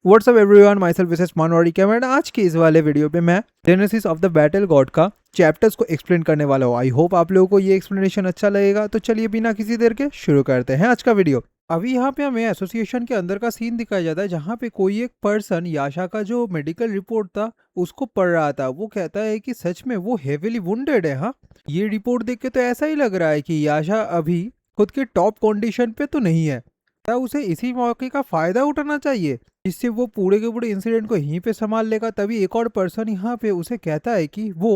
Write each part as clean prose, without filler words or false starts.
WhatsApp everyone, myself Vishesh Manwadi camera. आज के इस वाले वीडियो पे मैं genesis of the battle god का चैप्टर्स को एक्सप्लेन करने वाला हूँ। आई होप आप लोगों को ये एक्सप्लेनेशन अच्छा लगेगा। तो चलिए बिना किसी देर के शुरू करते हैं आज का वीडियो। अभी यहाँ पे हमें एसोसिएशन के अंदर का सीन दिखाया जाता है, जहाँ पे कोई एक पर्सन याशा का जो मेडिकल रिपोर्ट था उसको पढ़ रहा था। वो कहता है कि सच में वो हेविली वुंडेड है। हाँ, ये रिपोर्ट देख के तो ऐसा ही लग रहा है कि याशा अभी खुद के टॉप कंडीशन पे तो नहीं है। क्या उसे इसी मौके का फायदा उठाना चाहिए जिससे वो पूरे के पूरे इंसिडेंट को यहीं पे संभाल लेगा। तभी एक और पर्सन यहाँ पे उसे कहता है कि वो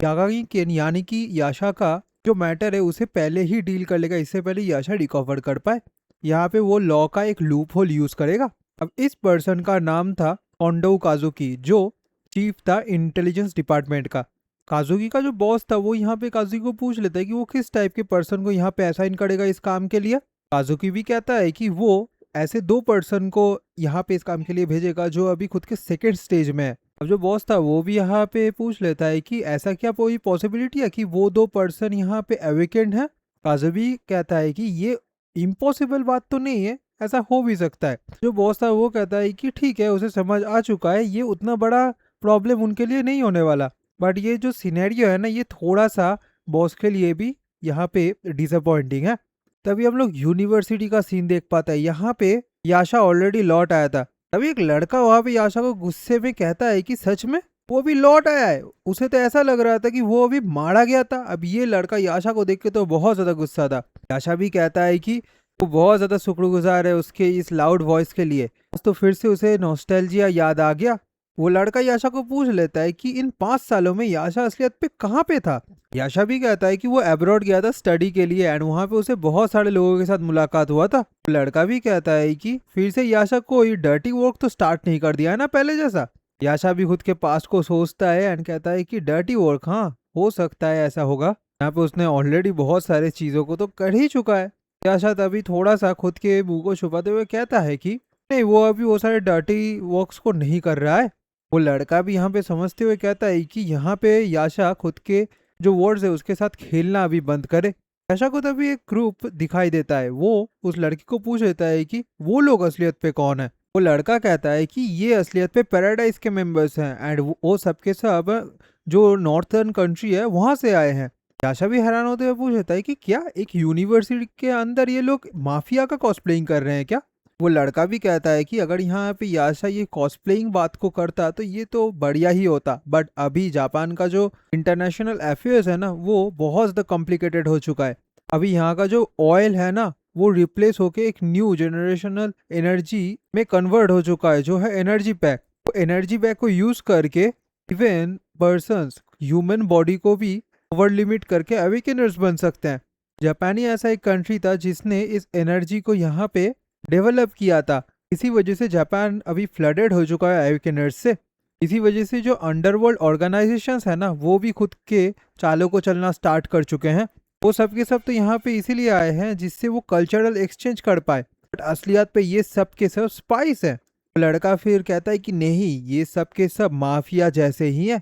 यागागी के यानी कि याशा का जो मैटर है उसे पहले ही डील कर लेगा, इससे पहले याशा रिकवर कर पाए। यहाँ पे वो लॉ का एक लूप होल यूज करेगा। अब इस पर्सन का नाम था कोंडो काजुकी, जो चीफ था इंटेलिजेंस डिपार्टमेंट का। काजुकी का जो बॉस था वो यहाँ पे काजुकी को पूछ लेता है कि वो किस टाइप के पर्सन को यहाँ पे असाइन करेगा इस काम के लिए। काजुकी भी कहता है कि वो ऐसे दो पर्सन को यहाँ पे इस काम के लिए भेजेगा जो अभी खुद के सेकेंड स्टेज में है। अब जो बॉस था वो भी यहाँ पे पूछ लेता है कि ऐसा क्या कोई पॉसिबिलिटी है कि वो दो पर्सन यहाँ पे अवेकेंड है। काजुकी कहता है कि ये इम्पॉसिबल बात तो नहीं है, ऐसा हो भी सकता है। जो बॉस था वो कहता है कि ठीक है, उसे समझ आ चुका है, ये उतना बड़ा प्रॉब्लम उनके लिए नहीं होने वाला। बट ये जो सिनेरियो है ना, ये थोड़ा सा बॉस के लिए भी यहाँ पे डिसअपॉइंटिंग है। तभी हम लोग यूनिवर्सिटी का सीन देख पाते हैं। यहाँ पे याशा ऑलरेडी लौट आया था। तभी एक लड़का वहां पे याशा को गुस्से में कहता है कि सच में वो भी लौट आया है। उसे तो ऐसा लग रहा था कि वो अभी मारा गया था। अब ये लड़का याशा को देख के तो बहुत ज्यादा गुस्सा था। याशा भी कहता है कि वो बहुत ज्यादा शुक्रगुजार है उसके इस लाउड वॉइस के लिए। तो फिर से उसे नॉस्टैल्जिया याद आ गया। वो लड़का याशा को पूछ लेता है कि इन 5 सालों में याशा असलियत पे कहाँ पे था। याशा भी कहता है कि वो अब्रॉड गया था स्टडी के लिए एंड वहां पे उसे बहुत सारे लोगों के साथ मुलाकात हुआ था। लड़का भी कहता है कि फिर से याशा कोई डर्टी वर्क तो स्टार्ट नहीं कर दिया है ना पहले जैसा। याशा भी खुद के पास्ट को सोचता है एंड कहता है कि डर्टी वर्क, हाँ हो सकता है ऐसा होगा। यहाँ पे उसने ऑलरेडी बहुत सारे चीजों को तो कर ही चुका है। याशा तभी थोड़ा सा खुद के मुंह को छुपाते हुए कहता है कि नहीं, वो अभी वो सारे डर्टी वर्क्स को नहीं कर रहा है। वो लड़का भी यहाँ पे समझते हुए कहता है कि यहाँ पे याशा खुद के जो वर्ड्स है उसके साथ खेलना अभी बंद करे। याशा को तभी एक ग्रुप दिखाई देता है। वो उस लड़की को पूछ लेता है कि वो लोग असलियत पे कौन है। वो लड़का कहता है कि ये असलियत पे पैराडाइज के मेंबर्स हैं एंड वो सबके सब जो नॉर्थर्न कंट्री है वहां से आए हैं। याशा भी हैरान होते हुए पूछ लेता है कि क्या एक यूनिवर्सिटी के अंदर ये लोग माफिया का कॉस्प्लेइंग कर रहे हैं क्या। वो लड़का भी कहता है कि अगर यहाँ पे याशा ये कॉस्प्लेइंग बात को करता तो ये तो बढ़िया ही होता, बट अभी जापान का जो इंटरनेशनल अफेयर्स है ना वो बहुत ज़्यादा कॉम्प्लिकेटेड हो चुका है। अभी यहाँ का जो ऑयल है ना वो रिप्लेस होके एक न्यू जनरेशनल एनर्जी में कन्वर्ट हो चुका है, जो है एनर्जी पैक। तो एनर्जी पैक को यूज करके इवन पर्सन्स ह्यूमन बॉडी को भी ओवर लिमिट करके अवेकनर्स बन सकते हैं। जापानी ऐसा एक कंट्री था जिसने इस एनर्जी को यहाँ पे डेवलप किया था। इसी वजह से जापान अभी फ्लडेड हो चुका है अवेकनर्स से। इसी वजह से जो अंडरवर्ल्ड ऑर्गेनाइजेशंस है ना वो भी खुद के चालों को चलना स्टार्ट कर चुके हैं। वो सब के सब तो यहाँ पे इसीलिए आए हैं जिससे वो कल्चरल एक्सचेंज कर पाए, बट असलियत पे ये सब के सब स्पाइस है। लड़का फिर कहता है कि नहीं, ये सब के सब माफिया जैसे ही है।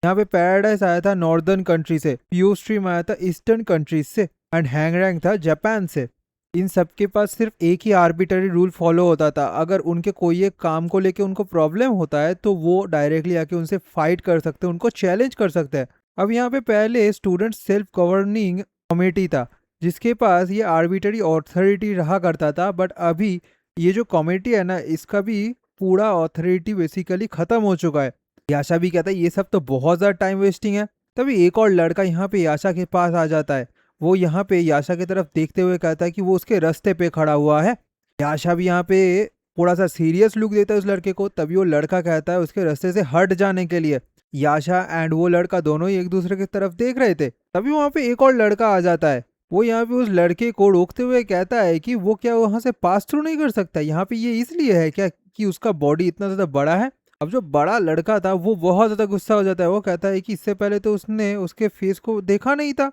यहाँ पे पैराडाइज आया था नॉर्दर्न कंट्री से, पियो स्ट्रीम आया था ईस्टर्न कंट्रीज से एंड हैंगरैंग था जापान से। इन सबके पास सिर्फ एक ही आर्बिटरी रूल फॉलो होता था। अगर उनके कोई एक काम को लेके उनको प्रॉब्लम होता है तो वो डायरेक्टली आके उनसे फाइट कर सकते हैं, उनको चैलेंज कर सकते हैं। अब यहाँ पे पहले स्टूडेंट सेल्फ गवर्निंग कमेटी था जिसके पास ये आर्बिटरी ऑथोरिटी रहा करता था, बट अभी ये जो कमेटी है ना इसका भी पूरा ऑथोरिटी बेसिकली खत्म हो चुका है। याशा भी कहता है ये सब तो बहुत ज़्यादा टाइम वेस्टिंग है। तभी एक और लड़का यहाँ पे याशा के पास आ जाता है। वो यहाँ पे याशा की तरफ देखते हुए कहता है कि वो उसके रास्ते पे खड़ा हुआ है। याशा भी यहाँ पे थोड़ा सा सीरियस लुक देता है उस लड़के को। तभी वो लड़का कहता है उसके रास्ते से हट जाने के लिए। याशा एंड वो लड़का दोनों ही एक दूसरे की तरफ देख रहे थे। तभी वहाँ पे एक और लड़का आ जाता है। वो यहाँ पे उस लड़के को रोकते हुए कहता है कि वो क्या वहां से पास थ्रू नहीं कर सकता। यहाँ पे ये इसलिए है क्या कि उसका बॉडी इतना ज्यादा बड़ा है। अब जो बड़ा लड़का था वो बहुत ज्यादा गुस्सा हो जाता है। वो कहता है कि इससे पहले तो उसने उसके फेस को देखा नहीं था।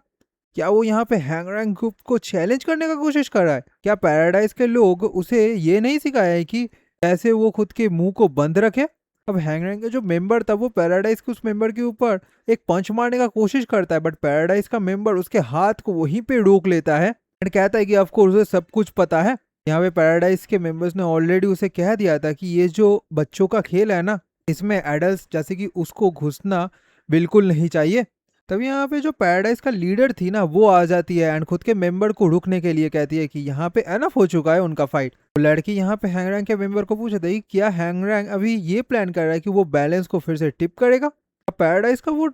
क्या वो यहाँ पे हैंगरैंग ग्रुप को चैलेंज करने का कोशिश कर रहा है? क्या पैराडाइज के लोग उसे ये नहीं सिखाया है कि कैसे वो खुद के मुंह को बंद रखे? अब हैंगरैंग का जो मेंबर था वो पैराडाइज के उस मेंबर के ऊपर एक पंच मारने का कोशिश करता है, बट पैराडाइज का मेंबर उसके हाथ को वहीं पे रोक लेता है एंड कहता है कि ऑफ कोर्स उसे सब कुछ पता है। यहाँ पे पैराडाइज के मेंबर्स ने ऑलरेडी उसे कह दिया था कि ये जो बच्चों का खेल है ना, इसमें एडल्ट जैसे कि उसको घुसना बिल्कुल नहीं चाहिए। तभी यहाँ पे जो पैराडाइज का लीडर थी ना, वो आ जाती है एंड खुद के मेंबर को रुकने के लिए कहती है कि यहाँ पे एनफ हो चुका है उनका फाइट। तो लड़की यहाँ पे हैंगरैंग के मेंबर को पूछती है कि क्या हैंगरैंग अभी ये प्लान कर रहा है कि वो बैलेंस को फिर से टिप करेगा। अब पैराडाइज का वो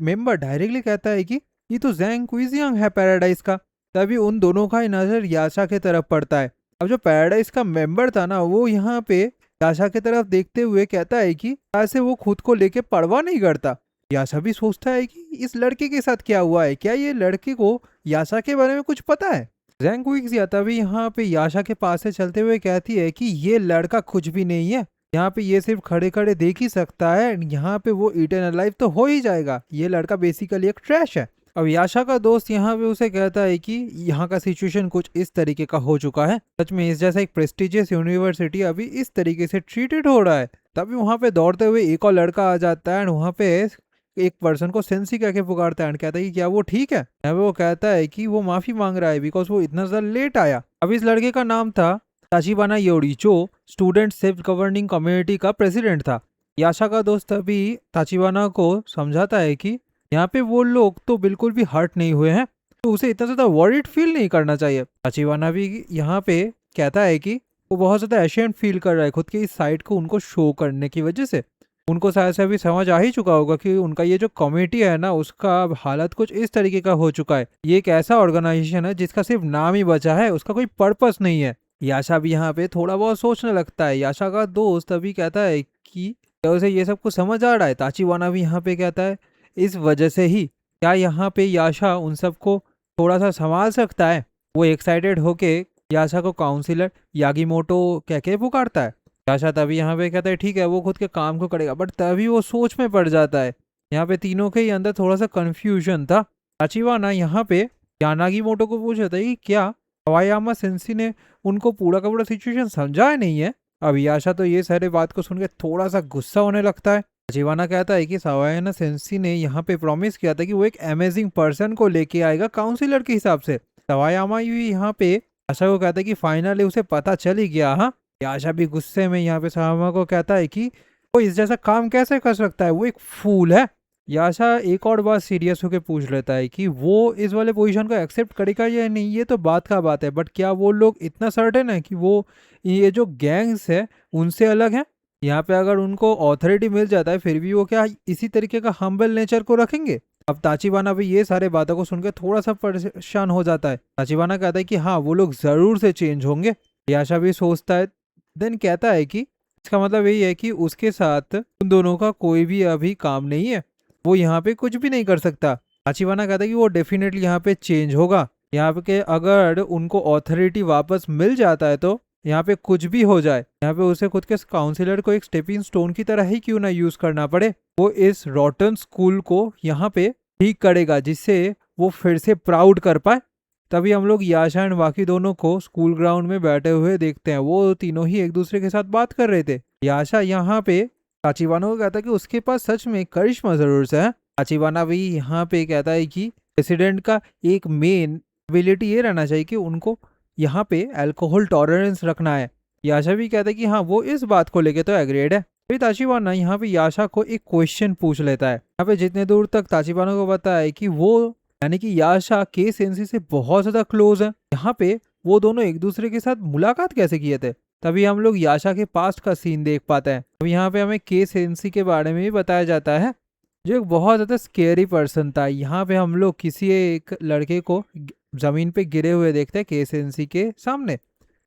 मेंबर डायरेक्टली कहता है कि ये तो जैंग क्विजियांग है पैराडाइज का। तभी उन दोनों का ही नजर याशा की तरफ पड़ता है। अब जो पैराडाइज का मेंबर था ना, वो यहाँ पे याशा की तरफ देखते हुए कहता है कि ऐसे वो खुद को लेके परवाह नहीं करता। याशा भी सोचता है कि इस लड़के के साथ क्या हुआ है, क्या ये लड़के को याशा के बारे में कुछ पता है। जैंग क्विक्सिया भी यहाँ पे याशा के पास से चलते हुए कहती है कि ये लड़का कुछ भी नहीं है, यहाँ पे ये सिर्फ खड़े खड़े देख ही सकता है, यहाँ पे वो इटर्नल लाइफ तो हो ही जाएगा, ये लड़का बेसिकली एक ट्रैश है। अब याशा का दोस्त यहाँ पे उसे कहता है कि यहाँ का सिचुएशन कुछ इस तरीके का हो चुका है, सच में इस जैसा एक प्रेस्टिजियस यूनिवर्सिटी अभी इस तरीके से ट्रीटेड हो रहा है। तभी वहाँ पे दौड़ते हुए एक और लड़का आ जाता है एंड वहाँ पे एक पर्सन को सेंसी कह के पुकारता है एंड कहता है कि क्या वो ठीक है। यहाँ पे वो कहता है कि वो माफी मांग रहा है बिकॉज वो इतना ज्यादा लेट आया। अब इस लड़के का नाम था ताचिबाना योरी, जो स्टूडेंट सेल्फ गवर्निंग कम्युनिटी का प्रेसिडेंट था। याशा का दोस्त अभी ताचिबाना को समझाता है कि यहाँ पे वो लोग तो बिल्कुल भी हर्ट नहीं हुए हैं, तो उसे इतना ज्यादा वरीड फील नहीं करना चाहिए। ताचिबाना भी यहाँ पे कहता है कि वो बहुत ज्यादा एशेम्ड फील कर रहा है खुद के इस साइड को उनको शो करने की वजह से। उनको शायद से अभी समझ आ ही चुका होगा कि उनका ये जो कमेटी है ना, उसका अब हालत कुछ इस तरीके का हो चुका है। ये एक ऐसा ऑर्गेनाइजेशन है जिसका सिर्फ नाम ही बचा है, उसका कोई पर्पस नहीं है। याशा भी यहाँ पे थोड़ा बहुत सोचने लगता है। याशा का दोस्त अभी कहता है कि क्या उसे ये सब कुछ समझ आ रहा है। ताचिबाना भी यहाँ पे कहता है इस वजह से ही क्या यहाँ पे याशा उन सबको थोड़ा सा संभाल सकता है। वो एक्साइटेड होके याशा को काउंसिलर यागीमोटो कह के पुकारता है। याशा तभी यहाँ पे कहता है ठीक है, वो खुद के काम को करेगा, बट तभी वो सोच में पड़ जाता है। यहाँ पे तीनों के ही अंदर थोड़ा सा कंफ्यूजन था। ताचिबाना यहाँ पे यानागीमोटो को पूछ रहा था कि क्या सवायामा सेंसी ने उनको पूरा का पूरा सिचुएशन समझाया नहीं है। अब याशा तो ये सारे बात को सुन के थोड़ा सा गुस्सा होने लगता है। ताचिबाना कहता है कि सवायाना सेंसी ने यहाँ पे प्रॉमिस किया था कि वो एक अमेजिंग पर्सन को लेके आएगा काउंसिलर के हिसाब से। सवायामा यहाँ पे याशा को कहता है कि फाइनली उसे पता चल ही गया। हाँ, याशा भी गुस्से में यहाँ पे सवायामा को कहता है कि वो इस जैसा काम कैसे कर सकता है, वो एक फूल है। याशा एक और बात सीरियस होकर पूछ लेता है कि वो इस वाले पोजीशन को एक्सेप्ट करेगा या नहीं, ये तो बात का बात है, बट क्या वो लोग इतना सर्टेन है कि वो ये जो गैंग्स है उनसे अलग है। यहाँ पे अगर उनको ऑथोरिटी मिल जाता है फिर भी वो क्या इसी तरीके का हम्बल नेचर को रखेंगे। अब ताचिबाना भी ये सारे बातों को सुनकर थोड़ा सा परेशान हो जाता है। ताचिबाना कहता है कि हाँ, वो लोग जरूर से चेंज होंगे। याशा भी सोचता है, देन कहता है कि इसका मतलब यही है कि उसके साथ उन दोनों का कोई भी अभी काम नहीं है, वो यहाँ पे कुछ भी नहीं कर सकता। ताचिबाना कहता है कि वो डेफिनेटली यहाँ पे चेंज होगा। यहाँ पे अगर उनको ऑथोरिटी वापस मिल जाता है तो यहाँ पे कुछ भी हो जाए, यहाँ पे उसे खुद के काउंसिलर को एक स्टेपिंग स्टोन की तरह ही क्यों ना यूज करना पड़े, वो इस रॉटन स्कूल को यहाँ पे ठीक करेगा जिससे वो फिर से प्राउड कर पाए। तभी हम लोग याशा एंड बाकी दोनों को स्कूल ग्राउंड में बैठे हुए देखते हैं। वो तीनों ही एक दूसरे के साथ बात कर रहे थे। याशा यहाँ पे ताचिबाना को कहता है कि उसके पास सच में करिश्मा जरूर से है। ताचिबाना भी यहाँ पे कहता है कि प्रेसिडेंट का एक मेन एबिलिटी ये रहना चाहिए कि उनको यहाँ पे अल्कोहल टॉलरेंस रखना है। याशा भी कहता है कि हाँ, वो इस बात को लेके तो एग्रीड है। फिर ताचिबाना यहाँ पे याशा को एक क्वेश्चन पूछ लेता है। यहाँ पे जितने दूर तक ताचिबाना को पता है कि वो यानी कि याशा के सेंसी से बहुत ज्यादा क्लोज है। यहाँ पे वो दोनों एक दूसरे के साथ मुलाकात कैसे किए थे। तभी हम लोग याशा के पास्ट का सीन देख पाते हैं। अब यहाँ पे हमें के सेंसी के बारे में भी बताया जाता है, जो एक बहुत ज्यादा स्केरी पर्सन था। यहाँ पे हम लोग किसी एक लड़के को जमीन पे गिरे हुए देखते हैं के सेंसी के सामने।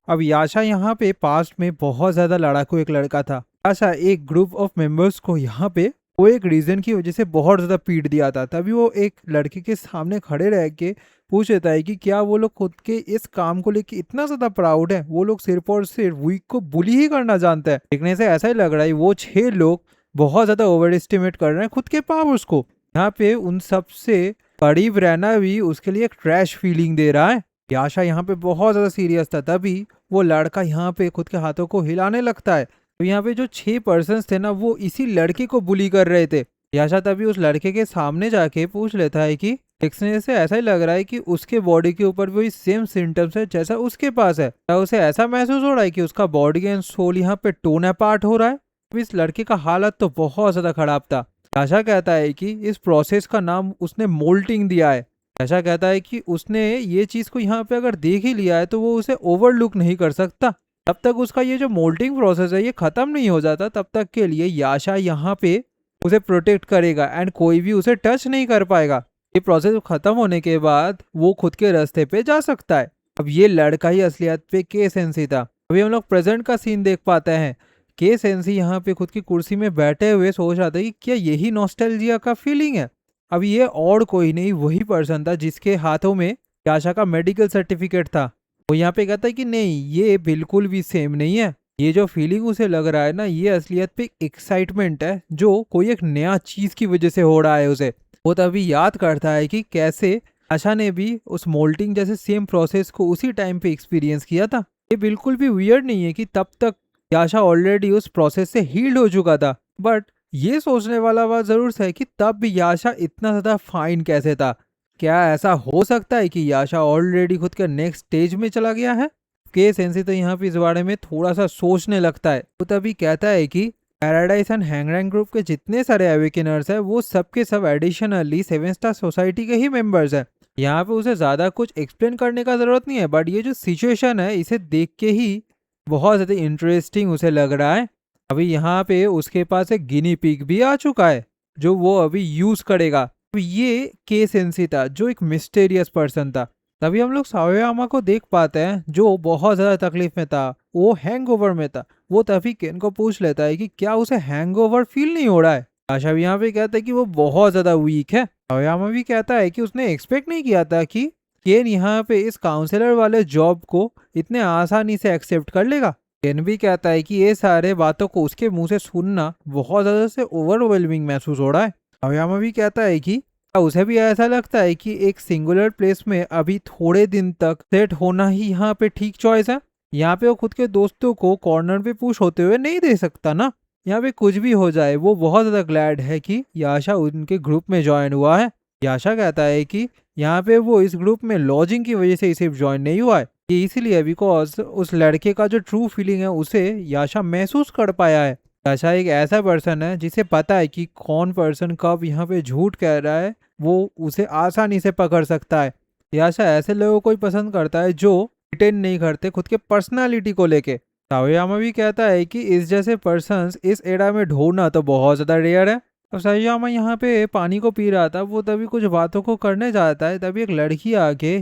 अब याशा यहाँ पे पास्ट में बहुत ज्यादा लड़ाकू एक लड़का था। याशा एक ग्रुप ऑफ मेंबर्स को यहाँ पे वो एक रीजन की वजह से बहुत ज्यादा पीट दिया था। तभी वो एक लड़के के सामने खड़े रह के पूछ लेता है कि क्या वो लोग खुद के इस काम को लेके इतना ज्यादा प्राउड है, वो लोग सिर्फ और सिर्फ वीक को बुली ही करना जानते हैं। देखने से ऐसा ही लग रहा है वो 6 लोग बहुत ज्यादा ओवर एस्टिमेट कर रहे हैं खुद के पावर्स को। यहाँ पे उन सबसे करीब रहना भी उसके लिए एक ट्रैश फीलिंग दे रहा है। याशा यहाँ पे बहुत ज्यादा सीरियस था। तभी वो लड़का यहाँ पे खुद के हाथों को हिलाने लगता है। तो यहाँ पे जो 6 पर्सन्स थे ना, वो इसी लड़के को बुली कर रहे थे। याशा तभी उस लड़के के सामने जाके पूछ लेता है कि देखने से ऐसा ही लग रहा है कि उसके बॉडी के ऊपर वही सेम सिम्टम्स है जैसा उसके पास है। क्या उसे ऐसा महसूस हो रहा है कि उसका बॉडी एंड सोल यहाँ पे टोन अपार्ट हो रहा है? अब इस लड़के का हालत तो बहुत ज्यादा खराब था। आशा कहता है कि इस प्रोसेस का नाम उसने मोल्टिंग दिया है। आशा कहता है कि उसने ये चीज को यहाँ पे अगर देख ही लिया है तो वो उसे ओवरलुक नहीं कर सकता। तब तक उसका ये जो मोल्टिंग प्रोसेस है ये खत्म नहीं हो जाता, तब तक के लिए याशा यहाँ पे उसे प्रोटेक्ट करेगा एंड कोई भी उसे टच नहीं कर पाएगा। ये प्रोसेस खत्म होने के बाद वो खुद के रास्ते पे जा सकता है। अब ये लड़का ही असलियत पे के सेंसी था। अभी हम लोग प्रेजेंट का सीन देख पाते हैं। के सेंसी यहाँ पे खुद की कुर्सी में बैठे हुए सोच रहा था कि क्या यही नॉस्टैल्जिया का फीलिंग है। अब ये और कोई नहीं वही पर्सन था जिसके हाथों में याशा का मेडिकल सर्टिफिकेट था। वो यहाँ पे कहता है कि नहीं, ये बिल्कुल भी सेम नहीं है। ये जो फीलिंग उसे लग रहा है ना, ये असलियत पे एक्साइटमेंट है जो कोई एक नया चीज की वजह से हो रहा है उसे। वो तभी याद करता है कि कैसे आशा ने भी उस मोल्टिंग जैसे सेम प्रोसेस को उसी टाइम पे एक्सपीरियंस किया था। ये बिल्कुल भी वियर्ड नहीं है कि तब तक याशा ऑलरेडी उस प्रोसेस से हील्ड हो चुका था। बट ये सोचने वाला बात जरूर है कि तब भी याशा इतना ज्यादा फाइन कैसे था। क्या ऐसा हो सकता है कि याशा ऑलरेडी खुद के नेक्स्ट स्टेज में चला गया है? के सेंसी तो यहाँ पे इस बारे में थोड़ा सा सोचने लगता है। वो तभी कहता है कि पैराडाइज एंड हैंगरैंग ग्रुप के जितने सारे अवेकनर्स हैं वो सबके सब एडिशनली 7 स्टार सोसाइटी के ही मेंबर्स हैं। यहाँ पे उसे ज्यादा कुछ एक्सप्लेन करने का जरूरत नहीं है, बट ये जो सिचुएशन है इसे देख के ही बहुत ज्यादा इंटरेस्टिंग उसे लग रहा है। अभी यहाँ पे उसके पास एक गिनी पिग भी आ चुका है जो वो अभी यूज करेगा। तो ये के सेंसी था जो एक मिस्टेरियस पर्सन था। तभी हम लोग साओयामा को देख पाते हैं जो बहुत ज्यादा तकलीफ में था, वो हैंगओवर में था। वो तभी केन को पूछ लेता है कि क्या उसे हैंगओवर फील नहीं हो रहा है। आशा भी यहाँ पे कहता है कि वो बहुत ज्यादा वीक है। साओयामा भी कहता है कि उसने एक्सपेक्ट नहीं किया था कि केन यहाँ पे इस काउंसलर वाले जॉब को इतने आसानी से एक्सेप्ट कर लेगा। केन भी कहता है कि ये सारे बातों को उसके मुंह से सुनना बहुत ज्यादा से ओवरवेलमिंग महसूस हो रहा है। साओयामा भी कहता है कि उसे भी ऐसा लगता है कि एक सिंगुलर प्लेस में अभी थोड़े दिन तक सेट होना ही यहाँ पे ठीक चॉइस है। यहाँ पे वो खुद के दोस्तों को कॉर्नर पे पुश होते हुए नहीं दे सकता ना। यहाँ पे कुछ भी हो जाए वो बहुत ज्यादा ग्लैड है कि याशा उनके ग्रुप में ज्वाइन हुआ है। याशा कहता है कि यहाँ पे वो इस ग्रुप में लॉजिंग की वजह से सिर्फ ज्वाइन नहीं हुआ है, ये इसीलिए बिकॉज उस लड़के का जो ट्रू फीलिंग है उसे याशा महसूस कर पाया है। याशा एक ऐसा पर्सन है जिसे पता है कि कौन पर्सन कब यहाँ पे झूठ कह रहा है, वो उसे आसानी से पकड़ सकता है। याशा ऐसे लोगों को ही पसंद करता है जो प्रिटेंड नहीं करते खुद के पर्सनालिटी को लेके। साओयामा भी कहता है कि इस जैसे पर्सन्स इस एरा में ढूंढना तो बहुत ज्यादा रेयर है। तो साओयामा यहाँ पे पानी को पी रहा था, वो तभी कुछ बातों को करने जाता है, तभी एक लड़की आके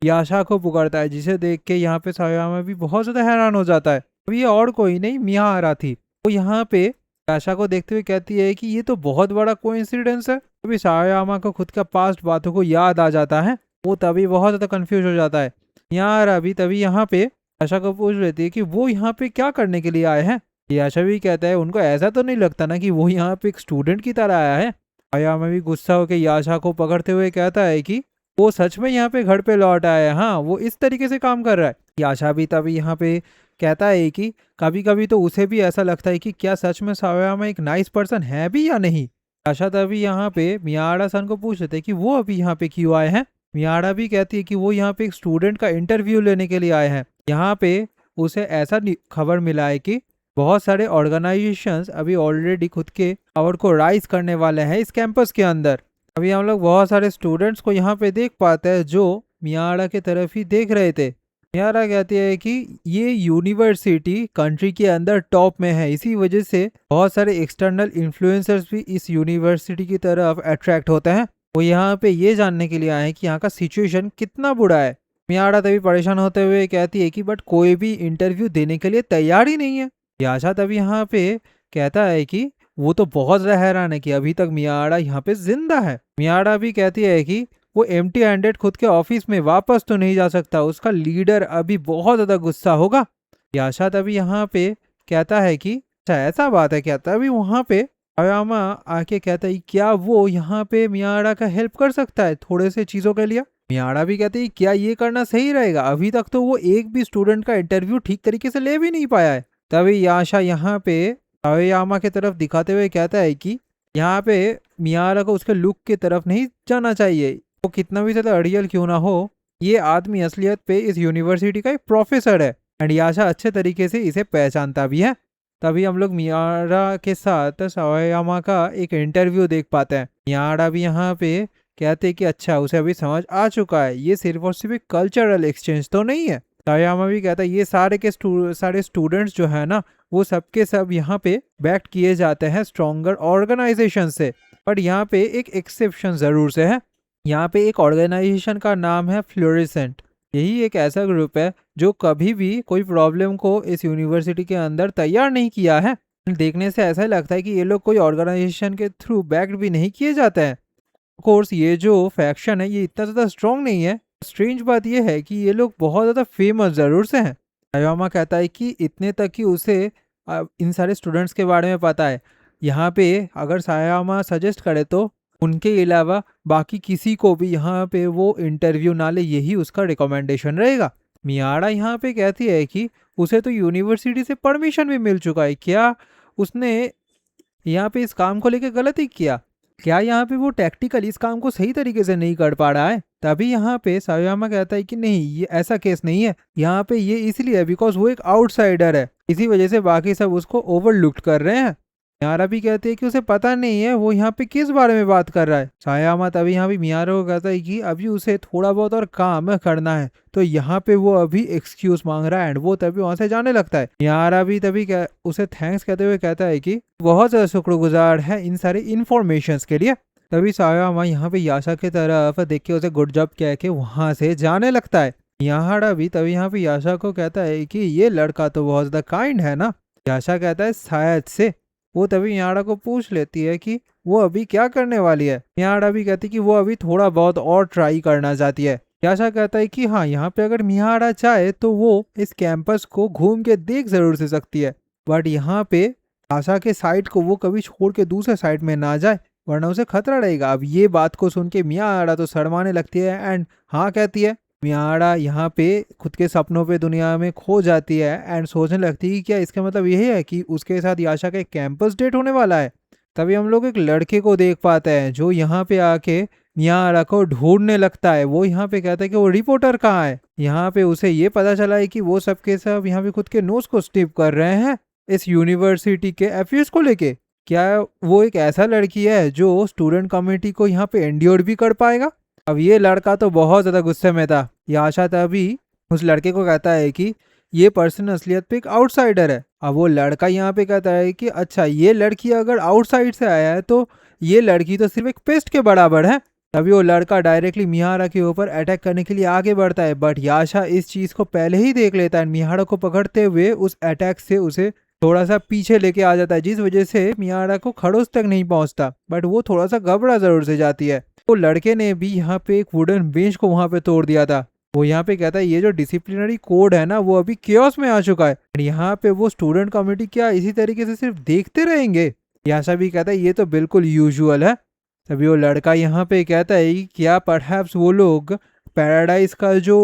याशा को पुकारता है जिसे देख के यहाँ पे साओयामा भी बहुत ज्यादा हैरान हो जाता है। अब ये और कोई नहीं मिया आ रहा थी। वो यहाँ पे याशा को देखते हुए कहती है कि ये तो बहुत बड़ा कोइंसिडेंस है। तभी साओयामा को खुद का पास्ट बातों को याद आ जाता है। वो तभी बहुत ज्यादा कंफ्यूज हो जाता है। यार अभी तभी यहाँ पे याशा को पूछ लेती है कि वो यहाँ पे क्या करने के लिए आए हैं। याशा भी कहता है उनको ऐसा तो नहीं लगता ना कि वो यहाँ पे एक स्टूडेंट की तरह आया है। साओयामा भी गुस्सा होकर याशा को पकड़ते हुए कहता है कि वो सच में यहाँ पे घर पे लौट आया है, हाँ वो इस तरीके से काम कर रहा है। याशा भी तभी यहाँ पे कहता है कि कभी कभी तो उसे भी ऐसा लगता है कि क्या सच में साओयामा एक नाइस पर्सन है भी या नहीं। याशा तभी यहाँ पे मियाड़ा सन को पूछ लेते कि वो अभी यहाँ पे क्यों आए हैं। मियाड़ा भी कहती है कि वो यहाँ पे एक स्टूडेंट का इंटरव्यू लेने के लिए आए हैं। यहाँ पे उसे ऐसा खबर मिला है कि बहुत सारे ऑर्गेनाइजेशंस अभी ऑलरेडी खुद के पावर को राइज करने वाले हैं इस कैंपस के अंदर। अभी हम लोग बहुत सारे स्टूडेंट्स को यहाँ पे देख पाते हैं जो मियाड़ा के तरफ ही देख रहे थे। मियाड़ा कहती है कि ये यूनिवर्सिटी कंट्री के अंदर टॉप में है, इसी वजह से बहुत सारे एक्सटर्नल इन्फ्लुएंसर्स भी इस यूनिवर्सिटी की तरफ अट्रैक्ट होते हैं। वो यहाँ पे ये जानने के लिए आए हैं कि यहाँ का सिचुएशन कितना बुरा है। मियाड़ा तभी परेशान होते हुए कहती है कि बट कोई भी इंटरव्यू देने के लिए तैयार ही नहीं है। याशा तभी यहाँ पे कहता है कि वो तो बहुत ज्यादा हैरान है कि अभी तक मियाड़ा यहाँ पे जिंदा है। मियाड़ा भी कहती है कि वो एम्प्टी हैंडेड खुद के ऑफिस में वापस तो नहीं जा सकता, उसका लीडर अभी बहुत ज्यादा गुस्सा होगा। याशा तभी यहाँ पे कहता है कि अच्छा ऐसा बात है क्या। तभी वहाँ पे साओयामा आके कहता है क्या वो यहाँ पे मियाड़ा का हेल्प कर सकता है थोड़े से चीजों के लिए। मियाड़ा भी कहती है क्या ये करना सही रहेगा, अभी तक तो वो एक भी स्टूडेंट का इंटरव्यू ठीक तरीके से ले भी नहीं पाया है। तभी याशा यहाँ पे साओयामा की तरफ दिखाते हुए कहता है कि यहाँ पे मियाड़ा को उसके लुक की तरफ नहीं जाना चाहिए, वो वो कितना भी ज़्यादा रियल क्यों ना हो, ये आदमी असलियत पे इस यूनिवर्सिटी का एक प्रोफेसर है एंड याशा अच्छे तरीके से इसे पहचानता भी है। तभी हम लोग मियारा के साथ सावायामा का एक इंटरव्यू देख पाते हैं। मियारा भी यहाँ पे कहते हैं कि अच्छा उसे अभी समझ आ चुका है, ये सिर्फ और सिर्फ एक कल्चरल एक्सचेंज तो नहीं है। सावायामा भी कहता है ये सारे के सारे स्टूडेंट्स जो है ना, वो सबके सब यहाँ पे बैक्ट किए जाते हैं स्ट्रॉन्गर ऑर्गेनाइजेशन से, बट यहाँ पे एक एक्सेप्शन ज़रूर से है। यहाँ पे एक ऑर्गेनाइजेशन का नाम है फ्लोरेसेंट। यही एक ऐसा ग्रुप है जो कभी भी कोई प्रॉब्लम को इस यूनिवर्सिटी के अंदर तैयार नहीं किया है। देखने से ऐसा लगता है कि ये लोग कोई ऑर्गेनाइजेशन के थ्रू बैक्ड भी नहीं किए जाते हैं। कोर्स ये जो फैक्शन है ये इतना ज़्यादा स्ट्रॉन्ग नहीं है। स्ट्रेंज बात ये है कि ये लोग बहुत ज़्यादा फेमस ज़रूर से हैं। सायामा कहता है कि इतने तक कि उसे इन सारे स्टूडेंट्स के बारे में पता है। यहाँ पे अगर सायामा सजेस्ट करे तो उनके अलावा बाकी किसी को भी यहाँ पे वो इंटरव्यू ना ले, यही उसका रिकमेंडेशन रहेगा। मियारा यहाँ पे कहती है कि उसे तो यूनिवर्सिटी से परमिशन भी मिल चुका है, क्या उसने यहाँ पे इस काम को लेकर गलती किया? क्या यहाँ पे वो टैक्टिकल इस काम को सही तरीके से नहीं कर पा रहा है? तभी यहाँ पे सायामा कहता है कि नहीं, ये ऐसा केस नहीं है। यहाँ पे ये इसलिए है बिकॉज वो एक आउटसाइडर है, इसी वजह से बाकी सब उसको ओवरलुक्ड कर रहे हैं। मियारा भी कहते हैं कि उसे पता नहीं है वो यहाँ पे किस बारे में बात कर रहा है। सायामा तभी यहाँ पे मियारा को कहता है कि अभी उसे थोड़ा बहुत और काम करना है, तो यहाँ पे वो अभी एक्सक्यूज मांग रहा है एंड वो तभी वहां से जाने लगता है। मियारा भी तभी उसे थैंक्स कहते हुए कहता है कि बहुत ज्यादा शुक्रगुजार है इन सारे इन्फॉर्मेशन के लिए। तभी सायामा यहाँ पे याशा की तरफ देख के उसे गुड जॉब कह के वहां से जाने लगता है। मियारा भी तभी यहाँ पे याशा को कहता है कि ये लड़का तो बहुत ज्यादा काइंड है ना। याशा कहता है शायद से। वो तभी मियारा को पूछ लेती है कि वो अभी क्या करने वाली है। मियारा भी कहती है कि वो अभी थोड़ा बहुत और ट्राई करना चाहती है। याशा कहता है कि हाँ, यहाँ पे अगर मियारा चाहे तो वो इस कैंपस को घूम के देख जरूर से सकती है, बट यहाँ पे आशा के साइड को वो कभी छोड़ के दूसरे साइड में ना जाए वरना उसे खतरा रहेगा। अब ये बात को सुन के मियारा तो शर्माने लगती है एंड हाँ कहती है। मियारा यहाँ पे खुद के सपनों पे दुनिया में खो जाती है एंड सोचने लगती है कि क्या इसका मतलब यही है कि उसके साथ याशा का एक कैंपस डेट होने वाला है। तभी हम लोग एक लड़के को देख पाते हैं जो यहाँ पे आके मियारा को ढूंढने लगता है। वो यहाँ पे कहता है कि वो रिपोर्टर कहाँ है। यहाँ पे उसे ये पता चला है कि वो सबके सब यहाँ पे खुद के नोट्स को स्टिप कर रहे हैं इस यूनिवर्सिटी के अफेयर्स को लेके। क्या वो एक ऐसा लड़की है जो स्टूडेंट कम्युनिटी को यहाँ पे एंड्योर भी कर पाएगा? अब ये लड़का तो बहुत ज़्यादा गुस्से में था। याशा तभी उस लड़के को कहता है कि ये पर्सन असलियत पे एक आउटसाइडर है। अब वो लड़का यहाँ पे कहता है कि अच्छा, ये लड़की अगर आउटसाइड से आया है तो ये लड़की तो सिर्फ एक पेस्ट के बराबर है। तभी वो लड़का डायरेक्टली मिहारा के ऊपर अटैक करने के लिए आगे बढ़ता है, बट याशा इस चीज़ को पहले ही देख लेता है। मिहारा को पकड़ते हुए उस अटैक से उसे थोड़ा सा पीछे लेके आ जाता है, जिस वजह से मिहारा को खड़ोस तक नहीं पहुंचता, बट वो थोड़ा सा घबरा जरूर से जाती है। वो लड़के ने भी यहाँ पे एक वुडन बेंच को वहां पे तोड़ दिया था। वो यहाँ पे कहता है ये जो डिसिप्लिनरी कोड है ना वो अभी केओस में आ चुका है। यहाँ पे वो स्टूडेंट कम्युनिटी क्या इसी तरीके से सिर्फ देखते रहेंगे? याशा भी कहता है ये तो बिल्कुल यूजुअल है। तभी वो लड़का यहाँ पे कहता है कि क्या परहैप्स वो लोग पैराडाइज का जो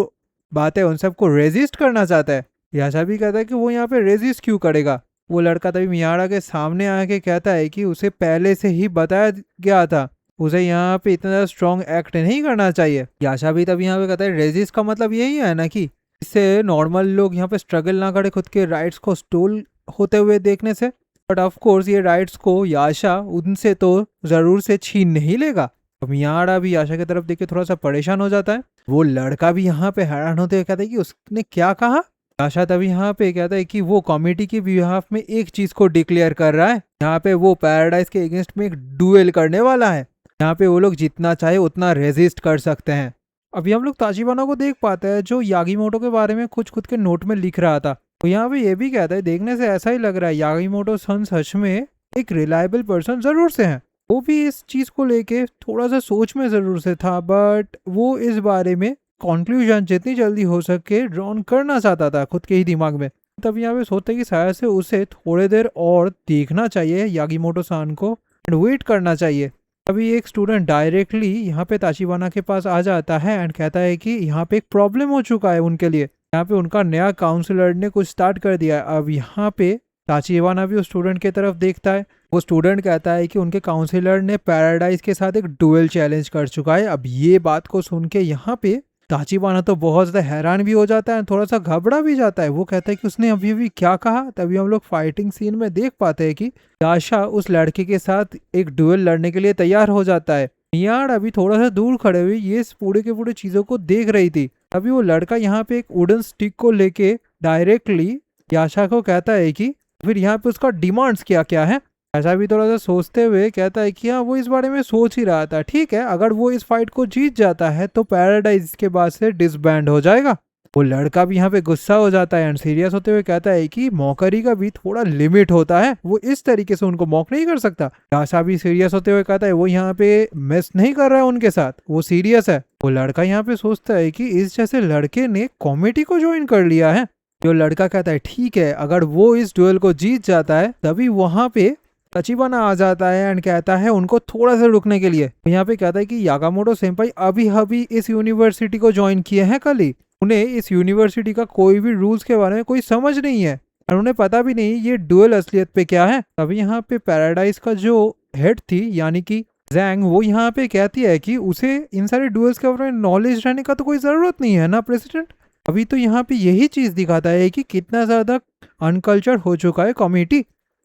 बात है उन सबको रेजिस्ट करना चाहता है। याशा भी कहता है कि वो यहाँ पे रेजिस्ट क्यों करेगा। वो लड़का तभी मियारा के सामने आके कहता है कि उसे पहले से ही बताया गया था, उसे यहाँ पे इतना ज़्यादा स्ट्रॉन्ग एक्ट नहीं करना चाहिए। याशा भी तभी यहाँ पे कहता है रेजिस्ट का मतलब यही है ना कि इससे नॉर्मल लोग यहाँ पे स्ट्रगल ना करे खुद के राइट्स को स्टोल होते हुए देखने से। बट ऑफ कोर्स ये राइट्स को याशा उनसे तो ज़रूर से छीन नहीं लेगा। अब मियारा भी याशा की तरफ देख के थोड़ा सा परेशान हो जाता है। वो लड़का भी यहाँ पे हैरान होते हुए कहता है कि उसने क्या कहा। याशा तभी यहाँ पे कहता है कि वो कॉमेडी के बिहाफ में एक चीज को डिक्लेयर कर रहा है। यहाँ पे वो पैराडाइज के अगेंस्ट में एक डुएल करने वाला है। यहाँ पे वो लोग जितना चाहे उतना रेजिस्ट कर सकते हैं। अभी हम लोग ताचिबाना को देख पाते हैं जो यागीमोटो के बारे में कुछ खुद के नोट में लिख रहा था। तो यहाँ पे ये भी कहता है देखने से ऐसा ही लग रहा है यागीमोटो सन सच में एक रिलायबल पर्सन जरूर से है। वो भी इस चीज को लेके थोड़ा सा सोच में जरूर से था, बट वो इस बारे में कंक्लूजन जितनी जल्दी हो सके ड्रॉन करना चाहता था खुद के ही दिमाग में। तब यहाँ पे सोचते कि शायद से उसे थोड़ी देर और देखना चाहिए यागीमोटो सान को एंड वेट करना चाहिए। अभी एक स्टूडेंट डायरेक्टली यहाँ पे ताचिबाना के पास आ जाता है एंड कहता है कि यहाँ पे एक प्रॉब्लम हो चुका है उनके लिए। यहाँ पे उनका नया काउंसलर ने कुछ स्टार्ट कर दिया है। अब यहाँ पे ताचिबाना भी उस स्टूडेंट की तरफ देखता है। वो स्टूडेंट कहता है कि उनके काउंसलर ने पैराडाइज के साथ एक डुएल चैलेंज कर चुका है। अब ये बात को सुन के यहाँ पे ताचिबाना तो बहुत ज्यादा हैरान भी हो जाता है, थोड़ा सा घबरा भी जाता है। वो कहता है कि उसने अभी अभी क्या कहा। तभी हम लोग फाइटिंग सीन में देख पाते हैं कि याशा उस लड़के के साथ एक डुएल लड़ने के लिए तैयार हो जाता है। मियाड़ अभी थोड़ा सा दूर खड़े हुए ये पूरे के पूरे चीजों को देख रही थी। तभी वो लड़का यहाँ पे एक वुडन स्टिक को लेके डायरेक्टली याशा को कहता है कि फिर यहाँ पे उसका डिमांड्स क्या क्या है। ऐसा भी थोड़ा सा सोचते हुए कहता है कि हाँ वो इस बारे में सोच ही रहा था। ठीक है, अगर वो इस फाइट को जीत जाता है तो पैराडाइज के बाद से डिसबैंड हो जाएगा। वो लड़का भी यहाँ पे गुस्सा हो जाता है एंड सीरियस होते हुए कहता है कि मौकरी का भी थोड़ा लिमिट होता है, वो इस तरीके से उनको मौक नहीं कर सकता। याशा भी सीरियस होते हुए कहता है वो यहाँ पे मिस नहीं कर रहा है उनके साथ, वो सीरियस है। वो लड़का यहाँ पे सोचता है कि इस जैसे लड़के ने कॉमेडी को ज्वाइन कर लिया है। जो लड़का कहता है ठीक है, अगर वो इस डुएल को जीत जाता है। तभी वहां पे ताचिबाना आ जाता है एंड कहता है उनको थोड़ा सा रुकने के लिए। यहाँ पे कहता है कि यागामोटो सेंपाई अभी अभी इस यूनिवर्सिटी को ज्वाइन किए हैं कल ही, उन्हें इस यूनिवर्सिटी का कोई भी रूल्स के बारे में कोई समझ नहीं है और उन्हें पता भी नहीं ये डुएल असलियत पे क्या है। तभी यहाँ पे पैराडाइज का जो हेड थी यानी कि जैंग, वो यहाँ पे कहती है कि उसे इन सारे डुएल्स के बारे में नॉलेज रहने का तो कोई जरूरत नहीं है ना प्रेसिडेंट। अभी तो यहाँ पे यही चीज दिखाता है कि कितना ज्यादा अनकल्चर्ड हो चुका है कम्युनिटी।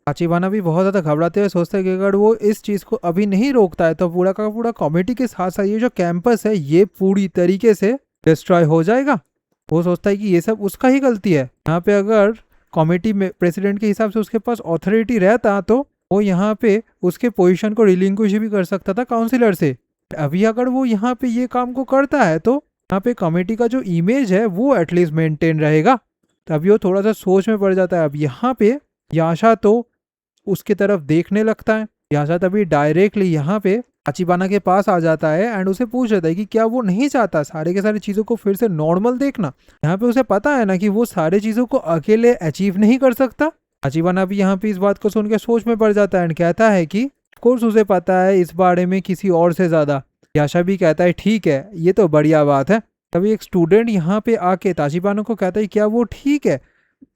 ताचिबाना भी बहुत ज्यादा घबराते हुए सोचता है कि अगर वो इस चीज को अभी नहीं रोकता है तो पूरा का पूरा कम्युनिटी के साथ साथ ये जो कैंपस है ये पूरी तरीके से डिस्ट्रॉय हो जाएगा। वो सोचता है कि ये सब उसका ही गलती है। यहाँ पे अगर कम्युनिटी में प्रेसिडेंट के हिसाब से उसके पास ऑथोरिटी रहता तो वो यहाँ पे उसके पोजीशन को रिलिंक्विश भी कर सकता था काउंसिलर से। अभी अगर वो यहाँ पे ये काम को करता है तो यहाँ पे कमेटी का जो इमेज है वो एटलीस्ट मेंटेन रहेगा। तभी वो थोड़ा सा सोच में पड़ जाता है। अब यहाँ पे याशा तो उसकी तरफ देखने लगता है। याशा तभी डायरेक्टली यहाँ पे ताचिबाना के पास आ जाता है एंड उसे पूछ लेता है कि क्या वो नहीं चाहता सारे के सारे चीजों को फिर से नॉर्मल देखना। यहाँ पे उसे पता है ना कि वो सारे चीजों को अकेले अचीव नहीं कर सकता। ताचिबाना भी यहाँ पे इस बात को सुन के सोच में पड़ जाता है एंड कहता है कि कोर्स उसे पता है इस बारे में किसी और से ज्यादा। याशा भी कहता है ठीक है, ये तो बढ़िया बात है। तभी एक स्टूडेंट यहाँ पे आके ताचिबाना को कहता है क्या वो ठीक है,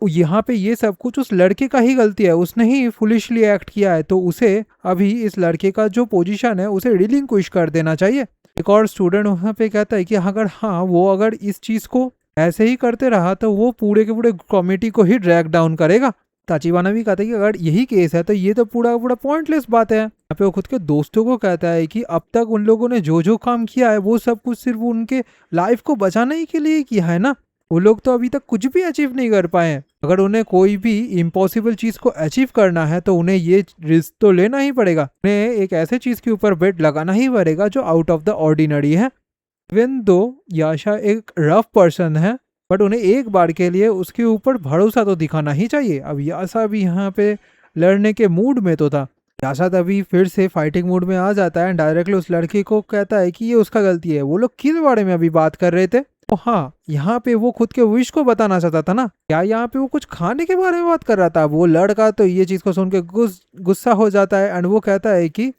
यहाँ पे ये सब कुछ उस लड़के का ही गलती है, उसने ही फुलिशली एक्ट किया है, तो उसे अभी इस लड़के का जो पोजीशन है उसे रिलिंक्विश कर देना चाहिए। एक और स्टूडेंट वहाँ पे कहता है कि अगर हाँ वो अगर इस चीज को ऐसे ही करते रहा तो वो पूरे के पूरे कमेटी को ही ड्रैग डाउन करेगा। ताचिबाना भी कहता है कि अगर यही केस है तो ये तो पूरा पूरा पॉइंटलेस बात है। यहाँ पे वो खुद के दोस्तों को कहता है कि अब तक उन लोगों ने जो जो काम किया है वो सब कुछ सिर्फ उनके लाइफ को बचाने के लिए किया है ना। वो लोग तो अभी तक कुछ भी अचीव नहीं कर पाए हैं। अगर उन्हें कोई भी इम्पॉसिबल चीज को अचीव करना है तो उन्हें ये रिस्क तो लेना ही पड़ेगा, उन्हें एक ऐसे चीज के ऊपर बेट लगाना ही पड़ेगा जो आउट ऑफ द ऑर्डिनरी है। इवन दो याशा एक रफ पर्सन है बट उन्हें एक बार के लिए उसके ऊपर भरोसा तो दिखाना ही चाहिए। अब याशा भी यहाँ पे लड़ने के मूड में तो था। याशा तभी फिर से फाइटिंग मूड में आ जाता है, डायरेक्टली उस लड़के को कहता है कि ये उसका गलती है। वो लोग किस बारे में अभी बात कर रहे थे? तो हाँ, यहाँ पे वो खुद के विश को बताना चाहता था ना, क्या यहाँ पे वो कुछ खाने के बारे में बात कर रहा था। वो लड़का तो ये चीज को सुन के गुस्सा हो जाता है एंड वो कहता है कि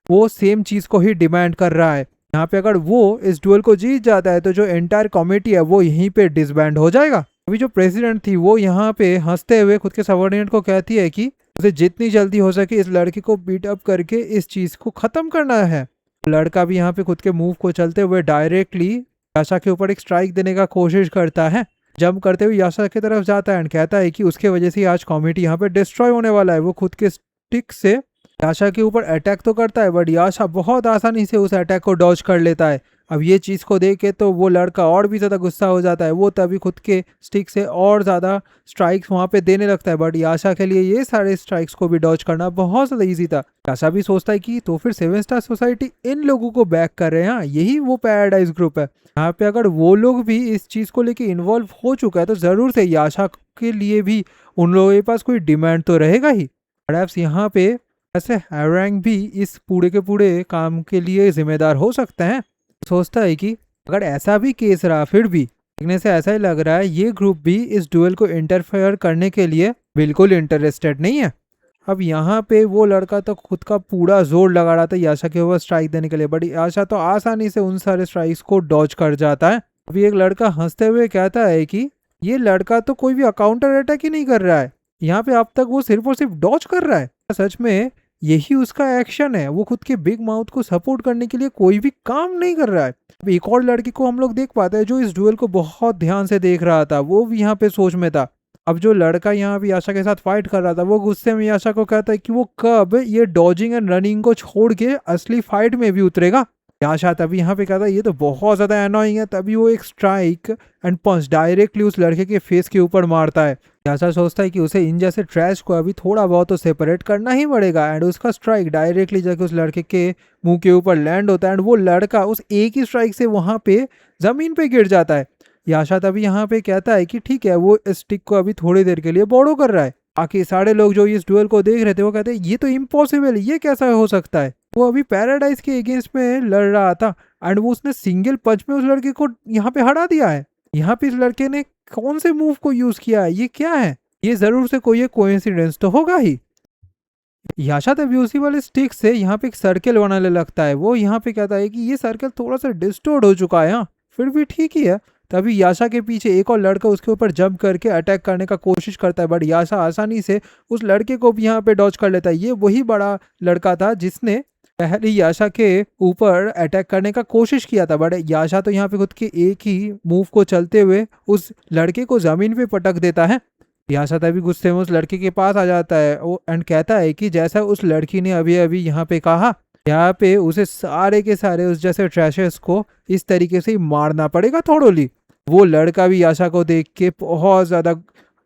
वो सेम चीज को ही डिमांड कर रहा है। यहाँ पे अगर वो इस डुएल को जीत जाता है तो जो एंटायर कमेटी है वो यहीं पे डिसबैंड हो जाएगा। अभी जो प्रेसिडेंट थी वो यहाँ पे हंसते हुए खुद के सबऑर्डिनेट को कहती है कि उसे जितनी जल्दी हो सके इस लड़के को बीट अप करके इस चीज को खत्म करना है। लड़का भी यहाँ पे खुद के मूव को चलते हुए डायरेक्टली याशा के ऊपर एक स्ट्राइक देने का कोशिश करता है। जंप करते हुए याशा की तरफ जाता है एंड कहता है कि उसके वजह से आज कमेटी यहाँ पे डिस्ट्रॉय होने वाला है। वो खुद के स्टिक से याशा के ऊपर अटैक तो करता है बट याशा बहुत आसानी से उस अटैक को डॉज कर लेता है। अब ये चीज को देख के तो वो लड़का और भी ज्यादा गुस्सा हो जाता है। वो तभी खुद के स्टिक से और ज्यादा स्ट्राइक्स वहां पे देने लगता है बट याशा के लिए ये सारे स्ट्राइक्स को भी डॉज करना बहुत ज्यादा इजी था। याशा भी सोचता है कि तो फिर 7 स्टार सोसाइटी इन लोगों को बैक कर रहे हैं, हाँ यही वो पैराडाइज ग्रुप है। यहाँ पे अगर वो लोग भी इस चीज को लेके इन्वॉल्व हो चुका है तो जरूर से याशा के लिए भी उन लोगों के पास कोई डिमांड तो रहेगा ही। परहैप्स यहाँ पे ऐसे हैरैंग भी इस पूरे के पूरे काम के लिए जिम्मेदार हो सकते हैं। सोचता है कि अगर ऐसा भी केस रहा फिर भी देखने से ऐसा ही लग रहा है ये ग्रुप भी इस डुएल को इंटरफेयर करने के लिए बिल्कुल इंटरेस्टेड नहीं है। अब यहाँ पे वो लड़का तो खुद का पूरा जोर लगा रहा था याशा के ऊपर स्ट्राइक देने के लिए बट याशा तो आसानी से उन सारे स्ट्राइक्स को डॉज कर जाता है। अभी एक लड़का हंसते हुए कहता है कि ये लड़का तो कोई भी काउंटर अटैक ही नहीं कर रहा है, यहाँ पे अब तक वो सिर्फ और सिर्फ डॉज कर रहा है। सच में यही उसका एक्शन है, वो खुद के बिग माउथ को सपोर्ट करने के लिए कोई भी काम नहीं कर रहा है। अब एक और लड़के को हम लोग देख पाते हैं जो इस डुएल को बहुत ध्यान से देख रहा था, वो भी यहाँ पे सोच में था। अब जो लड़का यहाँ भी याशा के साथ फाइट कर रहा था वो गुस्से में याशा को कहता है कि वो कब ये डॉजिंग एंड रनिंग को छोड़ के असली फाइट में भी उतरेगा। याशा तभी यहाँ पे कहता है ये तो बहुत ज्यादा एनोइंग है, तभी वो एक स्ट्राइक एंड पंच डायरेक्टली उस लड़के के फेस के ऊपर मारता है। याशा सोचता है कि उसे इन जैसे ट्रैश को अभी थोड़ा बहुत तो सेपरेट करना ही पड़ेगा एंड उसका स्ट्राइक डायरेक्टली जाके उस लड़के के मुंह के ऊपर लैंड होता है एंड वो लड़का उस एक ही स्ट्राइक से वहां पे जमीन पे गिर जाता है। याशा तभी यहाँ पे कहता है कि ठीक है, वो स्टिक को अभी थोड़ी देर के लिए बोरो कर रहा है। बाकी सारे लोग जो इस डुएल को देख रहे थे वो कहते हैं ये तो इम्पॉसिबल, ये कैसा हो सकता है। वो अभी पैराडाइज के अगेंस्ट में लड़ रहा था एंड वो उसने सिंगल पंच में उस लड़के को यहाँ पे हरा दिया है। यहाँ पे इस लड़के ने कौन से मूव को यूज किया है, ये क्या है, ये जरूर से कोई कोइंसिडेंस तो होगा ही। याशा तभी उसी वाले स्टिक से यहाँ पे एक सर्कल बनाने लगता है। वो यहाँ पे कहता है कि ये सर्कल थोड़ा सा डिस्टोर्ड हो चुका है, हाँ फिर भी ठीक ही है। तभी याशा के पीछे एक और लड़का उसके ऊपर जंप करके अटैक करने का कोशिश करता है, बट याशा आसानी से उस लड़के को भी यहाँ पे डॉज कर लेता है। ये वही बड़ा लड़का था जिसने पहले याशा के ऊपर अटैक करने का कोशिश किया था, बट याशा तो यहाँ पे खुद के एक ही मूव को चलते हुए उस लड़के को जमीन पे पटक देता है। याशा तभी गुस्से में उस लड़के के पास आ जाता है एंड कहता है कि जैसा उस लड़की ने अभी अभी यहाँ पे कहा, यहाँ पे उसे सारे के सारे उस जैसे ट्रैशेस को इस तरीके से ही मारना पड़ेगा थोड़ोली। वो लड़का भी याशा को देख के बहुत ज्यादा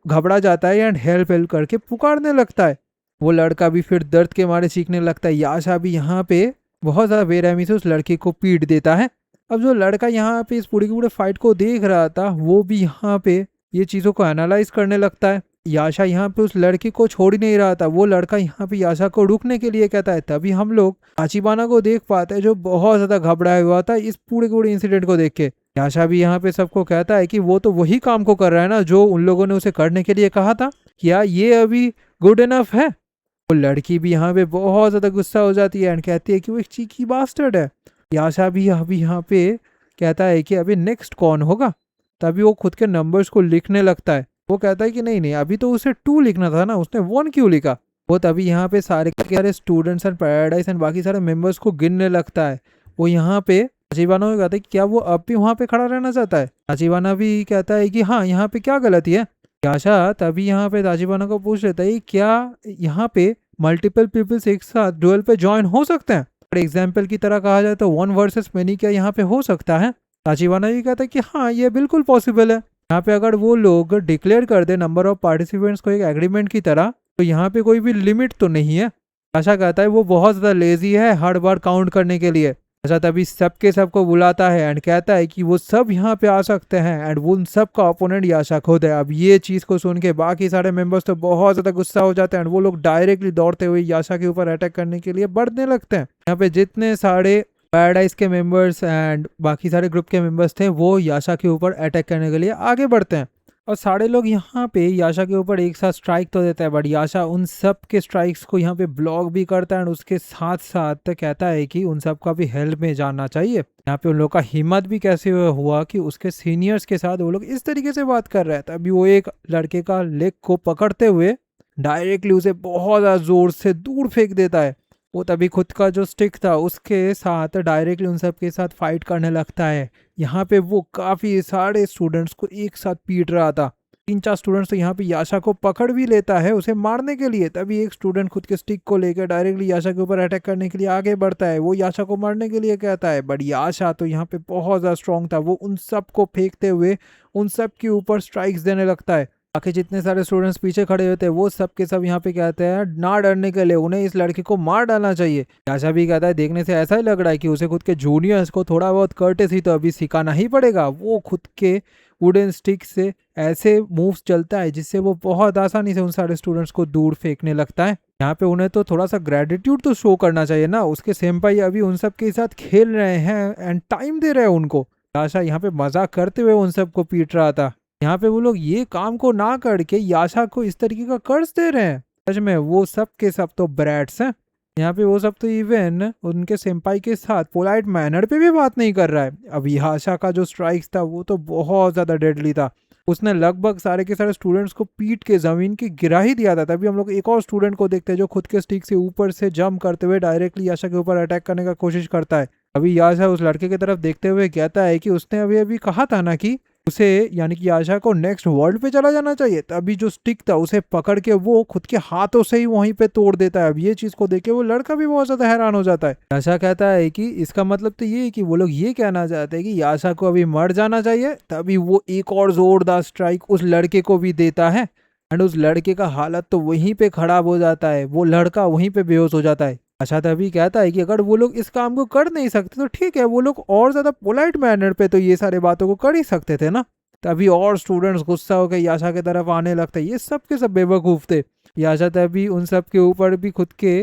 घबरा जाता है एंड हेल्प हेल्प करके पुकारने लगता है। वो लड़का भी फिर दर्द के मारे चीखने लगता है। याशा भी यहाँ पे बहुत ज्यादा बेरहमी से उस लड़के को पीट देता है। अब जो लड़का यहाँ पे इस पूरी की पूरे फाइट को देख रहा था वो भी यहाँ पे ये चीजों को एनालाइज करने लगता है। याशा यहाँ पे उस लड़के को छोड़ ही नहीं रहा था। वो लड़का यहाँ पे याशा को रुकने के लिए कहता है। तभी हम लोग ताचिबाना को देख पाते हैं जो बहुत ज्यादा घबराया हुआ था इस पूरे इंसिडेंट को देख के। याशा भी यहाँ पे सबको कहता है कि वो तो वही काम को कर रहा है ना जो उन लोगों ने उसे करने के लिए कहा था, क्या ये अभी गुड इनफ है। वो लड़की भी यहाँ पे बहुत ज्यादा गुस्सा हो जाती है एंड कहती है कि वो एक चीकी बास्टर्ड है। याशा भी अभी यहाँ पे कहता है कि अभी नेक्स्ट कौन होगा। तभी वो खुद के नंबर्स को लिखने लगता है। वो कहता है कि नहीं नहीं, अभी तो उसे 2 लिखना था ना, उसने 1 क्यों लिखा। वो तभी यहाँ पे सारे के सारे स्टूडेंट्स एंड पैराडाइज एंड बाकी सारे मेंबर्स को गिनने लगता है। वो यहाँ पे ताचिबाना को कहता है कि क्या वो अब भी वहाँ पे खड़ा रहना चाहता है। ताचिबाना भी कहता है कि हाँ, यहाँ पे क्या गलती है। याशा तभी यहाँ पे ताचिबाना को पूछ लेता है क्या यहाँ पे मल्टीपल पीपल्स एक साथ डुएल पे ज्वाइन हो सकते हैं। फॉर एग्जाम्पल की तरह कहा जाए तो 1 वर्सेस मेनी क्या यहाँ पे हो सकता है। ताचिबाना भी कहता है कि हाँ ये बिल्कुल पॉसिबल है। यहाँ पे अगर वो लोग डिक्लेयर कर दे नंबर ऑफ पार्टिसिपेंट्स को एक एग्रीमेंट की तरह तो यहाँ पे कोई भी लिमिट तो नहीं है। आशा कहता है वो बहुत ज्यादा लेजी है हर बार काउंट करने के लिए। आशा तभी सबके सबको बुलाता है एंड कहता है कि वो सब यहाँ पे आ सकते हैं एंड वो उन सब का ओपोनेंट याशा खुद है। अब ये चीज को सुन के बाकी सारे मेंबर्स तो बहुत ज्यादा गुस्सा हो जाते हैं एंड वो लोग डायरेक्टली दौड़ते हुए याशा के ऊपर अटैक करने के लिए बढ़ने लगते हैं। यहाँ पे जितने सारे पैराडाइज के मेंबर्स एंड बाकी सारे ग्रुप के मेंबर्स थे वो याशा के ऊपर अटैक करने के लिए आगे बढ़ते हैं और सारे लोग यहाँ पे याशा के ऊपर एक साथ स्ट्राइक तो देता है, बट याशा उन सब के स्ट्राइक्स को यहाँ पे ब्लॉक भी करता है और उसके साथ साथ कहता है कि उन सब का भी हेल्प में जाना चाहिए। यहाँ पे उन लोग का हिम्मत भी कैसे हुआ कि उसके सीनियर्स के साथ वो लोग इस तरीके से बात कर रहे हैं। तभी वो एक लड़के का लेग को पकड़ते हुए डायरेक्टली उसे बहुत ज्यादा जोर से दूर फेंक देता है। वो तभी खुद का जो स्टिक था उसके साथ डायरेक्टली उन सब के साथ फाइट करने लगता है। यहाँ पे वो काफी सारे स्टूडेंट्स को एक साथ पीट रहा था। 3-4 स्टूडेंट्स तो यहाँ पे याशा को पकड़ भी लेता है उसे मारने के लिए। तभी एक स्टूडेंट खुद के स्टिक को लेकर डायरेक्टली याशा के ऊपर अटैक करने के लिए आगे बढ़ता है। वो याशा को मारने के लिए कहता है, बट याशा तो यहाँ पे बहुत ज्यादा स्ट्रॉन्ग था। वो उन सब को फेंकते हुए उन सब के ऊपर स्ट्राइक्स देने लगता है। बाकी जितने सारे स्टूडेंट्स पीछे खड़े होते हैं वो सब के सब यहाँ पे कहते हैं ना डरने के लिए, उन्हें इस लड़के को मार डालना चाहिए। याशा भी कहता है देखने से ऐसा ही लग रहा है कि उसे खुद के जूनियर्स को थोड़ा बहुत कर्टेसी तो अभी सिखाना ही पड़ेगा। वो खुद के वुडन स्टिक से ऐसे मूव्स चलता है जिससे वो बहुत आसानी से उन सारे स्टूडेंट्स को दूर फेंकने लगता है। यहाँ पे उन्हें तो थोड़ा सा ग्रेटिट्यूड तो शो करना चाहिए ना, उसके सेम्पाई अभी उन सब के साथ खेल रहे हैं एंड टाइम दे रहे हैं उनको। याशा यहाँ पे मजाक करते हुए उन सबको पीट रहा था। यहाँ पे वो लोग ये काम को ना करके याशा को इस तरीके का कर्ज दे रहे हैं। सच में वो सब के सब तो ब्रैट्स हैं। यहाँ पे वो सब तो इवन उनके सेम्पाई के साथ पोलाइट मैनर पे भी बात नहीं कर रहा है। अब याशा का जो स्ट्राइक्स था वो तो बहुत ज्यादा डेडली था। उसने लगभग सारे के सारे स्टूडेंट्स को पीट के जमीन की गिरा ही दिया था। तभी हम लोग एक और स्टूडेंट को देखते हैं जो खुद के स्टिक से ऊपर से जंप करते हुए डायरेक्टली याशा के ऊपर अटैक करने का कोशिश करता है। अभी याशा उस लड़के की तरफ देखते हुए कहता है कि उसने अभी अभी कहा था ना कि उसे यानी कि याशा को नेक्स्ट वर्ल्ड पे चला जाना चाहिए। तभी जो स्टिक था उसे पकड़ के वो खुद के हाथों से ही वहीं पे तोड़ देता है। अब ये चीज को देख के वो लड़का भी बहुत ज्यादा हैरान हो जाता है। याशा कहता है कि इसका मतलब तो ये है कि वो लोग ये कहना चाहते हैं कि याशा को अभी मर जाना चाहिए। तभी वो एक और जोरदार स्ट्राइक उस लड़के को भी देता है एंड उस लड़के का हालत तो वहीं पे खराब हो जाता है। वो लड़का वहीं पे बेहोश हो जाता है। अच्छा तभी कहता है कि अगर वो लोग इस काम को कर नहीं सकते तो ठीक है, वो लोग और ज्यादा पोलाइट मैनर पे तो ये सारे बातों को कर ही सकते थे ना। तभी और स्टूडेंट्स गुस्सा होकर याशा की तरफ आने लगते। ये सब के सब बेवकूफ थे। याशा तभी उन सब के ऊपर भी खुद के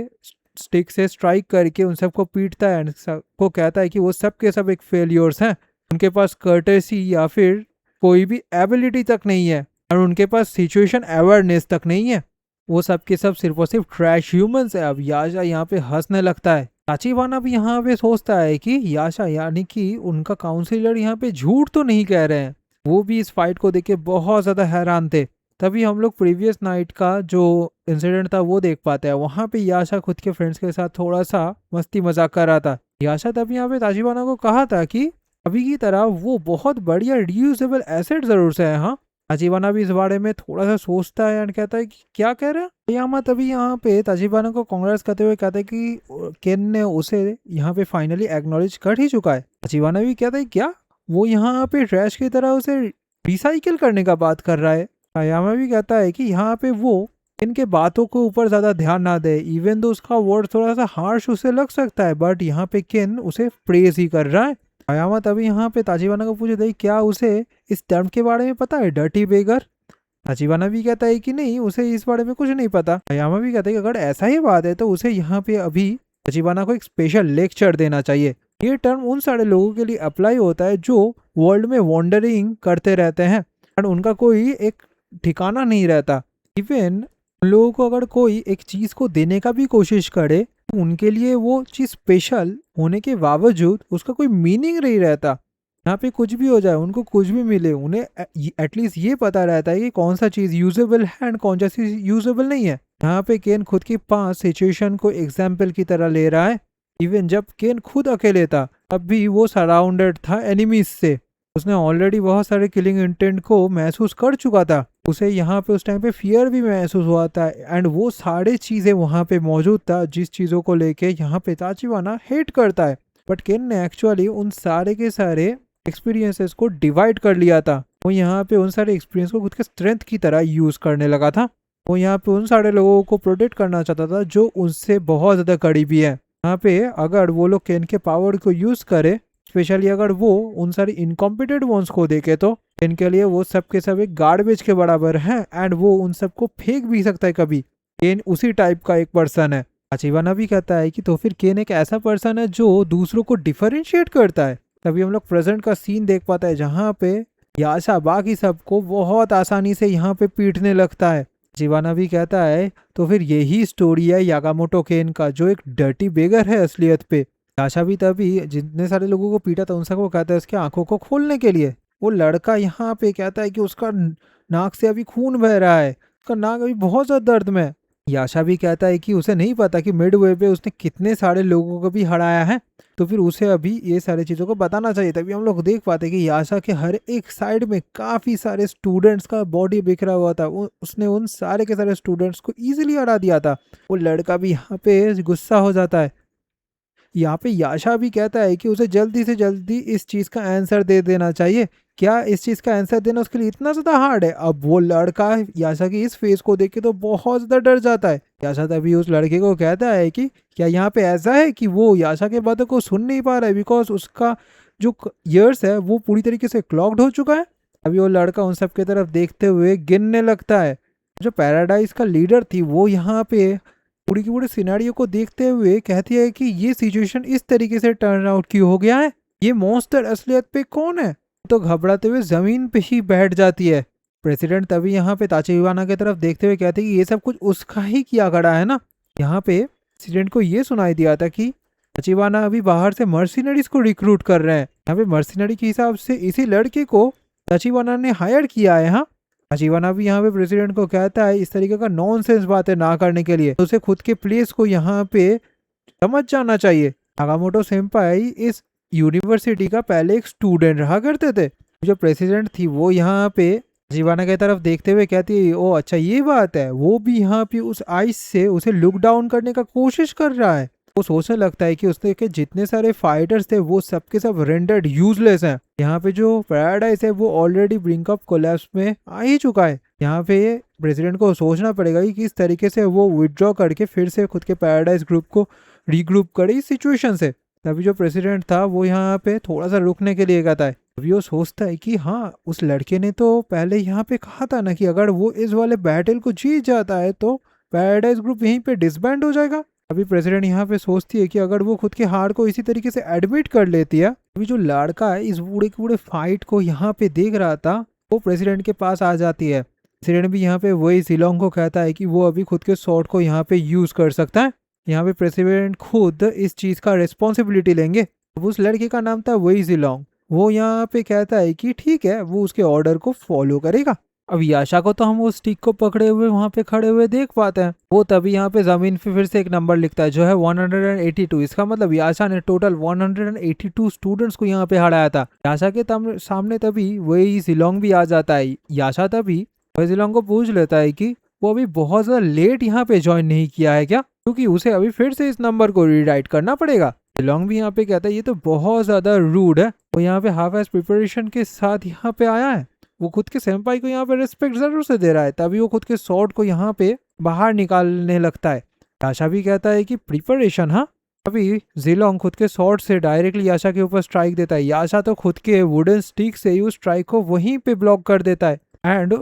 स्टिक से स्ट्राइक करके उन सबको पीटता है एंड सबको कहता है कि वो सब के सब एक फेलियर्स हैं। उनके पास कर्टेसी या फिर कोई भी एबिलिटी तक नहीं है और उनके पास सिचुएशन अवेयरनेस तक नहीं है। वो सब के सब सिर्फ और सिर्फ ट्रैश ह्यूमंस है। अब याशा यहाँ पे हंसने लगता है। ताचिबाना भी यहाँ पे सोचता है कि याशा यानी कि उनका काउंसिलर यहाँ पे झूठ तो नहीं कह रहे हैं। वो भी इस फाइट को देख के बहुत ज्यादा हैरान थे। तभी हम लोग प्रीवियस नाइट का जो इंसिडेंट था वो देख पाते हैं। वहां पे याशा खुद के फ्रेंड्स के साथ थोड़ा सा मस्ती मजाक कर रहा था। याशा तभी यहाँ पे ताचिबाना को कहा था कि अभी की तरह वो बहुत बढ़िया रियूजेबल एसेट जरूर से है। हाँ, ताचिबाना भी इस बारे में थोड़ा सा सोचता है एंड कहता है कि क्या कह रहे हैं यामा। तभी यहाँ पे ताचिबाना को कांग्रेस करते हुए कहता है कि केन ने उसे यहाँ पे फाइनली एक्नॉलेज कर ही चुका है। ताचिबाना भी कहता है क्या वो यहाँ पे ट्रैश की तरह उसे रिसाइकिल करने का बात कर रहा है। तायामा भी कहता है कि यहाँ पे वो इनके बातों के ऊपर ज्यादा ध्यान ना दे। इवन तो उसका वर्ड थोड़ा सा हार्श उसे लग सकता है बट यहाँ पे केन उसे प्रेज ही कर रहा है। तायामा तभी यहाँ पे ताचिबाना को पूछे थे क्या उसे इस टर्म के बारे में पता है, डर्टी बेगर। ताचिबाना भी कहता है कि नहीं, उसे इस बारे में कुछ नहीं पता। तायामा भी कहता है कि अगर ऐसा ही बात है तो उसे यहाँ पे अभी ताचिबाना को एक स्पेशल लेक्चर देना चाहिए। ये टर्म उन सारे लोगों के लिए अप्लाई होता है जो वर्ल्ड में वॉन्डरिंग करते रहते हैं और उनका कोई एक ठिकाना नहीं रहता। इवन उन लोगों को अगर कोई एक चीज को देने का भी कोशिश करे तो उनके लिए वो चीज स्पेशल होने के बावजूद उसका कोई मीनिंग नहीं रहता। यहाँ पे कुछ भी हो जाए, उनको कुछ भी मिले, उन्हें एटलीस्ट ये पता रहता है कि कौन सा चीज यूजेबल है एंड कौन सा चीज यूजेबल नहीं है। यहाँ पे केन खुद की 5 सिचुएशन को एग्जाम्पल की तरह ले रहा है। इवन जब केन खुद अकेले था तब भी वो सराउंडेड था एनिमीज से। उसने ऑलरेडी बहुत सारे किलिंग इंटेंट को महसूस कर चुका था। उसे यहाँ पे उस टाइम पे फियर भी महसूस हुआ था एंड वो सारे चीजें वहाँ पे मौजूद था जिस चीजों को लेके यहाँ पे ताचिबाना हेट करता है। बट केन ने एक्चुअली उन सारे के सारे एक्सपीरियंसेस को डिवाइड कर लिया था। वो यहाँ पे उन सारे एक्सपीरियंस को खुद के स्ट्रेंथ की तरह यूज करने लगा था। वो यहाँ पे उन सारे लोगों को प्रोटेक्ट करना चाहता था जो उनसे बहुत ज्यादा करीबी है। यहाँ पे अगर वो लोग केन के पावर को यूज करे, स्पेशली अगर वो उन सारी इनकॉम्पिटेंट वंस को देखे तो इनके लिए वो सब के सब एक गार्बेज के बराबर हैं एंड वो उन सबको फेंक भी सकता है कभी। केन उसी टाइप का एक पर्सन है। ताचिबाना भी कहता है कि तो फिर केन एक ऐसा पर्सन है जो दूसरों को डिफरेंशिएट करता है। तभी हम लोग प्रेजेंट का सीन देख पाता है जहाँ पे याशा बाकी सबको बहुत आसानी से यहाँ पे पीटने लगता है। ताचिबाना भी कहता है तो फिर यही स्टोरी है यागामोटो केन का जो एक डर्टी बेगर है असलियत पे। याशा भी तभी जितने सारे लोगों को पीटा था उन सबको कहता है उसके आंखों को खोलने के लिए। वो लड़का यहाँ पे कहता है कि उसका नाक से अभी खून बह रहा है, उसका नाक अभी बहुत ज्यादा दर्द में है। याशा भी कहता है कि उसे नहीं पता कि मिड वे पे उसने कितने सारे लोगों को भी हराया है, तो फिर उसे अभी ये सारी चीज़ों को बताना चाहिए। तभी हम लोग देख पाते कि याशा के हर एक साइड में काफ़ी सारे स्टूडेंट्स का बॉडी बिखरा हुआ था। उसने उन सारे के सारे स्टूडेंट्स को ईजिली हरा दिया था। वो लड़का भी यहाँ पे गुस्सा हो जाता है। यहाँ पे याशा भी कहता है कि उसे जल्दी से जल्दी इस चीज़ का आंसर दे देना चाहिए। क्या इस चीज़ का आंसर देना उसके लिए इतना ज़्यादा हार्ड है? अब वो लड़का याशा की इस फेस को देख के तो बहुत ज़्यादा डर जाता है। याशा तभी उस लड़के को कहता है कि क्या यहाँ पे ऐसा है कि वो याशा के बातों को सुन नहीं पा रहा है बिकॉज उसका जो ईयर्स है वो पूरी तरीके से क्लॉग्ड हो चुका है। अभी वो लड़का उन सब की तरफ देखते हुए गिनने लगता है। जो पैराडाइज का लीडर थी वो यहाँ पे पूरी की पूरी सिनेरियो को देखते हुए कहती है कि ये सिचुएशन इस तरीके से टर्न आउट क्यों हो गया है, ये मॉन्स्टर असलियत पे कौन है। तो घबराते हुए जमीन पे ही बैठ जाती है। प्रेसिडेंट तभी यहाँ पे ताचिबाना की तरफ देखते हुए कहते हैं कि ये सब कुछ उसका ही किया खड़ा है ना। यहाँ पे प्रेसिडेंट को ये सुनाई दिया था कि ताचिबाना अभी बाहर से मर्सिनरीज को रिक्रूट कर रहे हैं। यहाँ पे मर्सिनरी के हिसाब से इसी लड़के को तचिवाना ने हायर किया है। हाँ, तचिवाना भी यहाँ पे प्रेसिडेंट को कहता है इस तरीके का नॉनसेंस बातें ना करने के लिए, तो उसे खुद के प्लेस को यहाँ पे समझ जाना चाहिए। नागामोटो सेंपाई इस यूनिवर्सिटी का पहले एक स्टूडेंट रहा करते थे। जो प्रेसिडेंट थी वो यहाँ पे जीवाना की तरफ देखते हुए कहती है ओ अच्छा ये बात है। वो भी यहाँ पे उस आइस से उसे लुक डाउन करने का कोशिश कर रहा है। वो सोचने लगता है कि उसने के जितने सारे फाइटर्स थे वो सबके सब रेंडर्ड यूजलेस हैं। यहाँ पे जो पैराडाइज है वो ऑलरेडी ब्रिंक ऑफ कोलैप्स में आ ही चुका है। यहाँ पे प्रेसिडेंट को सोचना पड़ेगा कि किस तरीके से वो विथड्रॉ करके फिर से खुद के पैराडाइज ग्रुप को रीग्रुप करे इस सिचुएशन से। तभी जो प्रेसिडेंट था वो यहाँ पे थोड़ा सा रुकने के लिए कहता है। अभी वो सोचता है कि हाँ उस लड़के ने तो पहले यहाँ पे कहा था ना कि अगर वो इस वाले बैटल को जीत जाता है तो पैराडाइज ग्रुप यहीं पे डिसबैंड हो जाएगा। अभी प्रेसिडेंट यहाँ पे सोचती है कि अगर वो खुद के हार को इसी तरीके से एडमिट कर लेती है। अभी जो लड़का है इस बूढ़े के बूढ़े फाइट को यहाँ पे देख रहा था वो प्रेसिडेंट के पास आ जाती है। प्रेसिडेंट भी यहाँ पे वही जिलोंग को कहता है कि वो अभी खुद के शॉट को यहाँ पे यूज कर सकता है। यहाँ पे प्रेसिडेंट खुद इस चीज का रिस्पॉन्सिबिलिटी लेंगे। अब उस लड़के का नाम था वही जिलोंग। वो यहाँ पे कहता है कि ठीक है वो उसके ऑर्डर को फॉलो करेगा। अब याशा को तो हम वो स्टिक को पकड़े हुए वहां पे खड़े हुए देख पाते हैं। वो तभी यहाँ पे जमीन पे फिर से एक नंबर लिखता है जो है 182। इसका मतलब याशा ने टोटल 182 स्टूडेंट्स को यहाँ पे हराया था। याशा के सामने तभी वही जिलोंग भी आ जाता है। याशा तभी वही जिलोंग को पूछ लेता है कि वो अभी बहुत ज्यादा लेट यहाँ पे ज्वाइन नहीं किया है क्या, क्योंकि उसे अभी फिर से इस नंबर को रीराइट करना पड़ेगा। जिलोंग भी यहाँ पे कहता है ये तो बहुत ज्यादा रूड है। वो यहाँ पे हाफ एज प्रिपरेशन के साथ यहाँ पे आया है। वो खुद के सेंपाई को यहाँ पे रिस्पेक्ट जरूर से दे रहा है। तभी वो खुद के शॉट को यहाँ पे बाहर निकालने लगता है। याशा भी कहता है कि प्रिपरेशन। हाँ, अभी जिलोंग खुद के शॉट से डायरेक्टली याशा के ऊपर स्ट्राइक देता है। याशा तो खुद के वुडन स्टिक से ही उस स्ट्राइक को वहीं पे ब्लॉक कर देता है। एंड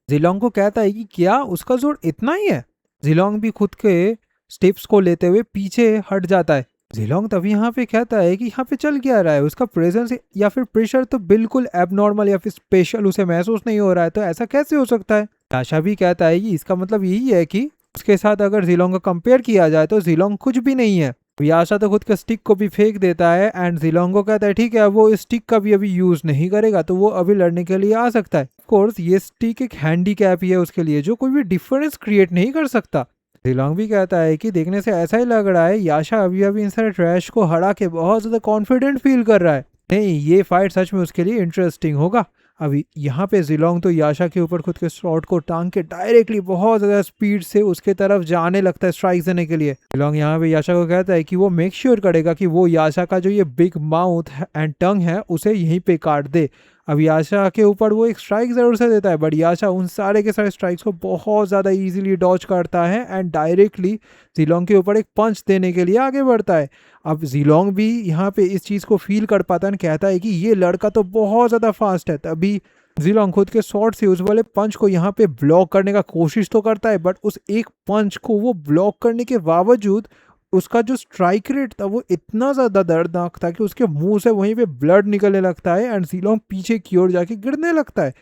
जिलोंग को कहता है कि क्या उसका जोर इतना ही है। जिलोंग भी खुद के स्टेप्स को लेते हुए पीछे हट जाता है। जिलोंग तभी यहाँ पे कहता है कि यहाँ पे चल क्या रहा है। उसका प्रेजेंस या फिर प्रेशर तो बिल्कुल एबनॉर्मल या फिर स्पेशल उसे महसूस नहीं हो रहा है, तो ऐसा कैसे हो सकता है। याशा भी कहता है कि इसका मतलब यही है कि उसके साथ अगर जिलोंग का कंपेयर किया जाए तो जिलोंग कुछ भी नहीं है। याशा तो खुद के स्टिक को भी फेंक देता है एंड जिलोंग को कहता है ठीक है वो इस स्टिक का भी अभी यूज नहीं करेगा तो वो अभी लड़ने के लिए आ सकता है। ऑफ कोर्स ये स्टिक एक हैंडीकैप ही है उसके लिए जो कोई भी डिफरेंस क्रिएट नहीं कर सकता। जिलोंग भी कहता है कि देखने से ऐसा ही लग रहा है याशा अभी अभी इन सारे ट्रैश को हरा के बहुत ज्यादा कॉन्फिडेंट फील कर रहा है। नहीं, ये फाइट सच में उसके लिए इंटरेस्टिंग होगा। अभी यहाँ पे जिलोंग तो याशा के ऊपर खुद के शॉट को टांग के डायरेक्टली बहुत ज्यादा स्पीड से उसके तरफ जाने लगता है स्ट्राइक देने के लिए। जिलोंग यहाँ पे याशा को कहता है कि वो मेक श्योर करेगा कि वो याशा का जो ये बिग माउथ एंड टंग है उसे यहीं पे काट दे। अब याशा के ऊपर वो एक स्ट्राइक जरूर से देता है बट याशा उन सारे के सारे स्ट्राइक्स को बहुत ज्यादा इजीली डॉज करता है एंड डायरेक्टली जिलोंग के ऊपर एक पंच देने के लिए आगे बढ़ता है। अब जिलोंग भी यहाँ पे इस चीज को फील कर पाता है, कहता है कि ये लड़का तो बहुत ज्यादा फास्ट है। तभी जिलोंग खुद के शॉट से उस वाले पंच को यहाँ पे ब्लॉक करने का कोशिश तो करता है बट उस एक पंच को वो ब्लॉक करने के बावजूद उसका जो स्ट्राइक रेट था वो इतना ज्यादा दर्दनाक था कि उसके मुंह से वहीं पे ब्लड निकलने लगता है एंड जिलोंग पीछे की ओर जाके गिरने लगता है।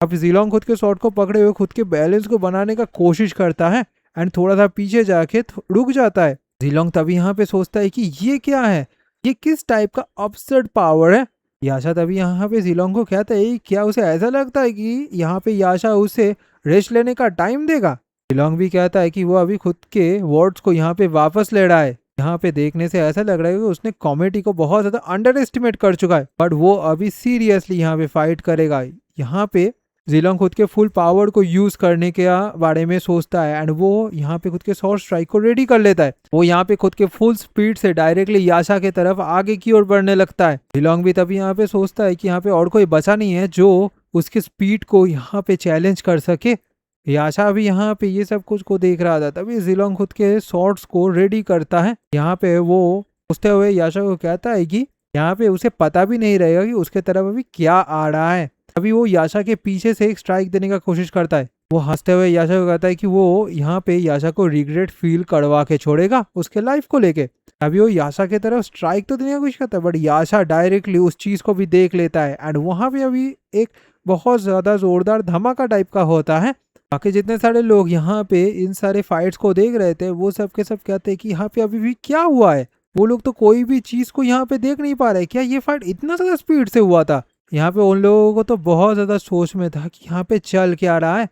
अब जिलोंग खुद के शॉट को पकड़े हुए खुद के बैलेंस को बनाने का कोशिश करता है एंड थोड़ा सा पीछे जाके रुक जाता है। जिलोंग तभी यहाँ पे सोचता है कि ये क्या है, ये किस टाइप का अपसर्ड पावर है। याशा तभी यहाँ पे जिलोंग को कहता है क्या उसे ऐसा लगता है कि यहाँ पे याशा उसे रेस्ट लेने का टाइम देगा। जिलोंग भी कहता है कि वो अभी खुद के वर्ड्स को यहाँ पे वापस ले रहा है। यहाँ पे देखने से ऐसा लग रहा है कि उसने कॉमेडी को बहुत ज्यादा अंडर एस्टिमेट कर चुका है बट वो अभी सीरियसली यहाँ पे फाइट करेगा। यहाँ पे जिलोंग खुद के फुल पावर को यूज करने के बारे में सोचता है एंड वो यहाँ पे खुद के शॉर्ट स्ट्राइक को रेडी कर लेता है। वो यहाँ पे खुद के फुल स्पीड से डायरेक्टली याशा के तरफ आगे की ओर बढ़ने लगता है। जिलोंग भी तभी यहाँ पे सोचता है कि यहाँ पे और कोई बचा नहीं है जो उसके स्पीड को यहाँ पे चैलेंज कर सके। याशा भी यहाँ पे ये सब कुछ को देख रहा था। तभी जिलोंग खुद के शॉट्स को रेडी करता है। यहाँ पे वो पूछते हुए याशा को कहता है कि यहाँ पे उसे पता भी नहीं रहेगा कि उसके तरफ अभी क्या आ रहा है। अभी वो याशा के पीछे से एक स्ट्राइक देने का कोशिश करता है। वो हंसते हुए याशा को कहता है कि वो यहाँ पे याशा को रिग्रेट फील करवा के छोड़ेगा उसके लाइफ को लेके। अभी वो याशा के तरफ स्ट्राइक तो देने की कोशिश करता है बट याशा डायरेक्टली उस चीज को भी देख लेता है एंड वहां पे अभी एक बहुत ज्यादा जोरदार धमाका टाइप का होता है। बाकी जितने सारे लोग यहाँ पे इन सारे फाइट्स को देख रहे थे वो सब के सब कहते हैं कि यहाँ पे अभी भी क्या हुआ है। वो लोग तो कोई भी चीज को यहाँ पे देख नहीं पा रहे। क्या ये फाइट इतना ज्यादा स्पीड से हुआ था? यहाँ पे उन लोगों को तो बहुत ज़्यादा सोच में था कि यहाँ पे चल क्या रहा है।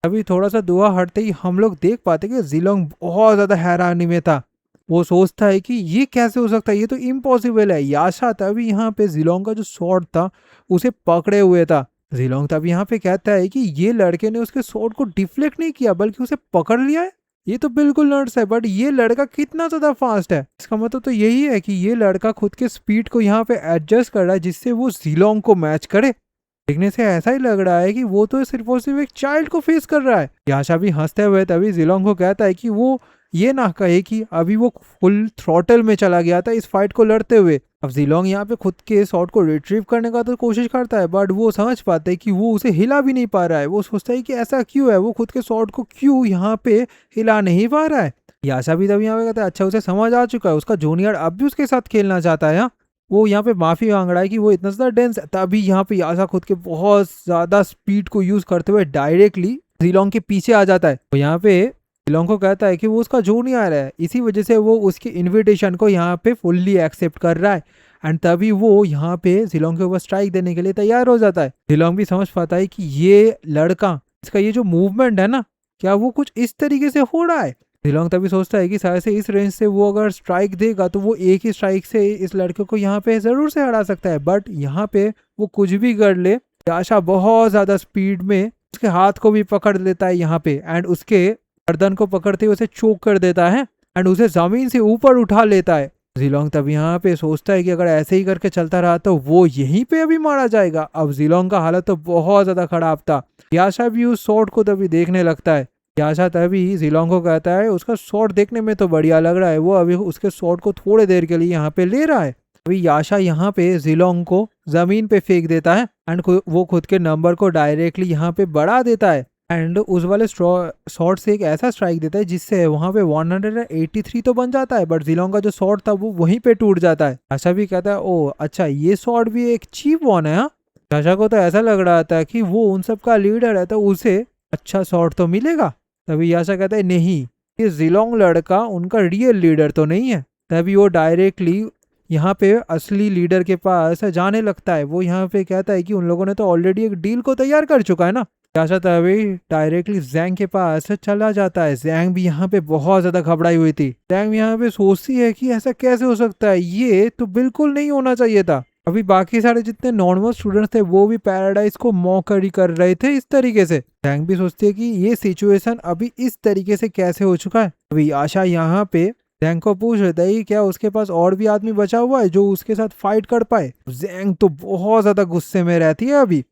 अभी थोड़ा सा दुआ हटते ही हम लोग देख पाते कि जिलोंग बहुत ज़्यादा हैरानी में था। वो सोचता है कि ये कैसे हो सकता है, ये तो इम्पॉसिबल है। याशा तभी यहाँ पे जिलोंग का जो स्वॉर्ड था उसे पकड़े हुए था। जिलोंग तब यहाँ पे कहता है कि ये लड़के ने उसके स्वॉर्ड को डिफ्लेक्ट नहीं किया बल्कि उसे पकड़ लिया है। ये तो बिल्कुल नर्स है, बट ये लड़का कितना ज्यादा फास्ट है। इसका मतलब तो यही है कि ये लड़का खुद के स्पीड को यहाँ पे एडजस्ट कर रहा है जिससे वो जिलोंग को मैच करे। देखने से ऐसा ही लग रहा है कि वो तो सिर्फ और सिर्फ एक चाइल्ड को फेस कर रहा है। याशा भी हंसते हुए तभी जिलोंग को कहता है कि वो ये ना कहे कि अभी वो फुल थ्रॉटल में चला गया था इस फाइट को लड़ते हुए। अब जिलोंग यहाँ पे खुद के शॉट को रिट्रीव करने का तो कोशिश करता है, बट वो समझ पाता है कि वो उसे हिला भी नहीं पा रहा है। वो सोचता है कि ऐसा क्यों है, वो खुद के शॉट को क्यों यहाँ पे हिला नहीं पा रहा है। याशा भी तभी यहाँ पे कहता है अच्छा उसे समझ आ चुका है, उसका जूनियर अब भी उसके साथ खेलना चाहता है। वो यहाँ पे माफी मांग रहा है कि वो इतना ज्यादा डेंस है। तभी यहाँ पे याशा खुद के बहुत ज्यादा स्पीड को यूज करते हुए डायरेक्टली जिलोंग के पीछे आ जाता है। तो यहाँ पे जिलोंग को कहता है कि वो उसका जूनियर है, इसी वजह से वो उसके इनविटेशन को यहाँ पे फुल्ली एक्सेप्ट कर रहा है। एंड तभी वो यहाँ पे जिलोंग के ऊपर स्ट्राइक देने के लिए तैयार हो जाता है। जिलोंग भी समझ पाता है कि ये लड़का, इसका ये जो मूवमेंट है ना, क्या वो कुछ इस तरीके से हो रहा है। जिलोंग तभी सोचता है कि शायद से इस रेंज से वो अगर स्ट्राइक देगा तो वो एक ही स्ट्राइक से इस लड़के को यहाँ पे जरूर से हरा सकता है। बट यहाँ पे वो कुछ भी कर ले, याशा बहुत ज्यादा स्पीड में उसके हाथ को भी पकड़ लेता है यहाँ पे, एंड उसके गर्दन को पकड़ते हुए उसे चोक कर देता है एंड उसे जमीन से ऊपर उठा लेता है। जिलोंग तब यहाँ पे सोचता है कि अगर ऐसे ही करके चलता रहा तो वो यहीं पे अभी मारा जाएगा। अब जिलोंग का हालत तो बहुत ज्यादा खराब था। याशा भी उस शॉट को तभी देखने लगता है। याशा तभी जिलोंग को कहता है उसका शॉट देखने में तो बढ़िया लग रहा है, वो अभी उसके शॉट को थोड़े देर के लिए यहाँ पे ले रहा है। अभी याशा यहाँ पे जिलोंग को जमीन पे फेंक देता है एंड वो खुद के नंबर को डायरेक्टली यहाँ पे बढ़ा देता है एंड उस वाले शॉट से एक ऐसा स्ट्राइक देता है जिससे वहां पे 183 तो बन जाता है, बट जिलोंग का जो शॉट था वो वहीं पे टूट जाता है। आशा भी कहता है ओ अच्छा ये शॉट भी एक चीप वन है। आशा को तो ऐसा लग रहा था कि वो उन सब का लीडर है तो उसे अच्छा शॉट तो मिलेगा। तभी आशा कहता है नहीं, ये जिलोंग लड़का उनका रियल लीडर तो नहीं है। तभी वो डायरेक्टली यहाँ पे असली लीडर के पास जाने लगता है। वो यहाँ पे कहता है कि उन लोगों ने तो ऑलरेडी एक डील को तैयार कर चुका है ना। याशा तभी डायरेक्टली जैंग के पास चला जाता है। जैंग भी यहाँ पे बहुत ज्यादा घबराई हुई थी। जैंग यहाँ पे सोचती है कि ऐसा कैसे हो सकता है, ये तो बिल्कुल नहीं होना चाहिए था। अभी बाकी सारे जितने नॉर्मल स्टूडेंट्स थे वो भी पैराडाइज को मॉकरी कर रहे थे इस तरीके से। जैंग भी सोचती है कि ये सिचुएशन अभी इस तरीके से कैसे हो चुका है। अभी आशा यहाँ पे जैंग को पूछ लेता है क्या उसके पास और भी आदमी बचा हुआ है जो उसके साथ फाइट कर पाए। जैंग तो बहुत ज्यादा गुस्से में रहती है। अभी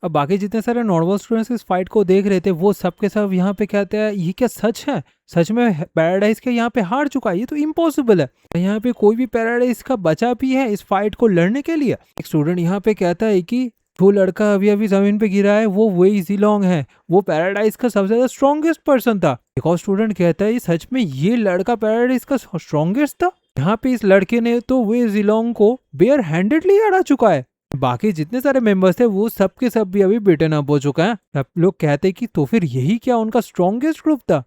अब बाकी जितने सारे नॉर्मल स्टूडेंट्स इस फाइट को देख रहे थे वो सब के सब यहाँ पे कहते हैं ये क्या सच है, सच में पैराडाइज के यहाँ पे हार चुका है, ये तो इम्पॉसिबल है। यहाँ पे कोई भी पैराडाइज का बचा भी है इस फाइट को लड़ने के लिए। एक स्टूडेंट यहाँ पे कहता है कि जो लड़का अभी अभी जमीन पे गिरा है वो वही जिलोंग है, वो पैराडाइज का सबसे ज्यादा स्ट्रॉन्गेस्ट पर्सन था। एक और स्टूडेंट कहता है सच में ये लड़का पैराडाइज का स्ट्रॉन्गेस्ट था। यहाँ पे इस लड़के ने तो वे जिलोंग को बेयर हैंडेडली हरा चुका है। बाकी जितने सारे मेंबर्स थे वो सब के सब भी अभी बिटन अप हो चुका है। अब लोग कहते कि तो फिर यही क्या उनका स्ट्रॉन्गेस्ट ग्रुप था,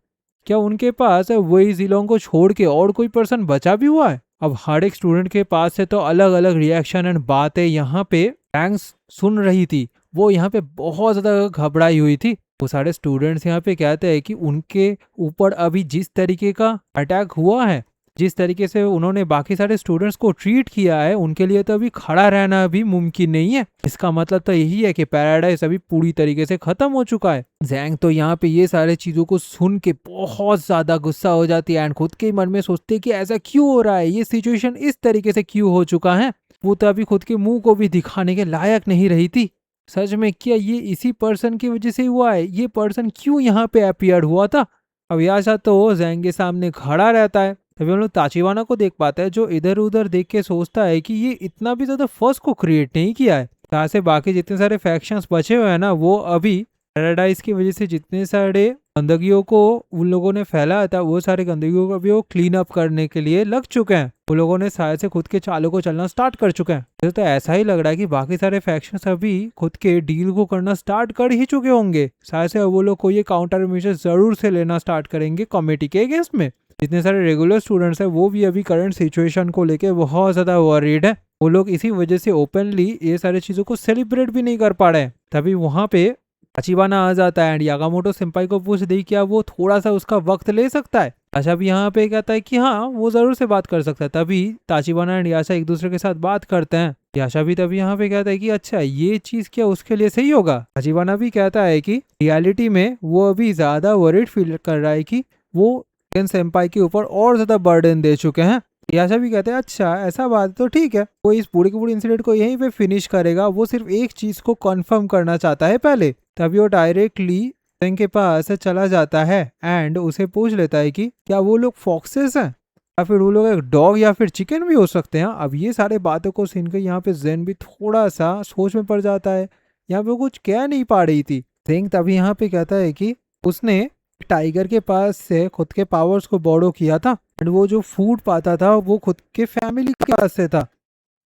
क्या उनके पास वही जिलोंग को छोड़ के और कोई पर्सन बचा भी हुआ है। अब हर एक स्टूडेंट के पास से तो अलग अलग रिएक्शन एंड बातें यहाँ पे थैंक्स सुन रही थी। वो यहाँ पे बहुत ज्यादा घबराई हुई थी। वो सारे स्टूडेंट्स यहाँ पे कहते हैं कि उनके ऊपर अभी जिस तरीके का अटैक हुआ है, जिस तरीके से उन्होंने बाकी सारे स्टूडेंट्स को ट्रीट किया है, उनके लिए तो अभी खड़ा रहना भी मुमकिन नहीं है। इसका मतलब तो यही है कि पैराडाइज अभी पूरी तरीके से खत्म हो चुका है। जैंग तो यहाँ पे ये सारे चीजों को सुन के बहुत ज्यादा गुस्सा हो जाती है एंड खुद के मन में सोचती है कि ऐसा क्यों हो रहा है, ये सिचुएशन इस तरीके से क्यों हो चुका है। वो तो अभी खुद के मुंह को भी दिखाने के लायक नहीं रही थी। सच में क्या ये इसी पर्सन की वजह से हुआ है, ये पर्सन क्यों यहाँ पे अपीयर हुआ था। अब याशा तो जैंग के सामने खड़ा रहता है। तभी हम लोग ताचिवाना को देख पाते हैं जो इधर उधर देख के सोचता है कि ये इतना भी ज्यादा फर्स्ट को क्रिएट नहीं किया है। यहाँ से बाकी जितने सारे फैक्शंस बचे हुए हैं ना वो अभी पैराडाइज की वजह से जितने सारे गंदगियों को उन लोगों ने फैलाया था वो सारे गंदगियों को भी वो क्लीन अप करने के लिए लग चुके हैं। वो लोगों ने शायद से खुद के चालों को चलना स्टार्ट कर चुके हैं। तो ऐसा ही लग रहा है कि बाकी सारे फैक्शंस अभी खुद के डील को करना स्टार्ट कर ही चुके होंगे। शायद से वो लोग कोई काउंटर मेजर जरूर से लेना स्टार्ट करेंगे कमेटी के अगेंस्ट में। जितने सारे रेगुलर स्टूडेंट्स हैं वो भी अभी करंट सिचुएशन को लेके बहुत ज्यादा वरीड है। वो लोग इसी वजह से ओपनली ये सारी चीज़ों को सेलिब्रेट भी नहीं कर पा रहे हैं। तभी वहाँ पे ताचिबाना आ जाता है एंड यागामोटो सेंपाई को पूछ दी क्या वो थोड़ा सा उसका वक्त ले सकता है। याशा भी यहाँ पे कहता है कि हाँ वो जरूर से बात कर सकता है। तभी ताचिबाना एंड याशा एक दूसरे के साथ बात करते हैं। याशा भी तभी यहाँ पे कहता है कि अच्छा ये चीज क्या उसके लिए सही होगा। ताचिबाना भी कहता है कि रियलिटी में वो अभी ज्यादा वरीड फील कर रहा है कि वो केन सेंपाई के ऊपर और ज्यादा बर्डन दे चुके हैं। याशा भी कहते हैं अच्छा ऐसा बात तो ठीक है, वो इस पूरे के पूरे इंसिडेंट को यहीं पे फिनिश करेगा, वो सिर्फ एक चीज को कंफर्म करना चाहता है पहले। तभी वो डायरेक्टली जेंग के पास चला जाता है एंड उसे पूछ लेता है कि क्या वो लोग फॉक्सेस हैं या फिर वो लोग एक डॉग या फिर चिकन भी हो सकते हैं। अब ये सारे बातों को सुन के यहाँ पे जेन भी थोड़ा सा सोच में पड़ जाता है। यहाँ पे कुछ कह नहीं पा रही थी। जेंग तभी यहाँ पे कहता है कि उसने टाइगर के पास से खुद के पावर्स को बोरो किया था एंड वो जो फूड पाता था वो खुद के फैमिली के पास से था।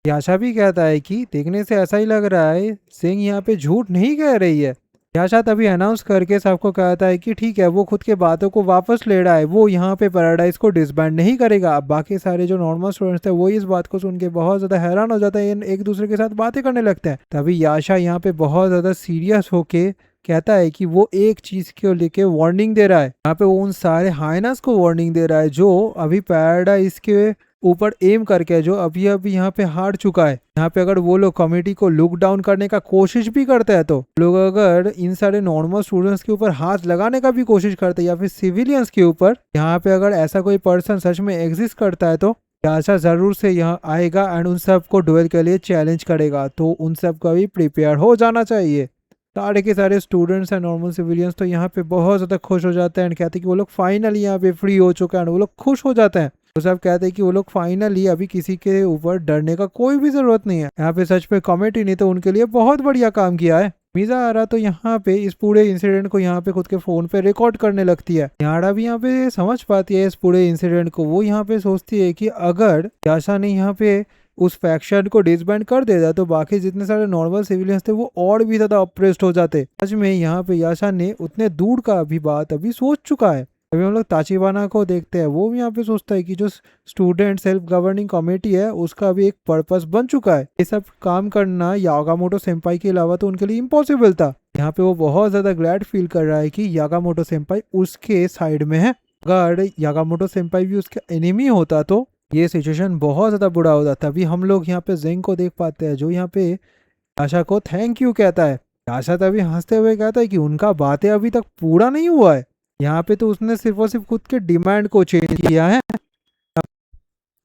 याशा भी कहता है कि देखने से ऐसा ही लग रहा है सिंह यहाँ पे झूठ नहीं कह रही है। याशा तभी अनाउंस करके सबको कहता है कि ठीक है वो खुद के बातों को वापस ले रहा है, वो यहाँ पे पैराडाइज को डिसबैंड नहीं करेगा। अब बाकी सारे जो नॉर्मल स्टूडेंट्स थे वो इस बात को सुन के बहुत ज्यादा हैरान हो जाते हैं, एक दूसरे के साथ बातें करने लगते हैं। तभी याशा यहाँ पे बहुत ज्यादा सीरियस होके कहता है कि वो एक चीज को लेके वार्निंग दे रहा है। यहाँ पे वो उन सारे हाइनास को वार्निंग दे रहा है जो अभी पैराडाइज के ऊपर एम करके जो अभी अभी यहाँ पे हार चुका है। यहाँ पे अगर वो लोग कमेटी को लुक डाउन करने का कोशिश भी करते हैं तो लोग अगर इन सारे नॉर्मल स्टूडेंट्स के ऊपर हाथ लगाने का भी कोशिश करते हैं या फिर सिविलियंस के ऊपर, यहाँ पे अगर ऐसा कोई पर्सन सच में एग्जिस्ट करता है तो याशा जरूर से यहाँ आएगा एंड उन सब को डुएल के लिए चैलेंज करेगा। तो उन सब का भी प्रिपेयर हो जाना चाहिए। सारे के सारे स्टूडेंट्स एंड नॉर्मल सिविलियंस तो यहाँ पे बहुत ज्यादा खुश हो जाते हैं एंड कहते हैं कि वो लोग फाइनली यहाँ पे फ्री हो चुके हैं एंड वो लोग खुश हो जाते हैं। तो सब कहते हैं कि वो लोग फाइनली अभी किसी के ऊपर डरने का कोई भी जरूरत नहीं है। यहाँ पे सच में कमेटी ने तो उनके लिए बहुत बढ़िया काम किया है। मीजा आरा तो यहाँ पे इस पूरे इंसिडेंट को यहाँ पे खुद के फोन पे रिकॉर्ड करने लगती है। यारा भी यहाँ पे समझ पाती है इस पूरे इंसिडेंट को। वो यहाँ पे सोचती है कि अगर याशा ने यहाँ पे उस फैक्शन को डिसबैंड कर देता तो बाकी जितने सारे नॉर्मल सिविलियंस थे वो और भी ज्यादा अप्रेस्ड हो जाते। सच में यहाँ पे याशा ने उतने दूर का अभी बात अभी सोच चुका है। अभी हम लोग ताचिबाना को देखते हैं, वो भी यहाँ पे सोचता है कि जो स्टूडेंट सेल्फ गवर्निंग कमेटी है उसका भी एक पर्पस बन चुका है। ये सब काम करना यागामोटो सेंपाई के अलावा तो उनके लिए इम्पॉसिबल था। यहाँ पे वो बहुत ज्यादा ग्लैड फील कर रहा है कि यागामोटो सेंपाई उसके साइड में है। अगर यागामोटो सेंपाई भी उसके एनिमी होता तो ये सिचुएशन बहुत ज्यादा बुरा होता। तभी हम लोग यहाँ पे जेंग को देख पाते हैं जो यहाँ पे याशा को थैंक यू कहता है। याशा तभी हंसते हुए कहता है कि उनका बातें अभी तक पूरा नहीं हुआ है। यहाँ पे तो उसने सिर्फ और सिर्फ खुद के डिमांड को चेंज किया है।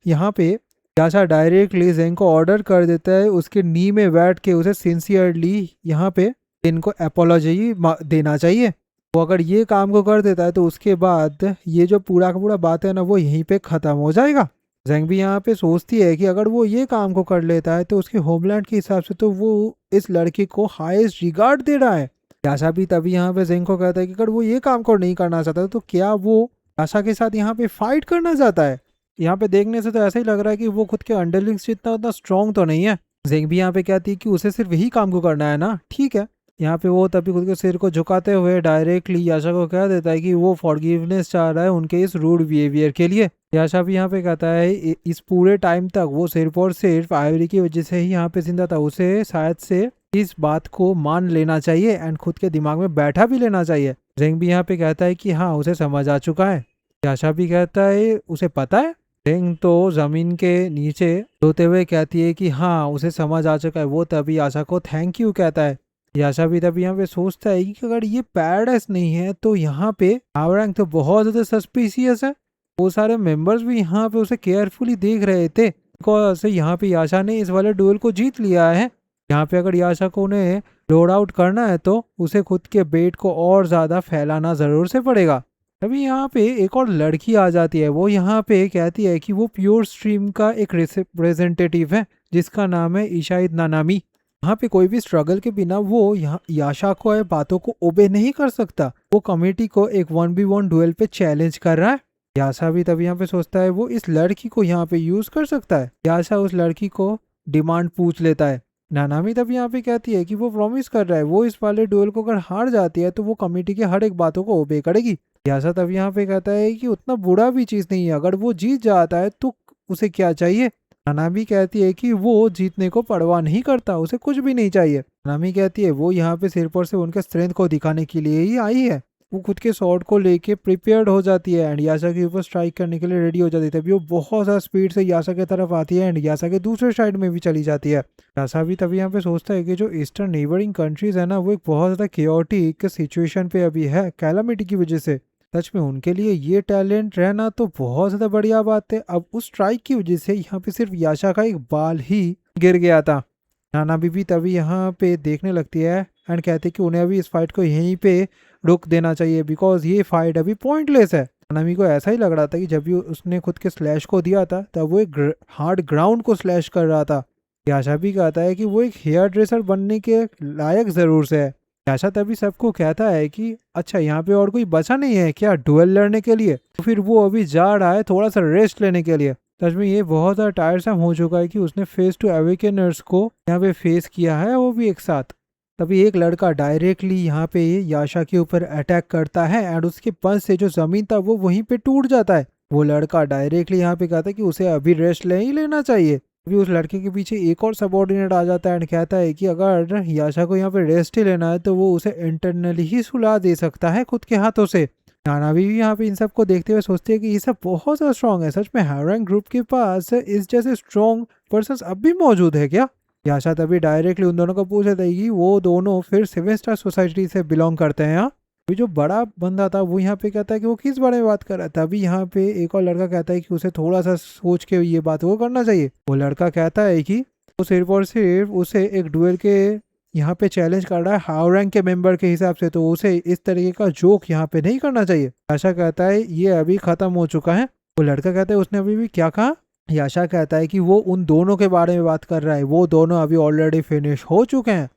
यहाँ पे याशा डायरेक्टली जेंग को ऑर्डर कर देता है उसके नी में बैठ के उसे सिंसियरली यहाँ पे इनको अपोलॉजी देना चाहिए। वो अगर ये काम को कर देता है तो उसके बाद ये जो पूरा का पूरा बात है ना वो यहीं पे खत्म हो जाएगा। जेंग भी यहाँ पे सोचती है कि अगर वो ये काम को कर लेता है तो उसके होमलैंड के हिसाब से तो वो इस लड़की को हाईएस्ट रिगार्ड दे रहा है। याशा भी तभी यहाँ पे जेंग को कहता है कि अगर वो ये काम को नहीं करना चाहता तो क्या वो याशा के साथ यहाँ पे फाइट करना चाहता है। यहाँ पे देखने से तो ऐसा ही लग रहा है कि वो खुद के अंडरलिंग्स जितना उतना स्ट्रॉन्ग तो नहीं है। जेंग भी यहाँ पे कहती है कि उसे सिर्फ यही काम को करना है ना, ठीक है। यहाँ पे वो तभी खुद के सिर को झुकाते हुए डायरेक्टली याशा को कह देता है कि वो फॉरगिवनेस चाह रहा है उनके इस रूड बिहेवियर के लिए। याशा भी यहाँ पे कहता है इस पूरे टाइम तक वो सिर्फ और सिर्फ आइवरी की वजह से ही यहाँ पे जिंदा था, उसे शायद से इस बात को मान लेना चाहिए एंड खुद के दिमाग में बैठा भी लेना चाहिए। जेंग भी यहाँ पे कहता है कि हाँ उसे समझ आ चुका है। याशा भी कहता है उसे पता है। जेंग तो जमीन के नीचे रोते हुए कहती है कि हाँ उसे समझ आ चुका है। वो तभी याशा को थैंक यू कहता है। याशा भी तभी यहाँ पे सोचता है कि अगर ये पैराडाइज नहीं है तो यहाँ पे आवरंग तो बहुत ज्यादा सस्पिशियस है। वो सारे मेंबर्स भी यहाँ पे उसे केयरफुली देख रहे थे बिकॉज यहाँ पे याशा ने इस वाले डुएल को जीत लिया है। यहाँ पे अगर याशा को उन्हें लोड आउट करना है तो उसे खुद के बेट को और ज्यादा फैलाना जरूर से पड़ेगा। अभी यहाँ पे एक और लड़की आ जाती है। वो यहाँ पे कहती है कि वो प्योर स्ट्रीम का एक रिप्रेजेंटेटिव है जिसका नाम है इशाइद नानामी। यहाँ पे कोई भी स्ट्रगल के बिना वो यहाँ याशा को बातों को ओबे नहीं कर सकता। वो कमेटी को एक 1v1 डुएल पे चैलेंज कर रहा है। याशा भी तभी यहाँ पे सोचता है वो इस लड़की को यहाँ पे यूज कर सकता है। याशा उस लड़की को डिमांड पूछ लेता है। नानामी तभी यहाँ पे कहती है कि वो प्रॉमिस कर रहा है वो इस वाले डुएल को अगर हार जाती है तो वो कमेटी के हर एक बातों को ओबे करेगी। याशा तभी यहाँ पे कहता है कि उतना बुरा भी चीज नहीं है, अगर वो जीत जाता है तो उसे क्या चाहिए। नानामी कहती है कि वो जीतने को परवाह नहीं करता, उसे कुछ भी नहीं चाहिए। नानामी कहती है वो यहाँ पे सिर्फ और सिर्फ उनके स्ट्रेंथ को दिखाने के लिए ही आई है। वो खुद के शॉट को लेके प्रिपेयर्ड हो जाती है एंड यासा के ऊपर स्ट्राइक करने के लिए रेडी हो जाती है। तभी वो बहुत ज़्यादा स्पीड से यासा की तरफ आती है एंड यासा के दूसरे साइड में भी चली जाती है। यासा भी तभी यहाँ पे सोचता है कि जो ईस्टर्न नेबरिंग कंट्रीज है ना, वो एक बहुत ज़्यादा केओटिक सिचुएशन पे अभी है कैलामिटी की वजह से। सच में उनके लिए ये टैलेंट रहना तो बहुत ज़्यादा बढ़िया बात है। अब उस स्ट्राइक की वजह से यहाँ पे सिर्फ याशा का एक बाल ही गिर गया था। नाना बीबी तभी यहाँ पे देखने लगती है एंड कहती है कि उन्हें अभी इस फाइट को यहीं पे रोक देना चाहिए बिकॉज ये फाइट अभी पॉइंटलेस है। नानामी को ऐसा ही लग रहा था कि जब भी उसने खुद के स्लैश को दिया था तब वो एक हार्ड ग्राउंड को स्लैश कर रहा था। याशा भी कहता है कि वो एक हेयर ड्रेसर बनने के लायक ज़रूर से है। याशा तभी सबको कहता है कि अच्छा यहाँ पे और कोई बचा नहीं है क्या डुएल लड़ने के लिए, तो फिर वो अभी जा रहा है थोड़ा सा रेस्ट लेने के लिए। सच में ये बहुत ज़्यादा टायरसम हो चुका है कि उसने फेस टू अवेकेनर्स को यहाँ पे फेस किया है, वो भी एक साथ। तभी एक लड़का डायरेक्टली यहाँ पे याशा के ऊपर अटैक करता है एंड उसके पंच से जो जमीन था वो वहीं पे टूट जाता है। वो लड़का डायरेक्टली यहाँ पे कहता है कि उसे अभी रेस्ट ले ही लेना चाहिए। अभी उस लड़के के पीछे एक और सबऑर्डिनेट आ जाता है एंड कहता है कि अगर याशा को यहाँ पे रेस्ट ही लेना है तो वो उसे इंटरनली ही सुला दे सकता है खुद के हाथों से। नाना भी यहाँ पे इन सब को देखते हुए सोचते हैं कि ये सब बहुत ज़्यादा स्ट्रॉन्ग है। सच में हायरैंक ग्रुप के पास इस जैसे स्ट्रॉन्ग पर्सन अब भी मौजूद है क्या? याशा तभी डायरेक्टली उन दोनों को पूछ लेता है कि वो दोनों फिर 7 स्टार सोसाइटी से बिलोंग करते हैं। अभी जो बड़ा बंदा था वो यहाँ पे कहता है कि वो किस बारे में बात कर रहा है। तभी यहाँ पे एक और लड़का कहता है कि उसे थोड़ा सा सोच के ये बात वो करना चाहिए। वो लड़का कहता है कि वो सिर्फ और सिर्फ उसे एक डुएल के यहाँ पे चैलेंज कर रहा है हाई रैंक के मेंबर के हिसाब से, तो उसे इस तरीके का जोक यहाँ पे नहीं करना चाहिए। याशा कहता है ये अभी खत्म हो चुका है। वो लड़का कहता है उसने अभी भी क्या कहा? याशा कहता है कि वो उन दोनों के बारे में बात कर रहा है, वो दोनों अभी ऑलरेडी फिनिश हो चुके हैं।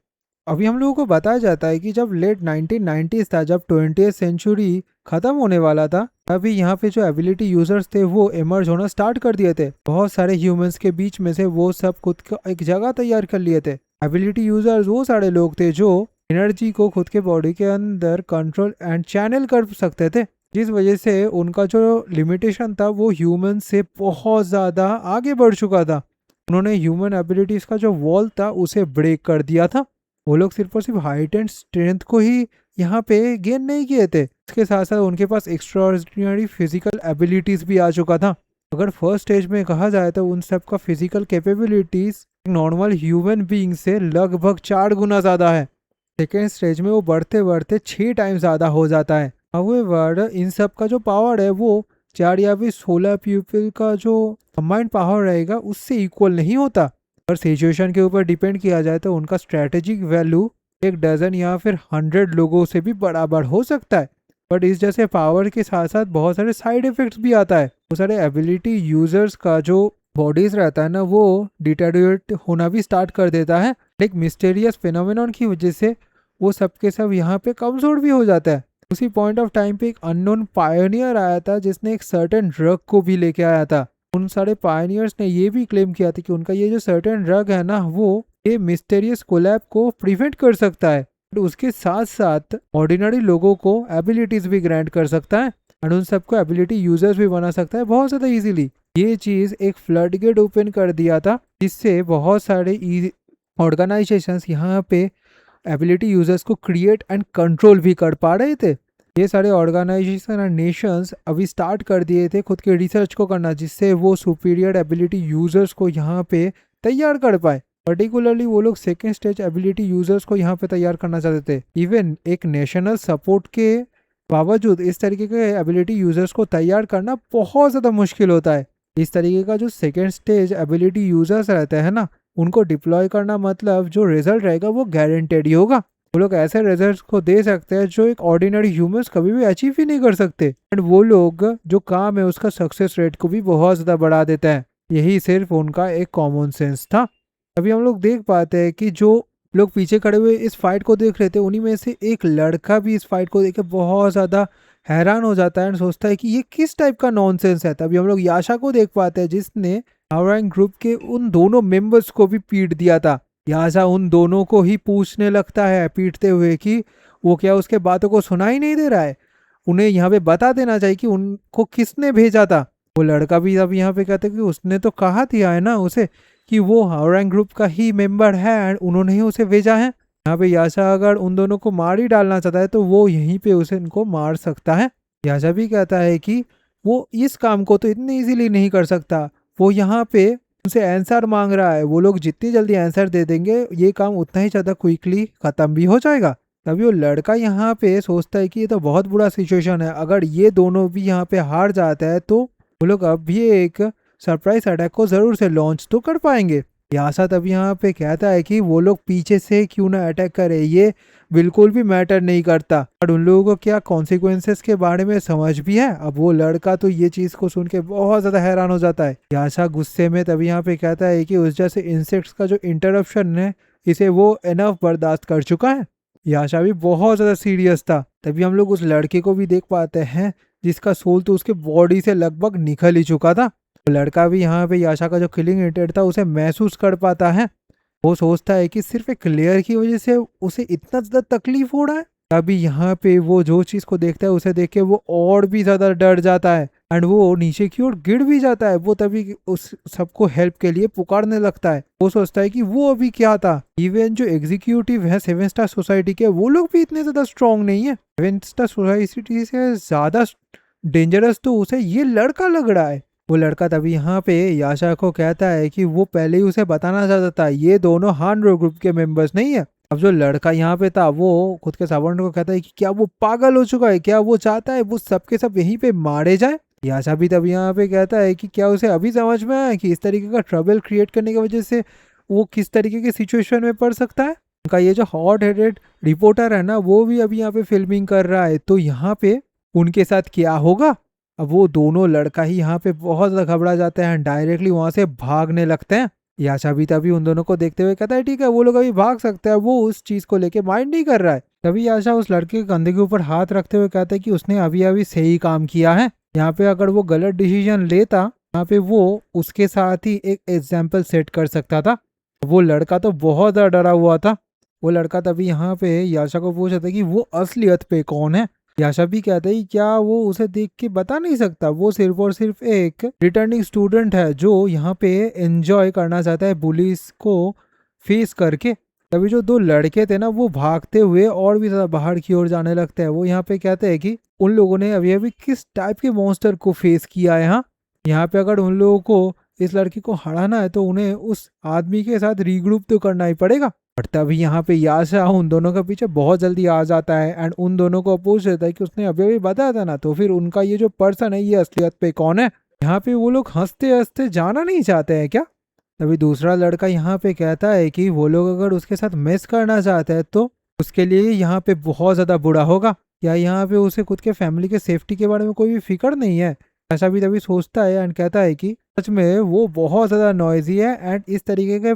अभी हम लोगों को बताया जाता है कि जब लेट 1990s था, जब 20th सेंचुरी खत्म होने वाला था, तभी यहाँ पे जो एबिलिटी यूजर्स थे वो इमर्ज होना स्टार्ट कर दिए थे। बहुत सारे ह्यूमंस के बीच में से वो सब खुद का एक जगह तैयार कर लिए थे। एबिलिटी यूजर्स वो सारे लोग थे जो एनर्जी को खुद के बॉडी के अंदर कंट्रोल एंड चैनल कर सकते थे, जिस वजह से उनका जो लिमिटेशन था वो ह्यूमन से बहुत ज़्यादा आगे बढ़ चुका था। उन्होंने ह्यूमन एबिलिटीज का जो वॉल था उसे ब्रेक कर दिया था। वो लोग सिर्फ और सिर्फ हाइट एंड स्ट्रेंथ को ही यहाँ पे गेन नहीं किए थे, इसके साथ साथ उनके पास एक्स्ट्राऑर्डिनरी फिजिकल एबिलिटीज भी आ चुका था। अगर फर्स्ट स्टेज में कहा जाए तो उन सब का physical capabilities normal human being से लगभग 4 गुना ज़्यादा है। सेकेंड स्टेज में वो बढ़ते बढ़ते 6 टाइम ज़्यादा हो जाता है। हाउएवर इन सब का जो पावर है वो 4 या फिर 16 पीपल का जो कंबाइंड पावर रहेगा उससे इक्वल नहीं होता। अगर सिचुएशन के ऊपर डिपेंड किया जाए तो उनका स्ट्रेटेजिक वैल्यू 1 डजन या फिर 100 लोगों से भी बराबर हो सकता है। बट इस जैसे पावर के साथ साथ बहुत सारे साइड इफेक्ट्स भी आता है। वो सारे एबिलिटी यूजर्स का जो बॉडीज रहता है ना वो डिटेरियोरेट होना भी स्टार्ट कर देता है। एक मिस्टीरियस फिनोमेनन की वजह से वो सबके सब यहाँ पे कमजोर भी हो जाता है। उसी पॉइंट ऑफ टाइम पे एक अननोन पायोनियर आया था जिसने एक सर्टेन ड्रग को भी लेके आया था। उन सारे पायोनियर्स ने ये भी क्लेम किया था कि उनका ये जो सर्टेन ड्रग है ना वो ये मिस्टीरियस कोलैब को प्रिवेंट कर सकता है। उसके साथ साथ ऑर्डिनरी लोगों को एबिलिटीज भी ग्रांट कर सकता है और उन सबको एबिलिटी यूजर्स भी बना सकता है बहुत ज़्यादा इजीली। ये चीज़ एक फ्लड गेट ओपन कर दिया था जिससे बहुत सारे ऑर्गेनाइजेशंस यहाँ पे एबिलिटी यूजर्स को क्रिएट एंड कंट्रोल भी कर पा रहे थे। ये सारे ऑर्गेनाइजेशन और नेशंस अभी स्टार्ट कर दिए थे खुद के रिसर्च को करना, जिससे वो सुपीरियर एबिलिटी यूजर्स को यहाँ पे तैयार कर पाए। पर्टिकुलरली वो लोग सेकेंड स्टेज एबिलिटी यूजर्स को यहाँ पे तैयार करना चाहते थे। इवन एक नेशनल सपोर्ट के बावजूद इस तरीके के एबिलिटी यूजर्स को तैयार करना बहुत ज़्यादा मुश्किल होता है। इस तरीके का जो सेकेंड स्टेज एबिलिटी यूजर्स रहते हैं ना उनको डिप्लॉय करना मतलब जो रिजल्ट रहेगा वो गारंटेड ही होगा। वो लोग ऐसे रिजल्ट्स को दे सकते हैं जो एक ऑर्डिनरी ह्यूमंस कभी भी अचीव ही नहीं कर सकते। एंड वो लोग जो काम है उसका सक्सेस रेट को भी बहुत ज़्यादा बढ़ा देते हैं। यही सिर्फ उनका एक कॉमन सेंस था। अभी हम लोग देख पाते हैं कि जो लोग पीछे खड़े हुए इस फाइट को देख रहे थे उन्हीं में से एक लड़का भी इस फाइट को देख के बहुत ज़्यादा हैरान हो जाता है एंड सोचता है कि ये किस टाइप का नॉनसेंस है। तभी हम लोग याशा को देख पाते हैं जिसने हावरैंक ग्रुप के उन दोनों मेंबर्स को भी पीट दिया था। याशा उन दोनों को ही पूछने लगता है पीटते हुए कि वो क्या उसके बातों को सुना ही नहीं दे रहा है, उन्हें यहाँ पे बता देना चाहिए कि उनको किसने भेजा था। वो लड़का भी अब यहाँ पे कहते कि उसने तो कहा दिया है ना उसे कि वो हावरैंग ग्रुप का ही मेंबर है एंड उन्होंने ही उसे भेजा है। यहाँ पे याशा अगर उन दोनों को मार ही डालना चाहता है तो वो यहीं पे उसे इनको मार सकता है। याशा भी कहता है कि वो इस काम को तो इतनी इजीली नहीं कर सकता, वो यहाँ पे उनसे आंसर मांग रहा है, वो लोग जितनी जल्दी आंसर दे देंगे ये काम उतना ही ज़्यादा क्विकली ख़त्म भी हो जाएगा। तभी वो लड़का यहाँ पे सोचता है कि ये तो बहुत बुरा सिचुएशन है, अगर ये दोनों भी यहाँ पे हार जाता है तो वो लोग अब भी एक सरप्राइज अटैक को ज़रूर से लॉन्च तो कर पाएंगे। यासा तब यहाँ पे कहता है कि वो लोग पीछे से क्यों ना अटैक करे, ये बिल्कुल भी मैटर नहीं करता, और उन लोगों को क्या कॉन्सिक्वेंसेस के बारे में समझ भी है। अब वो लड़का तो ये चीज को सुन के बहुत ज्यादा हैरान हो जाता है। याशा गुस्से में तभी यहाँ पे कहता है कि उस जैसे इंसेक्ट्स का जो इंटरप्शन है इसे वो एनफ बर्दाश्त कर चुका है। याशा भी बहुत ज्यादा सीरियस था। तभी हम लोग उस लड़के को भी देख पाते हैं जिसका सोल तो उसके बॉडी से लगभग निकल ही चुका था। लड़का भी यहाँ पे याशा का जो किलिंग इंटेंट था उसे महसूस कर पाता है। वो सोचता है कि सिर्फ एक क्लियर की वजह से उसे इतना ज्यादा तकलीफ हो रहा है। अभी यहाँ पे वो जो चीज को देखता है उसे देख के वो और भी ज्यादा डर जाता है एंड वो नीचे की ओर गिर भी जाता है। वो तभी उस सबको हेल्प के लिए पुकारने लगता है। वो सोचता है कि वो अभी क्या था, इवन जो एग्जीक्यूटिव है 7 स्टार सोसाइटी के वो लोग भी इतने ज्यादा स्ट्रांग नहीं है। 7 स्टार सोसाइटी से ज्यादा डेंजरस तो उसे ये लड़का लग रहा है। वो लड़का तभी यहाँ पे याशा को कहता है कि वो पहले ही उसे बताना चाहता था ये दोनों हानरो ग्रुप के मेंबर्स नहीं है। अब जो लड़का यहाँ पे था वो खुद के सर्वेंट को कहता है कि क्या वो पागल हो चुका है, क्या वो चाहता है वो सबके सब यहीं पे मारे जाए। याशा भी तभी यहाँ पे कहता है कि क्या उसे अभी समझ में आया कि इस तरीके का ट्रबल क्रिएट करने की वजह से वो किस तरीके की सिचुएशन में पड़ सकता है। उनका ये जो हॉट हेडेड रिपोर्टर है ना वो भी अभी यहाँ पे फिल्मिंग कर रहा है, तो यहाँ पे उनके साथ क्या होगा। अब वो दोनों लड़का ही यहाँ पे बहुत ज्यादा घबरा जाते हैं, डायरेक्टली वहां से भागने लगते हैं। याशा भी तभी उन दोनों को देखते हुए कहता है ठीक है वो लोग अभी भाग सकते हैं, वो उस चीज को लेके माइंड नहीं कर रहा है। तभी याशा उस लड़के के कंधे के ऊपर हाथ रखते हुए कहता है कि उसने अभी अभी सही काम किया है। यहाँ पे अगर वो गलत डिसीजन लेता यहाँ पे वो उसके साथ ही एक एग्जाम्पल सेट कर सकता था। वो लड़का तो बहुत ज्यादा डरा हुआ था। वो लड़का तभी यहाँ पे याशा को पूछा था कि वो असलियत पे कौन है। याशा भी कहता है क्या वो उसे देख के बता नहीं सकता, वो सिर्फ और सिर्फ एक रिटर्निंग स्टूडेंट है जो यहाँ पे एंजॉय करना चाहता है पुलिस को फेस करके। तभी जो दो लड़के थे ना वो भागते हुए और भी ज्यादा बाहर की ओर जाने लगते हैं। वो यहाँ पे कहते हैं कि उन लोगों ने अभी अभी किस टाइप के मॉन्स्टर को फेस किया है। यहाँ पे अगर उन लोगों को इस लड़की को हराना है तो उन्हें उस आदमी के साथ रीग्रुप तो करना ही पड़ेगा। और तभी यहाँ पे याशा उन दोनों के पीछे बहुत जल्दी आ जाता है एंड उन दोनों को पूछ लेता है कि उसने अभी अभी बताया था ना, तो फिर उनका ये जो पर्सन है ये असलियत पे कौन है। यहाँ पे वो लोग हंसते हंसते जाना नहीं चाहते हैं क्या। तभी दूसरा लड़का यहाँ पे कहता है कि वो लोग अगर उसके साथ मिस करना चाहते हैं तो उसके लिए यहाँ पे बहुत ज्यादा बुरा होगा। या यहाँ पे उसे खुद के फैमिली के सेफ्टी के बारे में कोई भी फिक्र नहीं है। ऐसा भी तभी सोचता है एंड कहता है कि सच में वो बहुत ज्यादा नॉइजी है एंड इस तरीके के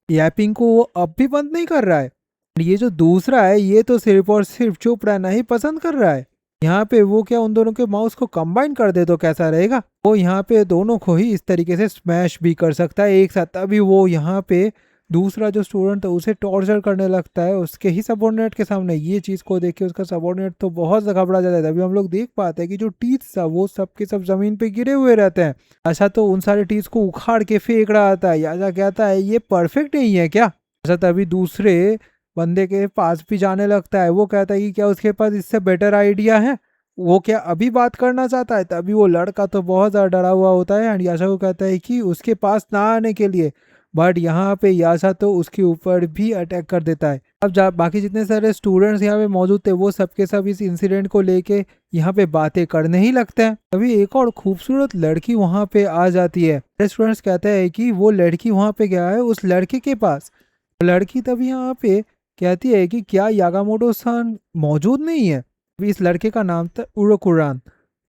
यैपिंग को वो अब भी बंद नहीं कर रहा है। ये जो दूसरा है ये तो सिर्फ और सिर्फ चुप रहना ही पसंद कर रहा है। यहाँ पे वो क्या उन दोनों के माउस को कंबाइन कर दे तो कैसा रहेगा। वो यहाँ पे दोनों को ही इस तरीके से स्मैश भी कर सकता है एक साथ। तभी वो यहाँ पे दूसरा जो स्टूडेंट है उसे टॉर्चर करने लगता है उसके ही सबॉर्डिनेट के सामने। ये चीज को देख के उसका सबॉर्डिनेट तो बहुत घबरा जाता है। तभी हम लोग देख पाते हैं कि जो टीथ था वो सबके सब जमीन पे गिरे हुए रहते हैं। अच्छा तो उन सारे टीथ को उखाड़ के फेंक रहा था। याशा कहता है ये परफेक्ट नहीं है क्या। अच्छा तभी दूसरे बंदे के पास भी जाने लगता है। वो कहता है कि क्या उसके पास इससे बेटर आइडिया है, वो क्या अभी बात करना चाहता है। तभी वो लड़का तो बहुत ज्यादा डरा हुआ होता है एंड याशा को कहता है कि उसके पास ना आने के लिए, बट यहाँ पे याशा तो उसके ऊपर भी अटैक कर देता है। अब बाकी जितने सारे स्टूडेंट्स यहाँ पे मौजूद थे वो सबके सब इस इंसिडेंट को लेके यहाँ पे बातें करने ही लगते हैं। तभी एक और खूबसूरत लड़की वहाँ पे आ जाती है। स्टूडेंट्स कहते हैं कि वो लड़की वहाँ पे गया है उस लड़के के पास। लड़की तभी यहाँ पे कहती है कि क्या यागामोटो सान मौजूद नहीं है। इस लड़के का नाम था उराकुरान।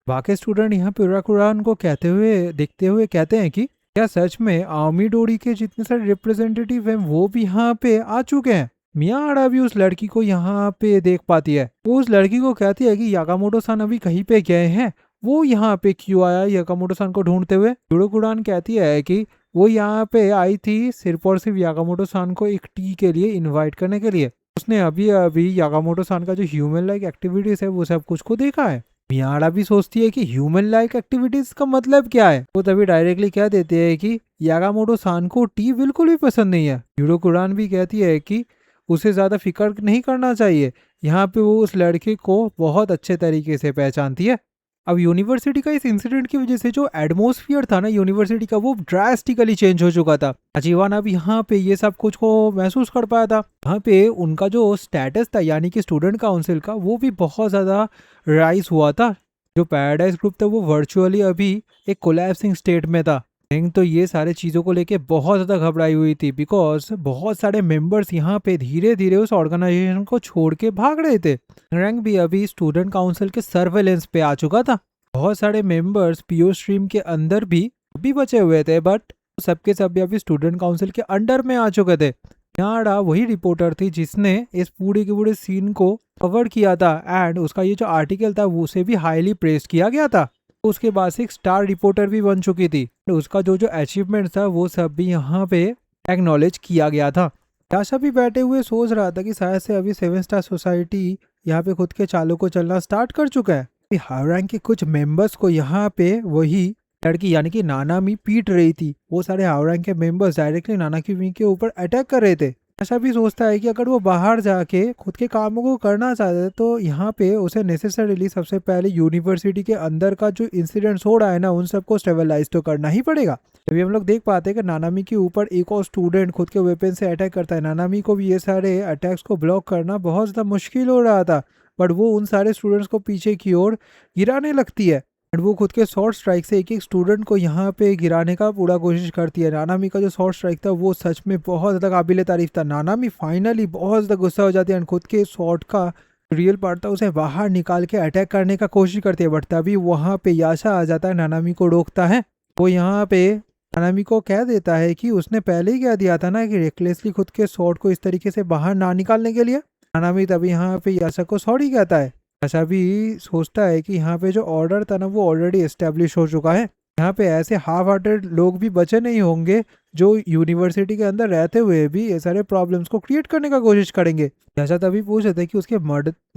बाकी स्टूडेंट यहाँ पे उराकुरान को कहते हुए देखते हुए कहते हैं कि क्या सच में आमिडोरी के जितने सारे रिप्रेजेंटेटिव हैं वो भी यहाँ पे आ चुके हैं। मियाहारा भी उस लड़की को यहाँ पे देख पाती है। वो उस लड़की को कहती है कि यागामोटो सान अभी कहीं पे गए हैं, वो यहाँ पे क्यों आया यागामोटो सान को ढूंढते हुए। उराकुरान कहती है कि वो यहाँ पे आई थी सिर्फ और सिर्फ यागामोटो सान को एक टी के लिए इन्वाइट करने के लिए। उसने अभी अभी यागामोटो सान का जो ह्यूमन लाइक एक्टिविटीज है वो सब कुछ को देखा है। मियारा भी सोचती है कि ह्यूमन लाइक एक्टिविटीज का मतलब क्या है। वो तभी डायरेक्टली कह देते हैं कि यागामोटो सान को टी बिल्कुल भी पसंद नहीं है। यूरो कुरान भी कहती है कि उसे ज्यादा फिक्र नहीं करना चाहिए, यहाँ पे वो उस लड़के को बहुत अच्छे तरीके से पहचानती है। अब यूनिवर्सिटी का इस इंसिडेंट की वजह से जो एटमॉस्फेयर था ना यूनिवर्सिटी का, वो ड्रास्टिकली चेंज हो चुका था। अजीवान अब यहाँ पे ये सब कुछ को महसूस कर पाया था। यहाँ पे उनका जो स्टेटस था यानी कि स्टूडेंट काउंसिल का, वो भी बहुत ज्यादा राइज हुआ था। जो पैराडाइज ग्रुप था वो वर्चुअली अभी एक कोलैप्सिंग स्टेट में था। रैंक तो ये सारे चीज़ों को लेके बहुत ज़्यादा घबराई हुई थी, बिकॉज बहुत सारे मेंबर्स यहाँ पे धीरे धीरे उस ऑर्गेनाइजेशन को छोड़ के भाग रहे थे। रैंक भी अभी स्टूडेंट काउंसिल के सर्वेलेंस पे आ चुका था। बहुत सारे मेंबर्स पीओ स्ट्रीम के अंदर भी बचे हुए थे, बट सबके सब अभी स्टूडेंट काउंसिल के अंडर में आ चुके थे। यारा वही रिपोर्टर थी जिसने इस पूरे के पूरे सीन को कवर किया था, एंड उसका ये जो आर्टिकल था वो उसे भी हाईली प्रेज किया गया था। उसके बाद से एक स्टार रिपोर्टर भी बन चुकी थी। उसका जो जो अचीवमेंट था वो सब भी यहाँ पे एक्नॉलेज किया गया था। याशा भी बैठे हुए सोच रहा था कि शायद से अभी 7 स्टार सोसाइटी यहाँ पे खुद के चालों को चलना स्टार्ट कर चुका है। हाई रैंक के कुछ मेंबर्स को यहाँ पे वही लड़की यानी कि नानामी पीट रही थी। वो सारे हाई रैंक के मेंबर्स डायरेक्टली नानामी के ऊपर अटैक कर रहे थे। ऐसा भी सोचता है कि अगर वो बाहर जाके खुद के कामों को करना चाहता है तो यहाँ पे उसे नेसेसरीली सबसे पहले यूनिवर्सिटी के अंदर का जो इंसिडेंट्स हो रहा है ना, उन सबको स्टेबलाइज तो करना ही पड़ेगा। तभी हम लोग देख पाते हैं कि नानामी के ऊपर एक और स्टूडेंट खुद के वेपन से अटैक करता है। नानामी को भी ये सारे अटैक्स को ब्लॉक करना बहुत ज़्यादा मुश्किल हो रहा था, बट वो उन सारे स्टूडेंट्स को पीछे की ओर गिराने लगती है। एंड वो खुद के शॉर्ट स्ट्राइक से एक एक स्टूडेंट को यहाँ पे गिराने का पूरा कोशिश करती है। नानामी का जो शॉर्ट स्ट्राइक था वो सच में बहुत ज़्यादा काबिल तारीफ था। नानामी फाइनली बहुत ज़्यादा गुस्सा हो जाती है एंड खुद के शॉर्ट का रियल पार्ट था उसे बाहर निकाल के अटैक करने का कोशिश करती है, बट तभी वहाँ पे याशा आ जाता है, नानामी को रोकता है। वो यहाँ पे नानामी को कह देता है कि उसने पहले ही कह दिया था ना कि रेकलेसली खुद के शॉर्ट को इस तरीके से बाहर ना निकालने के लिए। नानामी तभी यहाँ पे याशा को सॉरी कहता है। ऐसा भी सोचता है कि यहाँ पे जो ऑर्डर था ना वो ऑलरेडी एस्टेब्लिश हो चुका है। यहाँ पे ऐसे हाफ हार्टेड लोग भी बचे नहीं होंगे जो यूनिवर्सिटी के अंदर रहते हुए भी ये सारे प्रॉब्लम्स को क्रिएट करने का कोशिश करेंगे। जैसा तभी पूछ रहे थे कि उसके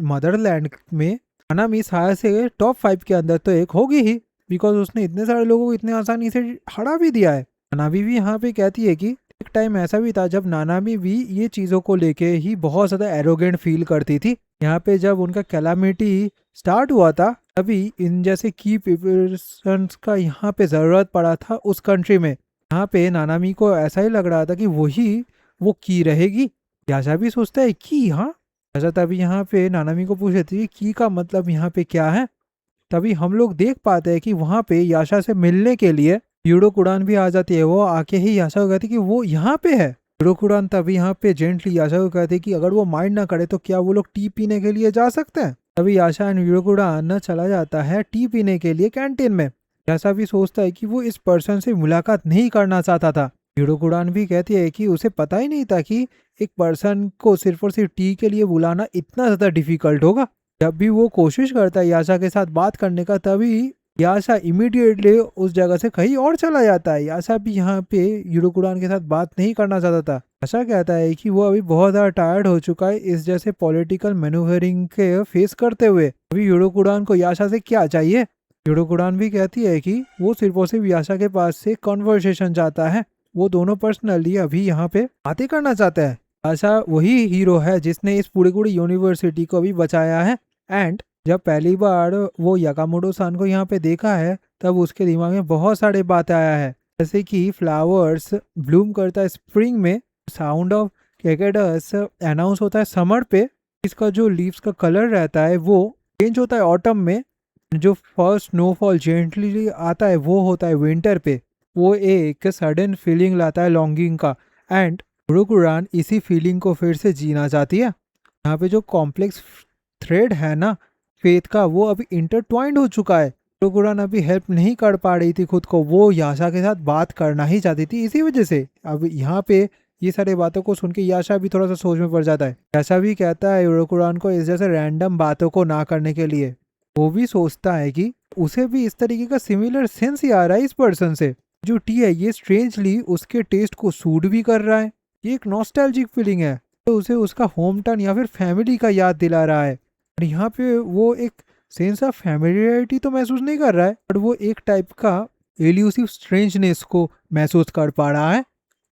मदरलैंड में नानामी शायद से टॉप 5 के अंदर तो एक होगी ही, बिकॉज उसने इतने सारे लोगों को इतने आसानी से हरा भी दिया है। नानामी भी यहाँ पे कहती है कि एक टाइम ऐसा भी था जब नानामी भी ये चीज़ों को लेके ही बहुत ज़्यादा एरोगेंट फील करती थी। यहाँ पे जब उनका कैलामिटी स्टार्ट हुआ था तभी इन जैसे की पर्सन्स का यहाँ पे ज़रूरत पड़ा था उस कंट्री में। यहाँ पे नानामी को ऐसा ही लग रहा था कि वही वो की रहेगी। याशा भी सोचता है कि हाँ, ऐसा तभी यहाँ पे नानामी को पूछे थे की का मतलब यहाँ पे क्या है। तभी हम लोग देख पाते हैं कि वहाँ पे याशा से मिलने के लिए यूडो कुरान भी आ जाती है। वो आके ही याशा को कहती है कि वो यहाँ पे है। यूडो कुरान तभी यहाँ पे जेंटली याशा को कहते हैं कि अगर वो माइंड ना करे तो क्या वो लोग टी पीने के लिए जा सकते हैं। तभी याशा एंड यूडो कुरान चला जाता है टी पीने के लिए कैंटीन में। याशा भी सोचता है कि वो इस पर्सन से मुलाकात नहीं करना चाहता था। यूडो कुरान भी कहती है कि उसे पता ही नहीं था कि एक पर्सन को सिर्फ और सिर्फ टी के लिए बुलाना इतना ज़्यादा डिफिकल्ट होगा। जब भी वो कोशिश करता है याशा के साथ बात करने का, तभी याशा इमीडिएटली उस जगह से कहीं और चला जाता है। याशा भी यहाँ पे यूडो कुरान के साथ बात नहीं करना चाहता था। याशा कहता है कि वो अभी बहुत ज़्यादा टायर्ड हो चुका है इस जैसे पॉलिटिकल मैन्यूवरिंग के फेस करते हुए। अभी यूडो कुरान को याशा से क्या चाहिए। यूडो कुरान भी कहती है कि वो सिर्फ और सिर्फ याशा के पास से कॉन्वर्सेशन चाहता है। वो दोनों पर्सनली अभी यहाँ पे बातें करना चाहते हैं। याशा वही हीरो है जिसने इस पूरी पूरी यूनिवर्सिटी को भी बचाया है। एंड जब पहली बार वो यागामोटो सान को यहाँ पे देखा है तब उसके दिमाग में बहुत सारे बातें आया है, जैसे कि फ्लावर्स ब्लूम करता है स्प्रिंग में, साउंड ऑफ कैकेडस अनाउंस होता है समर पे, इसका जो लीव्स का कलर रहता है वो चेंज होता है ऑटम में, जो फर्स्ट स्नोफॉल जेंटली आता है वो होता है विंटर पे। वो एक सडन फीलिंग लाता है लॉन्गिंग का, एंड कुरान इसी फीलिंग को फिर से जीना चाहती है। यहाँ पे जो कॉम्प्लेक्स थ्रेड है ना फेथ का, वो अभी इंटरट्वाइंड हो चुका है। कुरान अभी हेल्प नहीं कर पा रही थी खुद को, वो याशा के साथ बात करना ही चाहती थी इसी वजह से। अब यहाँ पे ये सारी बातों को सुन के याशा भी थोड़ा सा सोच में पड़ जाता है। याशा भी कहता है कुरान को इस जैसे रैंडम बातों को ना करने के लिए। वो भी सोचता है कि उसे भी इस तरीके का सिमिलर सेंस ही आ रहा है इस पर्सन से। जो टी है ये स्ट्रेंजली उसके टेस्ट को सूट भी कर रहा है। ये एक नॉस्टैल्जिक फीलिंग है, तो उसे उसका होम टाउन या फिर फैमिली का याद दिला रहा है। यहाँ पे वो एक सेंस ऑफ फैमिलियरिटी तो महसूस नहीं कर रहा है, बट वो एक टाइप का एल्यूसिव स्ट्रेंजनेस को महसूस कर पा रहा है।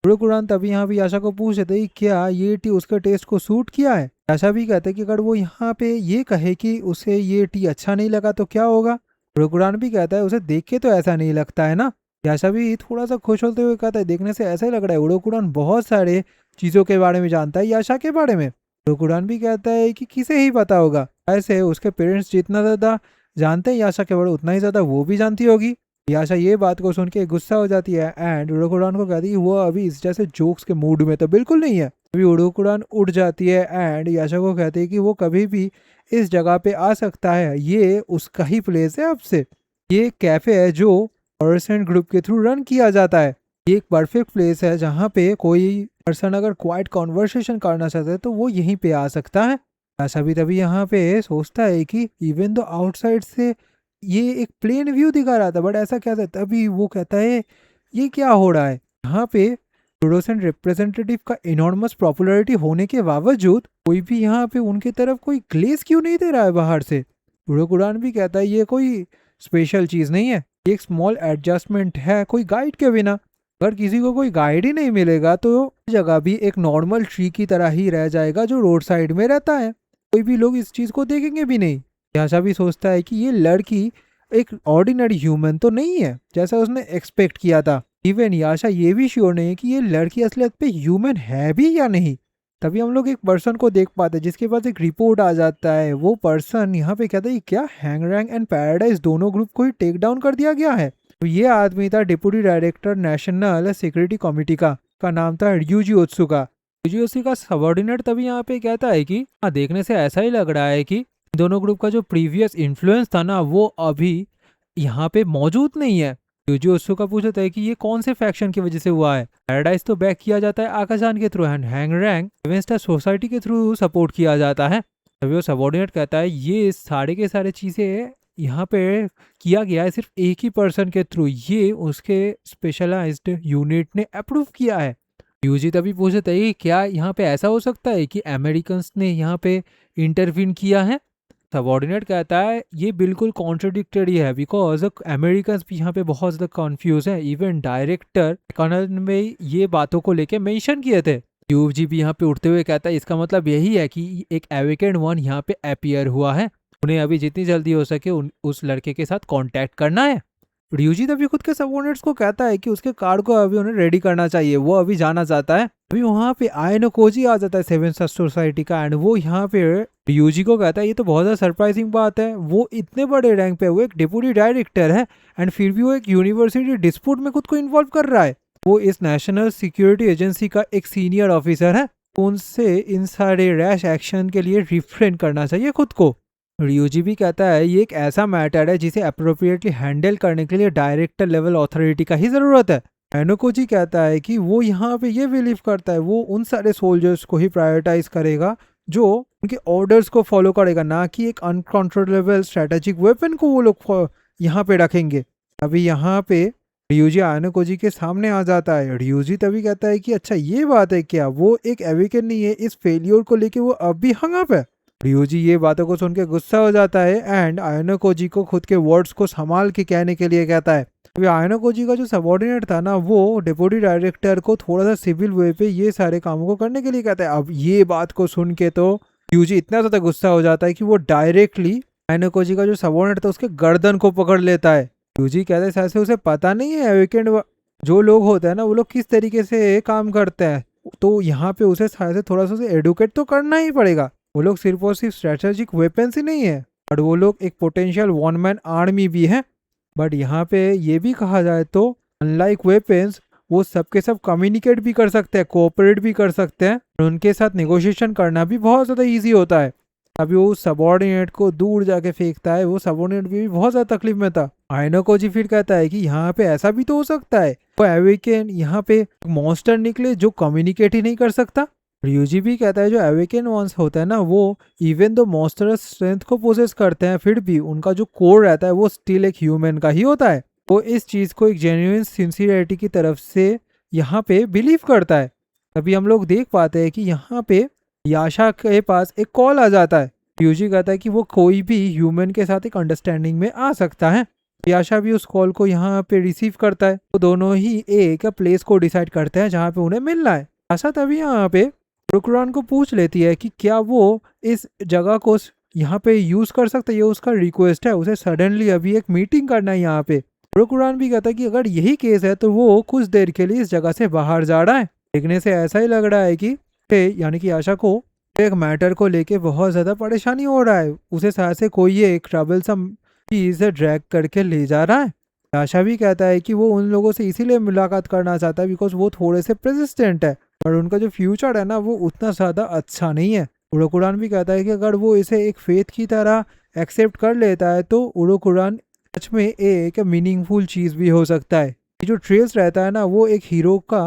कुरान तभी यहाँ पे याशा को पूछ रहे थे क्या ये टी उसके टेस्ट को सूट किया है। याशा भी कहते कि अगर वो यहाँ पे ये कहे कि उसे ये टी अच्छा नहीं लगा तो क्या होगा। कुरान भी कहता है उसे देख के तो ऐसा नहीं लगता है ना। याशा भी थोड़ा सा खुश होते हुए कहता है देखने से ऐसा ही लग रहा है। कुरान बहुत सारे चीज़ों के बारे में जानता है याशा के बारे में। कुरान भी कहता है कि किसे ही पता होगा, ऐसे उसके पेरेंट्स जितना ज़्यादा जानते हैं याशा के बारे उतना ही ज़्यादा वो भी जानती होगी। याशा ये बात को सुन के गुस्सा हो जाती है एंड उड़ोकुरान को कहती है वो अभी इस जैसे जोक्स के मूड में तो बिल्कुल नहीं है। अभी उड़ोकुरान उठ जाती है एंड याशा को कहती है कि वो कभी भी इस जगह पे आ सकता है, ये उसका ही प्लेस है। अब से ये कैफे है जो पर्सन ग्रुप के थ्रू रन किया जाता है। ये एक परफेक्ट प्लेस है जहाँ पे कोई पर्सन अगर क्वाइट कॉन्वर्सेशन करना चाहता है तो वो यहीं पे आ सकता है। याशा भी तभी यहाँ पे सोचता है कि इवन दो आउटसाइड से ये एक प्लेन व्यू दिखा रहा था बट ऐसा क्या था, तभी वो कहता है ये क्या हो रहा है। यहाँ पे फ्लोरोसेंट रिप्रेजेंटेटिव का इनॉर्मस पॉपुलैरिटी होने के बावजूद कोई भी यहाँ पे उनकी तरफ कोई ग्लेस क्यों नहीं दे रहा है बाहर से। कुरान भी कहता है ये कोई स्पेशल चीज़ नहीं है, ये एक स्मॉल एडजस्टमेंट है कोई गाइड के बिना। अगर किसी को कोई गाइड ही नहीं मिलेगा तो जगह भी एक नॉर्मल ट्री की तरह ही रह जाएगा जो रोड साइड में रहता है, कोई भी लोग इस चीज़ को देखेंगे भी नहीं। याशा भी सोचता है कि ये लड़की एक ऑर्डिनरी ह्यूमन तो नहीं है जैसा उसने एक्सपेक्ट किया था। इवन याशा ये भी श्योर नहीं है कि ये लड़की असलियत पे ह्यूमन है भी या नहीं। तभी हम लोग एक पर्सन को देख पाते हैं जिसके पास एक रिपोर्ट आ जाता है। वो पर्सन यहाँ पे कहता है क्या हैंगरैंग एंड पैराडाइज दोनों ग्रुप को ही टेक डाउन कर दिया गया है। तो ये आदमी था deputy director national security committee का नाम था र्यूजी ओत्सुका। र्यूजी ओत्सुका सबऑर्डिनेट तभी यहाँ पे कहता है कि हाँ देखने से ऐसा ही लग रहा है कि दोनों ग्रुप का जो प्रीवियस इन्फ्लुएंस था ना वो अभी यहाँ पे मौजूद नहीं है। र्यूजी ओत्सुका पूछता है कि ये कौन से फैक्शन की वजह से हुआ है। पैराडाइज तो बैक किया जाता है आकाशान के थ्रू एंड हैंगरैंग वेंस्टर सोसाइटी के थ्रू सपोर्ट किया जाता है। तभी वो सबऑर्डिनेट कहता है ये सारे के सारे चीज़ें यहाँ पे किया गया है सिर्फ एक ही पर्सन के थ्रू, ये उसके स्पेशलाइज्ड यूनिट ने अप्रूव किया है। यूजी तभी पूछता है क्या यहाँ पे ऐसा हो सकता है कि अमेरिकन ने यहाँ पे इंटरवीन किया है। सबऑर्डिनेट कहता है ये बिल्कुल कॉन्ट्रडिक्टरी है बिकॉज अमेरिकन भी यहाँ पे बहुत ज़्यादा कन्फ्यूज है। इवन डायरेक्टर कर्नल में ये बातों को लेके मेंशन किए थे। यूजी भी यहाँ पे उठते हुए कहता है इसका मतलब यही है कि एक एवेकेंट वन यहाँ पे अपीयर हुआ है, उन्हें अभी जितनी जल्दी हो सके उस लड़के के साथ कांटेक्ट करना है। र्यूजी तभी खुद के सबऑर्डिनेट्स को कहता है कि उसके कार को अभी उन्हें रेडी करना चाहिए, वो अभी जाना चाहता है। अभी वहाँ पे आयनो कोजी आ जाता है सेवन स्टार सोसाइटी का एंड वो यहाँ पे र्यूजी को कहता है ये तो बहुत ज़्यादा सरप्राइजिंग बात है, वो इतने बड़े रैंक पे वो एक डिप्यूटी डायरेक्टर है एंड फिर भी वो एक यूनिवर्सिटी डिस्प्यूट में खुद को इन्वॉल्व कर रहा है। वो इस नेशनल सिक्योरिटी एजेंसी का एक सीनियर ऑफिसर है, उनसे इन सारे रैश एक्शन के लिए रिफ्रेन करना चाहिए खुद को। र्यूजी भी कहता है ये एक ऐसा मैटर है जिसे अप्रोप्रिएटली हैंडल करने के लिए डायरेक्टर लेवल अथॉरिटी का ही ज़रूरत है। एनोकोजी कहता है कि वो यहाँ पे ये बिलीव करता है वो उन सारे सोल्जर्स को ही प्रायोरिटाइज करेगा जो उनके ऑर्डर्स को फॉलो करेगा, ना कि एक अनकंट्रोलेबल स्ट्रेटेजिक वेपन को वो लोग यहाँ पे रखेंगे। अभी यहाँ पे र्यूजी एनोकोजी के सामने आ जाता है। र्यूजी तभी कहता है कि अच्छा ये बात है क्या, वो एक एविकेन नहीं है, इस फेलियर को लेके वो अब भी हंग अप है। र्यूजी ये बातों को सुन के गुस्सा हो जाता है एंड आयनोकोजी को खुद के वर्ड्स को संभाल के कहने के लिए कहता है। अभी आयनोकोजी का जो सबऑर्डिनेट था ना वो डिप्यूटी डायरेक्टर को थोड़ा सा सिविल वे पे ये सारे कामों को करने के लिए कहता है। अब ये बात को सुन के तो र्यूजी इतना ज़्यादा गुस्सा हो जाता है कि वो डायरेक्टली आयनोकोजी का जो सबऑर्डिनेट था उसके गर्दन को पकड़ लेता है। र्यूजी कहता है शायद से उसे पता नहीं है वीकेंड जो लोग होते हैं ना वो लोग किस तरीके से काम करते हैं, तो यहाँ पे उसे शायद से थोड़ा सा एडुकेट तो करना ही पड़ेगा। वो लोग सिर्फ और सिर्फ स्ट्रेटेजिक वेपन्स ही नहीं है बट वो लोग एक पोटेंशियल वन मैन आर्मी भी है। बट यहाँ पे ये भी कहा जाए तो अनलाइक वेपन्स वो सबके सब कम्युनिकेट भी कर सकते हैं, कोऑपरेट भी कर सकते हैं और उनके साथ नेगोशिएशन करना भी बहुत ज़्यादा ईजी होता है। अभी वो सबऑर्डिनेट को दूर जाके फेंकता है, वो सबऑर्डिनेट भी बहुत ज़्यादा तकलीफ में था। आयनोकोजी फिर कहता है कि यहाँ पे ऐसा भी तो हो सकता है वो एवेकेन यहाँ पे मॉन्स्टर निकले जो कम्युनिकेट ही नहीं कर सकता। र्यूजी भी कहता है जो एवेकेन वंस होता है ना वो इवन दो मॉन्स्टरस स्ट्रेंथ को पोसेस करते हैं फिर भी उनका जो कोर रहता है वो स्टिल एक ह्यूमन का ही होता है। वो इस चीज़ को एक जेन्युइन सिंसियरिटी की तरफ से यहाँ पे बिलीव करता है। तभी हम लोग देख पाते हैं कि यहाँ पे याशा के पास एक कॉल आ जाता है। यूजी कहता है कि वो कोई भी ह्यूमन के साथ एक अंडरस्टैंडिंग में आ सकता है। याशा भी उस कॉल को यहाँ पे रिसीव करता है। वो दोनों ही एक प्लेस को डिसाइड करते हैं जहाँ पे उन्हें मिलना है। याशा तभी यहाँ पे रुकरान को पूछ लेती है कि क्या वो इस जगह को यहाँ पे यूज कर सकता है, ये उसका रिक्वेस्ट है, उसे सडनली अभी एक मीटिंग करना है यहाँ पे। रुकरान भी कहता है कि अगर यही केस है तो वो कुछ देर के लिए इस जगह से बाहर जा रहा है। देखने से ऐसा ही लग रहा है कि यानी कि आशा को एक मैटर को लेके बहुत ज्यादा परेशानी हो रहा है। उसे शायद से कोई एक ट्रबलसम चीज ड्रैग करके ले जा रहा है। आशा भी कहता है कि वो उन लोगों से इसीलिए मुलाकात करना चाहता है बिकॉज वो थोड़े से प्रेसिस्टेंट है और उनका जो फ्यूचर है ना वो उतना ज्यादा अच्छा नहीं है। उड़ोकुरान भी कहता है कि अगर वो इसे एक फेथ की तरह एक्सेप्ट कर लेता है तो उड़ोकुरान सच में एक मीनिंगफुल चीज भी हो सकता है। ये जो ट्रेल्स रहता है ना वो एक हीरो का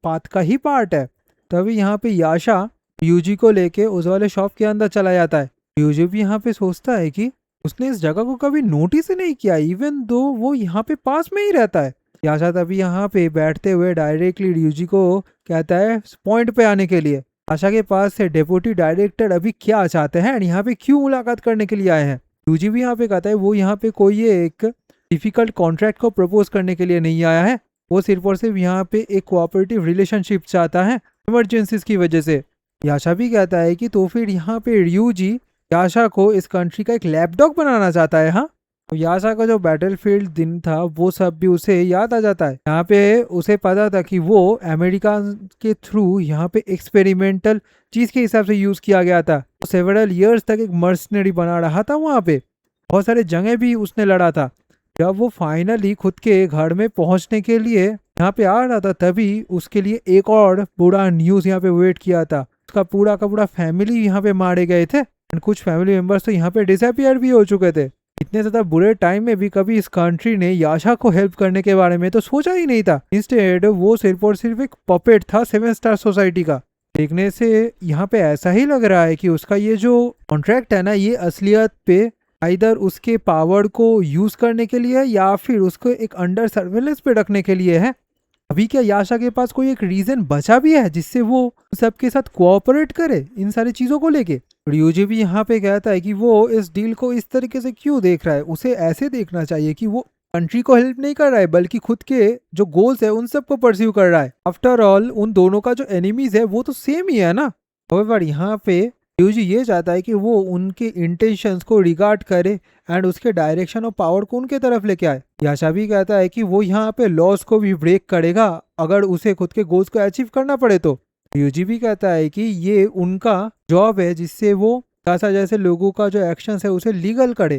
पाथ का ही पार्ट है। तभी यहाँ पे याशा यूजी को लेके उस वाले शॉप के अंदर चला जाता है। यूजी भी यहाँ पे सोचता है कि उसने इस जगह को कभी नोटिस ही नहीं किया इवन दो वो यहाँ पे पास में ही रहता है। याशा तभी यहाँ पे बैठते हुए डायरेक्टली यूजी को कहता है पॉइंट पे आने के लिए। आशा के पास से डेप्यूटी डायरेक्टर अभी क्या चाहते हैं और यहाँ पे क्यों मुलाकात करने के लिए आए हैं। यूजी भी यहाँ पे कहता है वो यहाँ पे कोई एक डिफिकल्ट कॉन्ट्रैक्ट को प्रपोज करने के लिए नहीं आया है, वो सिर्फ और सिर्फ यहाँ पे एक कोऑपरेटिव रिलेशनशिप चाहता है इमरजेंसीज की वजह से। याशा भी कहता है कि तो फिर यहाँ पे यूजी याशा को इस कंट्री का एक लैपडॉग बनाना चाहता है। हाँ, याशा का जो बैटलफील्ड दिन था वो सब भी उसे याद आ जाता है। यहाँ पे उसे पता था कि वो अमेरिका के थ्रू यहाँ पे एक्सपेरिमेंटल चीज के हिसाब से यूज किया गया था। सेवरल इयर्स तक एक मर्सनरी बना रहा था, वहाँ पे बहुत सारे जंगे भी उसने लड़ा था। जब वो फाइनली खुद के घर में पहुंचने के लिए यहाँ पे आ रहा था तभी उसके लिए एक और बुरा न्यूज यहाँ पे वेट किया था। उसका पूरा का पूरा फैमिली यहाँ पे मारे गए थे और कुछ फैमिली मेंबर्स तो यहाँ पे डिसअपियर भी हो चुके थे। इतने ज्यादा बुरे टाइम में भी कभी इस कंट्री ने याशा को हेल्प करने के बारे में तो सोचा ही नहीं था। इंस्टेड वो सिर्फ और सिर्फ एक पपेट था 7 स्टार सोसाइटी का। देखने से यहाँ पे ऐसा ही लग रहा है कि उसका ये जो कॉन्ट्रैक्ट है ना ये असलियत पे इधर उसके पावर को यूज करने के लिए या फिर उसको एक अंडर सर्वेलेंस पे रखने के लिए है। अभी क्या याशा के पास कोई एक रीजन बचा भी है जिससे वो सबके साथ कोऑपरेट करे इन सारी चीजों को लेके। यूजी भी यहाँ पे कहता है कि वो इस डील को इस तरीके से क्यों देख रहा है, उसे ऐसे देखना चाहिए कि वो कंट्री को हेल्प नहीं कर रहा है बल्कि खुद के जो गोल्स है उन सबको परस्यू कर रहा है। आफ्टर ऑल उन दोनों का जो एनिमीज है वो तो सेम ही है ना। होवेवर यहाँ पे यूजी ये चाहता है कि वो उनके इंटेंशंस को रिगार्ड करे एंड उसके डायरेक्शन और पावर को उनके तरफ लेके आए। याशा भी कहता है कि वो यहाँ पे लॉस को भी ब्रेक करेगा अगर उसे खुद के गोल्स को अचीव करना पड़े तो। यूजी भी कहता है कि ये उनका जॉब है जिससे वो याशा जैसे लोगों का जो एक्शन है उसे लीगल करे।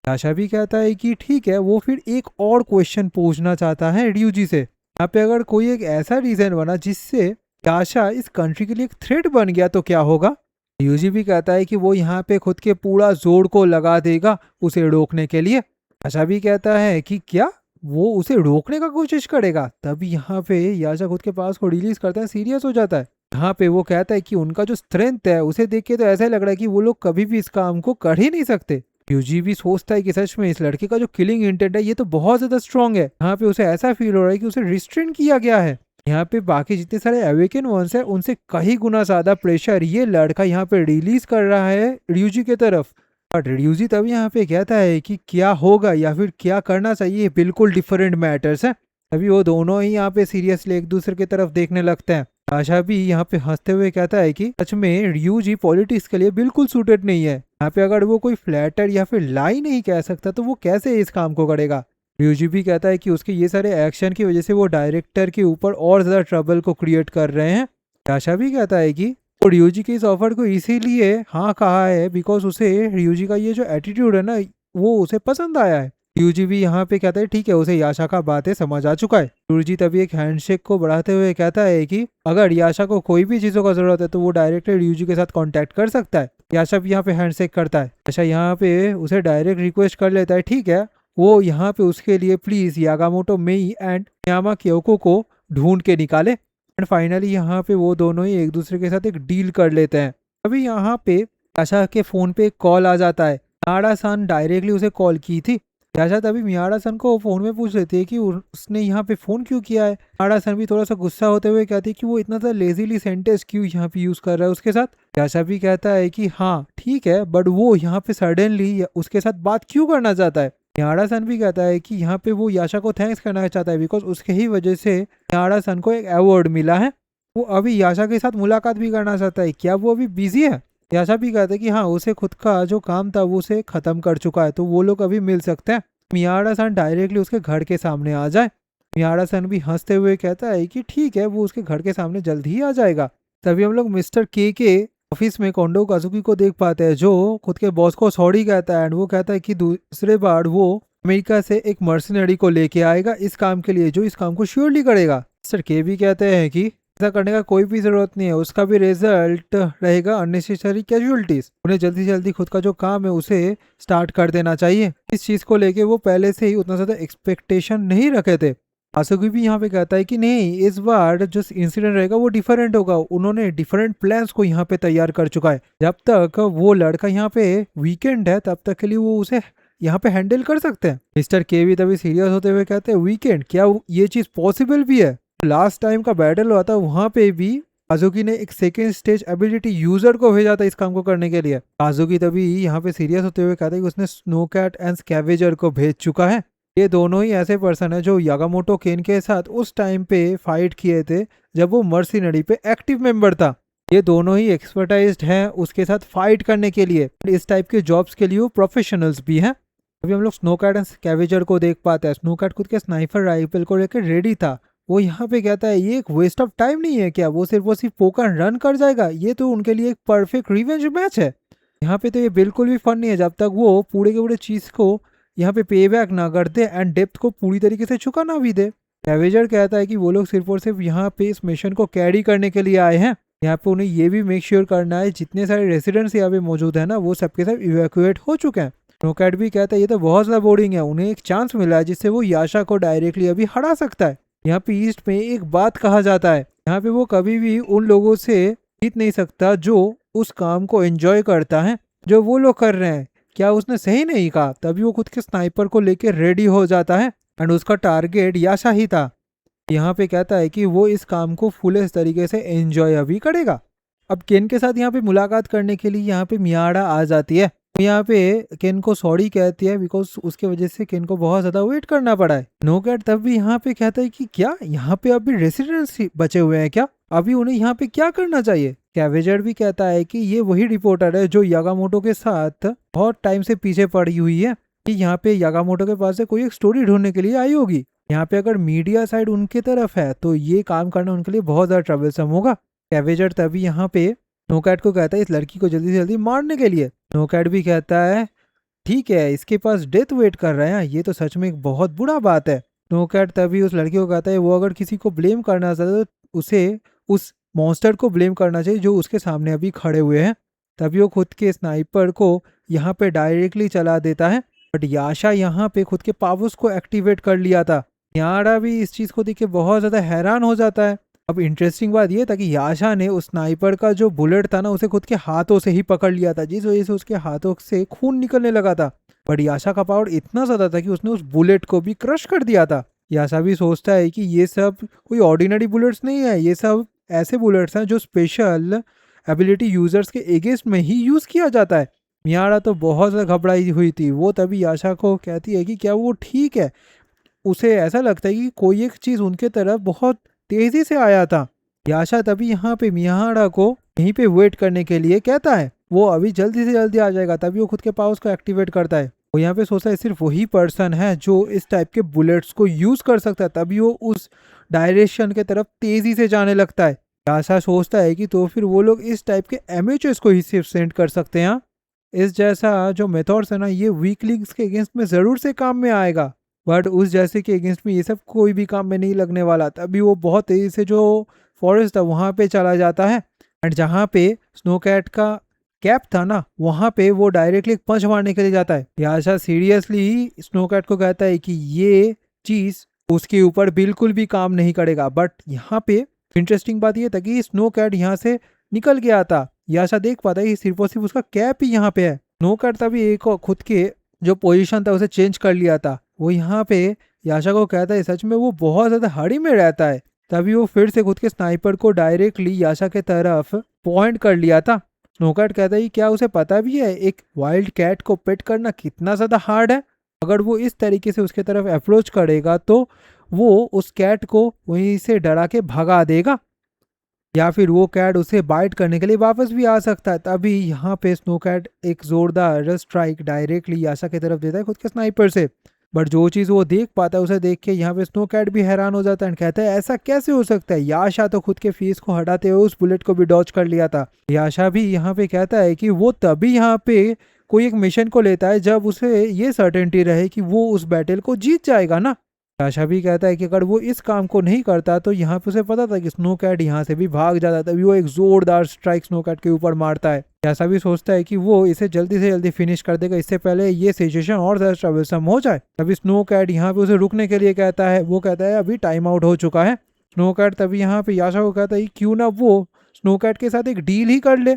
याशा भी कहता है कि ठीक है, वो फिर एक और क्वेश्चन पूछना चाहता है यूजी से। यहाँ पे अगर कोई एक ऐसा रीजन बना जिससे याशा इस कंट्री के लिए एक थ्रेट बन गया तो क्या होगा। यूजी भी कहता है कि वो यहाँ पे खुद के पूरा जोर को लगा देगा उसे रोकने के लिए। याशा भी कहता है कि क्या वो उसे रोकने का कोशिश करेगा। तभी यहाँ पे याशा खुद के पास को रिलीज करता है, सीरियस हो जाता है। यहाँ पे वो कहता है कि उनका जो स्ट्रेंथ है उसे देख के तो ऐसा ही लग रहा है कि वो लोग कभी भी इस काम को कर ही नहीं सकते। यूजी भी सोचता है कि सच में इस लड़के का जो किलिंग इंटेंट है ये तो बहुत ज्यादा स्ट्रांग है। यहाँ पे उसे ऐसा फील हो रहा है कि उसे रिस्ट्रेन किया गया है। यहाँ पे बाकी जितने सारे अवेकन वंस है उनसे कहीं गुना ज्यादा प्रेशर ये लड़का यहाँ पे रिलीज कर रहा है र्यूजी के तरफ। बट र्यूजी तभी यहाँ पे कहता है कि क्या होगा या फिर क्या करना चाहिए बिल्कुल डिफरेंट मैटर्स है। तभी वो दोनों ही यहाँ पे सीरियसली एक दूसरे की तरफ देखने लगते हैं। आशा भी यहाँ पे हंसते हुए कहता है कि सच में र्यूजी पॉलिटिक्स के लिए बिल्कुल सूटेड नहीं है। यहाँ पे अगर वो कोई फ्लैटर या फिर लाई नहीं कह सकता तो वो कैसे इस काम को करेगा। र्यूजी भी कहता है कि उसके ये सारे एक्शन की वजह से वो डायरेक्टर के ऊपर और ज्यादा ट्रबल को क्रिएट कर रहे हैं। आशा भी कहता है कि वो र्यूजी के इस ऑफर को इसीलिए हाँ कहा है बिकॉज उसे र्यूजी का ये जो एटीट्यूड है ना वो उसे पसंद आया है। यूजी भी यहाँ पे कहता है ठीक है, उसे याशा का बातें समझ आ चुका है। यूजी तभी एक हैंडशेक को बढ़ाते हुए कहता है कि अगर याशा को कोई भी चीजों का जरूरत है तो वो डायरेक्टली यूजी के साथ कांटेक्ट कर सकता है। याशा भी यहाँ पे हैंडशेक करता है। याशा यहाँ पे उसे डायरेक्ट रिक्वेस्ट कर लेता है, ठीक है वो यहाँ पे उसके लिए please Yagamoto Mei and Yama Kyoko को ढूंढ के निकाले। एंड फाइनली यहाँ पे वो दोनों ही एक दूसरे के साथ एक डील कर लेते हैं। अभी यहाँ पे याशा के फोन पे एक कॉल आ जाता है। नाड़ा सान डायरेक्टली उसे कॉल की थी याशा तभी मियाड़ा सन को फोन में पूछ लेती है कि उसने यहाँ पे फोन क्यों किया है। मियाड़ा सन भी थोड़ा सा गुस्सा होते हुए कहती है कि वो इतना सा लेजीली सेंटेंस क्यों यहाँ पे यूज कर रहा है उसके साथ। याशा भी कहता है कि हाँ ठीक है, बट वो यहाँ पे सडनली उसके साथ बात क्यों करना चाहता है। मियाड़ा सन भी कहता है कि यहाँ पे वो याशा को थैंक्स करना चाहता है बिकॉज उसके ही वजह से मियाड़ा सन को एक अवार्ड मिला है। वो अभी याशा के साथ मुलाकात भी करना चाहता है, क्या वो अभी बिजी है। याशा भी कहता है कि हाँ उसे खुद का जो काम था वो उसे खत्म कर चुका है, तो वो लोग अभी मिल सकते हैं। मियाड़ा सन डायरेक्टली उसके घर के सामने आ जाए। मियाड़ा सन भी हंसते हुए कहता है कि ठीक है, वो उसके घर के सामने जल्द ही आ जाएगा। तभी हम लोग मिस्टर के ऑफिस में कोंडो काजुकी को देख पाते हैं जो खुद के बॉस को सॉरी कहता है एंड वो कहता है कि दूसरे बार वो अमेरिका से एक मर्सनरी को लेके आएगा इस काम के लिए जो इस काम को श्योरली करेगा। मिस्टर के भी कहते हैं कि ऐसा करने का कोई भी जरूरत नहीं है, उसका भी रिजल्ट रहेगा अननेसेसरी कैजुअलिटीज। उन्हें जल्दी से जल्दी खुद का जो काम है उसे स्टार्ट कर देना चाहिए। इस चीज को लेके वो पहले से ही उतना ज्यादा एक्सपेक्टेशन नहीं रखे थे। आसुकी भी यहाँ पे कहता है कि नहीं, इस बार जो इंसिडेंट रहेगा वो डिफरेंट होगा। उन्होंने डिफरेंट प्लान्स को यहाँ पे तैयार कर चुका है। जब तक वो लड़का यहाँ पे वीकेंड है तब तक के लिए वो उसे यहाँ पे हैंडल कर सकते हैं। मिस्टर के भी तभी सीरियस होते हुए कहते हैं वीकेंड, क्या ये चीज पॉसिबल भी है। लास्ट टाइम का बैटल हुआ था वहां पे भी काजुकी ने एक सेकेंड स्टेज एबिलिटी यूजर को भेजा था इस काम को करने के लिए। काजुकी तभी यहाँ पे सीरियस होते हुए कहता है कि उसने स्नो कैट एंड स्कैवेजर को भेज चुका है। ये दोनों ही ऐसे पर्सन है जो यागामोटो केन के साथ उस टाइम पे फाइट किए थे जब वो मर्सिनरी पे एक्टिव मेंबर था। ये दोनों ही एक्सपर्टाइज्ड हैं उसके साथ फाइट करने के लिए। इस टाइप के जॉब्स के लिए वो प्रोफेशनल्स भी हैं। अभी हम लोग स्नो कैट एंड स्कैवेजर को देख पाते हैं। स्नो कैट खुद के स्नाइपर राइफल को लेकर रेडी था। वो यहाँ पे कहता है ये एक वेस्ट ऑफ टाइम नहीं है क्या, वो सिर्फ पोकर रन कर जाएगा, ये तो उनके लिए एक परफेक्ट रिवेंज मैच है। यहाँ पे तो ये बिल्कुल भी फन नहीं है जब तक वो पूरे के पूरे चीज को यहाँ पे पे बैक ना कर दे एंड डेप्थ को पूरी तरीके से चुका ना भी दे। कैवेजर कहता है कि वो लोग सिर्फ और सिर्फ यहाँ पे इस मिशन को कैरी करने के लिए आए हैं। यहाँ पे उन्हें ये भी मेक श्योर करना है जितने सारे रेसिडेंट्स यहाँ पे मौजूद है ना वो सबके सब इवैक्यूएट हो चुके हैं। स्नोकैट भी कहता है ये तो बहुत ज्यादा बोरिंग है, उन्हें एक चांस मिला है जिससे वो याशा को डायरेक्टली अभी हरा सकता है। यहाँ पे ईस्ट में एक बात कहा जाता है, यहाँ पे वो कभी भी उन लोगों से जीत नहीं सकता जो उस काम को एंजॉय करता है जो वो लोग कर रहे हैं। क्या उसने सही नहीं कहा। तभी वो खुद के स्नाइपर को लेकर रेडी हो जाता है एंड उसका टारगेट याशा ही था। यहाँ पे कहता है कि वो इस काम को फुलेस्ट तरीके से एंजॉय अभी करेगा। अब केन के साथ यहाँ पे मुलाकात करने के लिए यहाँ पे मियाड़ा आ जाती है। यहाँ पे केन को सॉरी कहती है बिकॉज उसके वजह से केन को बहुत ज्यादा वेट करना पड़ा है। नोकैट तब भी यहाँ पे कहता है कि क्या यहाँ पे अभी रेसिडेंट्स बचे हुए हैं क्या, अभी उन्हें यहाँ पे क्या करना चाहिए। कैवेजर भी कहता है कि ये वही रिपोर्टर है जो यागामोटो के साथ बहुत टाइम से पीछे पड़ी हुई है कि यहाँ पे यागामोटो के पास से कोई एक स्टोरी ढूंढने के लिए आई होगी। यहाँ पे अगर मीडिया साइड उनके तरफ है तो ये काम करना उनके लिए बहुत ज्यादा ट्रबलसम होगा। कैवेजर तभी यहाँ पे नोकैट को कहता है इस लड़की को जल्दी से जल्दी मारने के लिए। नोकैट भी कहता है ठीक है, इसके पास डेथ वेट कर रहे हैं, ये तो सच में एक बहुत बुरा बात है। नोकैट तभी उस लड़की को कहता है वो अगर किसी को ब्लेम करना चाहता है तो उसे उस मॉन्स्टर को ब्लेम करना चाहिए जो उसके सामने अभी खड़े हुए हैं। तभी वो खुद के स्नाइपर को यहाँ पे डायरेक्टली चला देता है। बट याशा यहाँ पे खुद के पावर्स को एक्टिवेट कर लिया था। यारा भी इस चीज को देख के बहुत ज्यादा हैरान हो जाता है। अब इंटरेस्टिंग बात ये था कि याशा ने उस स्नाइपर का जो बुलेट था ना उसे खुद के हाथों से ही पकड़ लिया था जिस वजह से उसके हाथों से खून निकलने लगा था। बट याशा का पावर इतना ज्यादा था कि उसने उस बुलेट को भी क्रश कर दिया था। याशा भी सोचता है कि ये सब कोई ऑर्डिनरी बुलेट्स नहीं है, ये सब ऐसे बुलेट्स हैं जो स्पेशल एबिलिटी यूजर्स के अगेंस्ट में ही यूज किया जाता है। मियाड़ा तो बहुत ज्यादा घबराई हुई थी। वो तभी याशा को कहती है कि क्या वो ठीक है। उसे ऐसा लगता है कि कोई एक चीज उनके तरफ बहुत तेजी से आया था। याशा तभी यहाँ पे मियाड़ा को यहीं पे वेट करने के लिए कहता है, वो अभी जल्दी से जल्दी आ जाएगा। तभी वो खुद के पावर्स को एक्टिवेट करता है। वो यहाँ पे सोचता है सिर्फ वही पर्सन है जो इस टाइप के बुलेट्स को यूज कर सकता है। तभी वो उस डायरेक्शन के तरफ तेजी से जाने लगता है। याशा सोचता है कि तो फिर वो लोग इस टाइप के एमेचर्स को ही सिर्फ सेंड कर सकते हैं। इस जैसा जो मेथड्स है ना ये वीकलिंग्स के अगेंस्ट में जरूर से काम में आएगा, बट उस जैसे के अगेंस्ट में ये सब कोई भी काम में नहीं लगने वाला। तभी वो बहुत तेजी से जो फॉरेस्ट था वहां पे चला जाता है एंड जहाँ पे स्नोकैट का कैप था ना वहां पे वो डायरेक्टली एक पंच मारने के लिए जाता है। याशा सीरियसली स्नोकैट को कहता है कि ये चीज उसके ऊपर बिल्कुल भी काम नहीं करेगा। बट यहाँ पे इंटरेस्टिंग बात ये था कि स्नोकैट यहाँ से निकल गया था। याशा देख पाता है सिर्फ और सिर्फ उसका कैप ही यहाँ पे है। स्नोकैट तभी एक खुद के जो पोजीशन था उसे चेंज कर लिया था। वो यहाँ पे याशा को कहता है सच में वो बहुत ज्यादा हड़ी में रहता है। तभी वो फिर से खुद के स्नाइपर को डायरेक्टली याशा के तरफ पॉइंट कर लिया था। स्नोकैट कहता है क्या उसे पता भी है एक वाइल्ड कैट को पेट करना कितना ज्यादा हार्ड है। अगर वो इस तरीके से उसके तरफ अप्रोच करेगा तो वो उस कैट को वहीं से डरा के भगा देगा, या फिर वो कैट उसे बाइट करने के लिए वापस भी आ सकता है। तभी यहाँ पे स्नो कैट एक जोरदार स्ट्राइक डायरेक्टली याशा की तरफ देता है खुद के स्नाइपर से। बट जो चीज़ वो देख पाता है उसे देख के यहाँ पे स्नो कैट भी हैरान हो जाता है एंड कहता है ऐसा कैसे हो सकता है। याशा तो खुद के फेस को हटाते हुए उस बुलेट को भी डॉच कर लिया था। याशा भी यहाँ पे कहता है कि वो तभी यहाँ पे कोई एक मिशन को लेता है जब उसे ये सर्टेनिटी रहे कि वो उस बैटल को जीत जाएगा ना। याशा भी कहता है कि अगर वो इस काम को नहीं करता तो यहाँ पे उसे पता था कि स्नो कैट यहाँ से भी भाग जाता, तभी वो एक जोरदार स्ट्राइक स्नो कैट के ऊपर मारता है। याशा भी सोचता है कि वो इसे जल्दी से जल्दी फिनिश कर देगा, इससे पहले ये सिचुएशन और ज्यादा ट्रबलसम हो जाए। तभी स्नो कैट यहाँ पे उसे रुकने के लिए कहता है। वो कहता है अभी टाइम आउट हो चुका है। स्नो कैट तभी यहाँ पे याशा को कहता है क्यों ना वो स्नो कैट के साथ एक डील ही कर ले।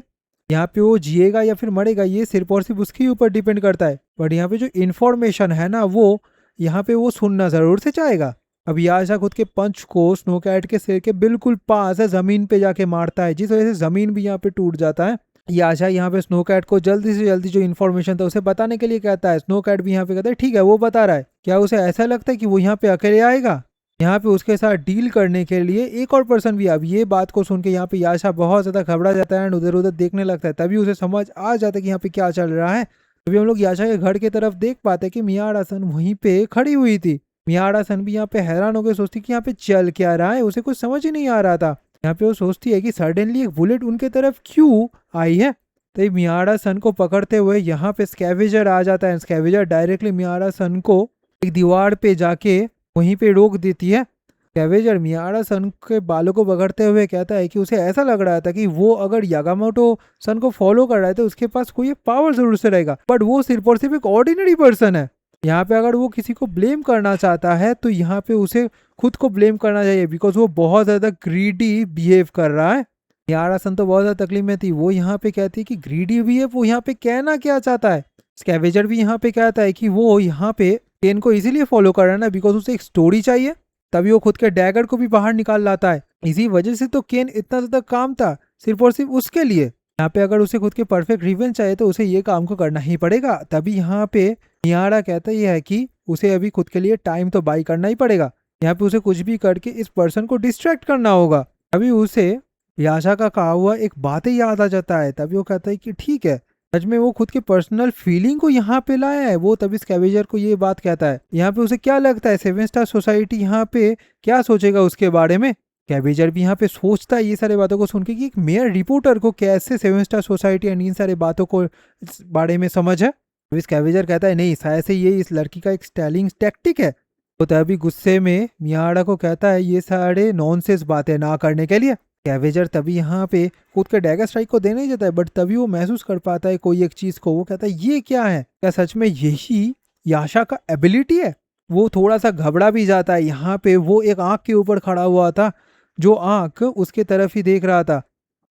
यहाँ पे वो जिएगा या फिर मरेगा ये सिर्फ और सिर्फ उसके ऊपर डिपेंड करता है, बट यहाँ पे जो इन्फॉर्मेशन है ना वो यहाँ पे वो सुनना जरूर से चाहेगा। अब याशा खुद के पंच को स्नो कैट के सिर के बिल्कुल पास है जमीन पे जाके मारता है, जिस वजह से जमीन भी यहाँ पे टूट जाता है। याशा यहाँ पे स्नो कैट को जल्दी से जल्दी जो इन्फॉर्मेशन था उसे बताने के लिए कहता है। स्नो कैट भी यहाँ पे कहता है ठीक है वो बता रहा है। क्या उसे ऐसा लगता है कि वो यहाँ पे अकेले आएगा? यहाँ पे उसके साथ डील करने के लिए एक और पर्सन भी। अब ये बात को सुन के यहाँ पे याशा बहुत ज्यादा घबरा जाता है एंड उधर उधर देखने लगता है। तभी उसे समझ आ जाता है कि यहाँ पे क्या चल रहा है। तभी हम लोग याशा के घर की तरफ देख पाते कि मियाड़ा सन वहीं पे खड़ी हुई थी। मियाड़ा सन भी यहाँ पे हैरान होकर सोचती कि यहाँ पे चल क्या रहा है, उसे कुछ समझ ही नहीं आ रहा था। यहाँ पे वो सोचती है कि सडनली एक बुलेट उनके तरफ क्यों आई है। तो मियाड़ा सन को पकड़ते हुए यहाँ पे स्कैवेजर आ जाता है। स्कैवेजर डायरेक्टली मियाड़ा सन को एक दीवार पे जाके वहीं पे रोक देती है। स्कैवेजर मियाड़ा सन के बालों को पकड़ते हुए कहता है कि उसे ऐसा लग रहा था कि वो अगर यागामोटो सन को फॉलो कर रहा है तो उसके पास कोई पावर जरूर से रहेगा, बट वो सिर्फ और सिर्फ एक ऑर्डिनरी पर्सन है। यहाँ पे अगर वो किसी को ब्लेम करना चाहता है तो यहाँ पे उसे खुद को ब्लेम करना चाहिए, बिकॉज वो बहुत ज्यादा ग्रीडी बिहेव कर रहा है। मियाड़ा सन तो बहुत ज्यादा तकलीफ में थी। वो यहाँ पे कहती है कि ग्रीडी बिहेव वो यहाँ पे कहना क्या चाहता है। स्कैवेजर भी यहाँ पे कहता है कि वो यहाँ पे केन को इसीलिए फॉलो कर रहा है ना बिकॉज उसे एक स्टोरी चाहिए। तभी वो खुद के डैगर को भी बाहर निकाल लाता है। इसी वजह से तो केन इतना ज्यादा काम था सिर्फ और सिर्फ उसके लिए। यहाँ पे अगर उसे खुद के परफेक्ट रिवेंज चाहिए तो उसे ये काम को करना ही पड़ेगा। तभी यहाँ पे मियाड़ा कहता ही है कि उसे अभी खुद के लिए टाइम तो बाई करना ही पड़ेगा। यहाँ पे उसे कुछ भी करके इस पर्सन को डिस्ट्रैक्ट करना होगा। तभी उसे याशा का कहा हुआ एक बात ही याद आ जाता है। तभी वो कहता है कि ठीक है, सच में वो खुद के पर्सनल फीलिंग को यहाँ पे लाया है। वो तभी स्कैवेजर को ये बात कहता है। यहाँ पे उसे क्या लगता है 7 स्टार सोसाइटी यहाँ पे क्या सोचेगा उसके बारे में। स्कैवेजर भी यहाँ पे सोचता है ये सारे बातों को सुन के कि एक मेयर रिपोर्टर को कैसे 7 स्टार सोसाइटी एंड इन सारे बातों को इस बारे में समझ है। तभी स्कैवेजर कहता है नहीं शायद से ये इस लड़की का एक स्टाइलिंग टैक्टिक है। तो तभी गुस्से में मियाड़ा को कहता है ये सारे नॉनसेंस बातें ना करने के लिए। स्कैवेजर तभी यहाँ पे खुद के डैगर स्ट्राइक को देने ही जाता है, बट तभी वो महसूस कर पाता है कोई एक चीज को। वो कहता है ये क्या है, क्या सच में यही याशा का एबिलिटी है। वो थोड़ा सा घबरा भी जाता है। यहाँ पे वो एक आंख के ऊपर खड़ा हुआ था, जो आंख उसके तरफ ही देख रहा था।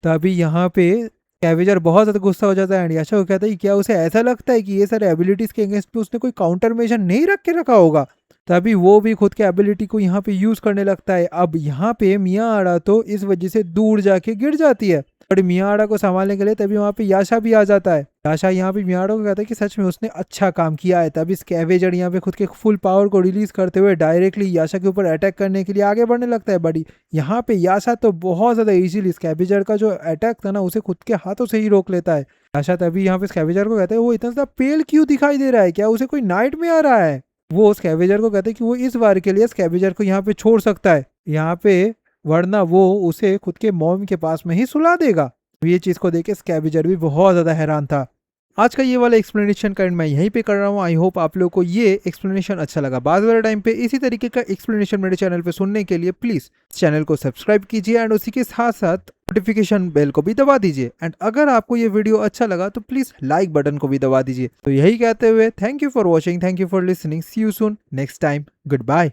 तभी यहाँ पे स्कैवेजर बहुत ज्यादा गुस्सा हो जाता है एंड याशा को कहता है क्या उसे ऐसा लगता है कि ये सारे एबिलिटीज के अगेंस्ट में उसने कोई काउंटर मेजर नहीं रख के रखा होगा। तभी वो भी खुद के एबिलिटी को यहाँ पे यूज करने लगता है। अब यहाँ पे मियाड़ा तो इस वजह से दूर जाके गिर जाती है, बट मियाड़ा को संभालने के लिए तभी वहाँ पे याशा भी आ जाता है। याशा यहाँ पे मियाड़ा को कहता है कि सच में उसने अच्छा काम किया है। तभी स्कैवेजर यहाँ पे खुद के फुल पावर को रिलीज करते हुए डायरेक्टली याशा के ऊपर अटैक करने के लिए आगे बढ़ने लगता है। बट यहाँ पे याशा तो बहुत ज्यादा इजीली स्कैवेजर का जो अटैक था ना उसे खुद के हाथों से ही रोक लेता है। याशा तभी यहाँ पे स्कैवेजर को कहता है वो इतना ज्यादा पेल क्यों दिखाई दे रहा है, क्या उसे कोई नाइट में आ रहा है। वो स्कैवेजर को कहते हैं कि वो इस बार के लिए स्कैवेजर को यहाँ पे छोड़ सकता है यहाँ पे, वरना वो उसे खुद के मॉम के पास में ही सुला देगा। ये चीज को देख के स्कैवेजर भी बहुत ज्यादा हैरान था। आज का ये वाला एक्सप्लेनेशन का मैं यहीं पे कर रहा हूँ। आई होप आप लोगों को ये एक्सप्लेनेशन अच्छा लगा। बाद वाले टाइम पे इसी तरीके का एक्सप्लेनेशन मेरे चैनल पे सुनने के लिए प्लीज चैनल को सब्सक्राइब कीजिए एंड उसी के साथ साथ नोटिफिकेशन बेल को भी दबा दीजिए। एंड अगर आपको ये वीडियो अच्छा लगा तो प्लीज लाइक बटन को भी दबा दीजिए। तो यही कहते हुए thank you for watching, thank you for listening, see you soon next time, good bye.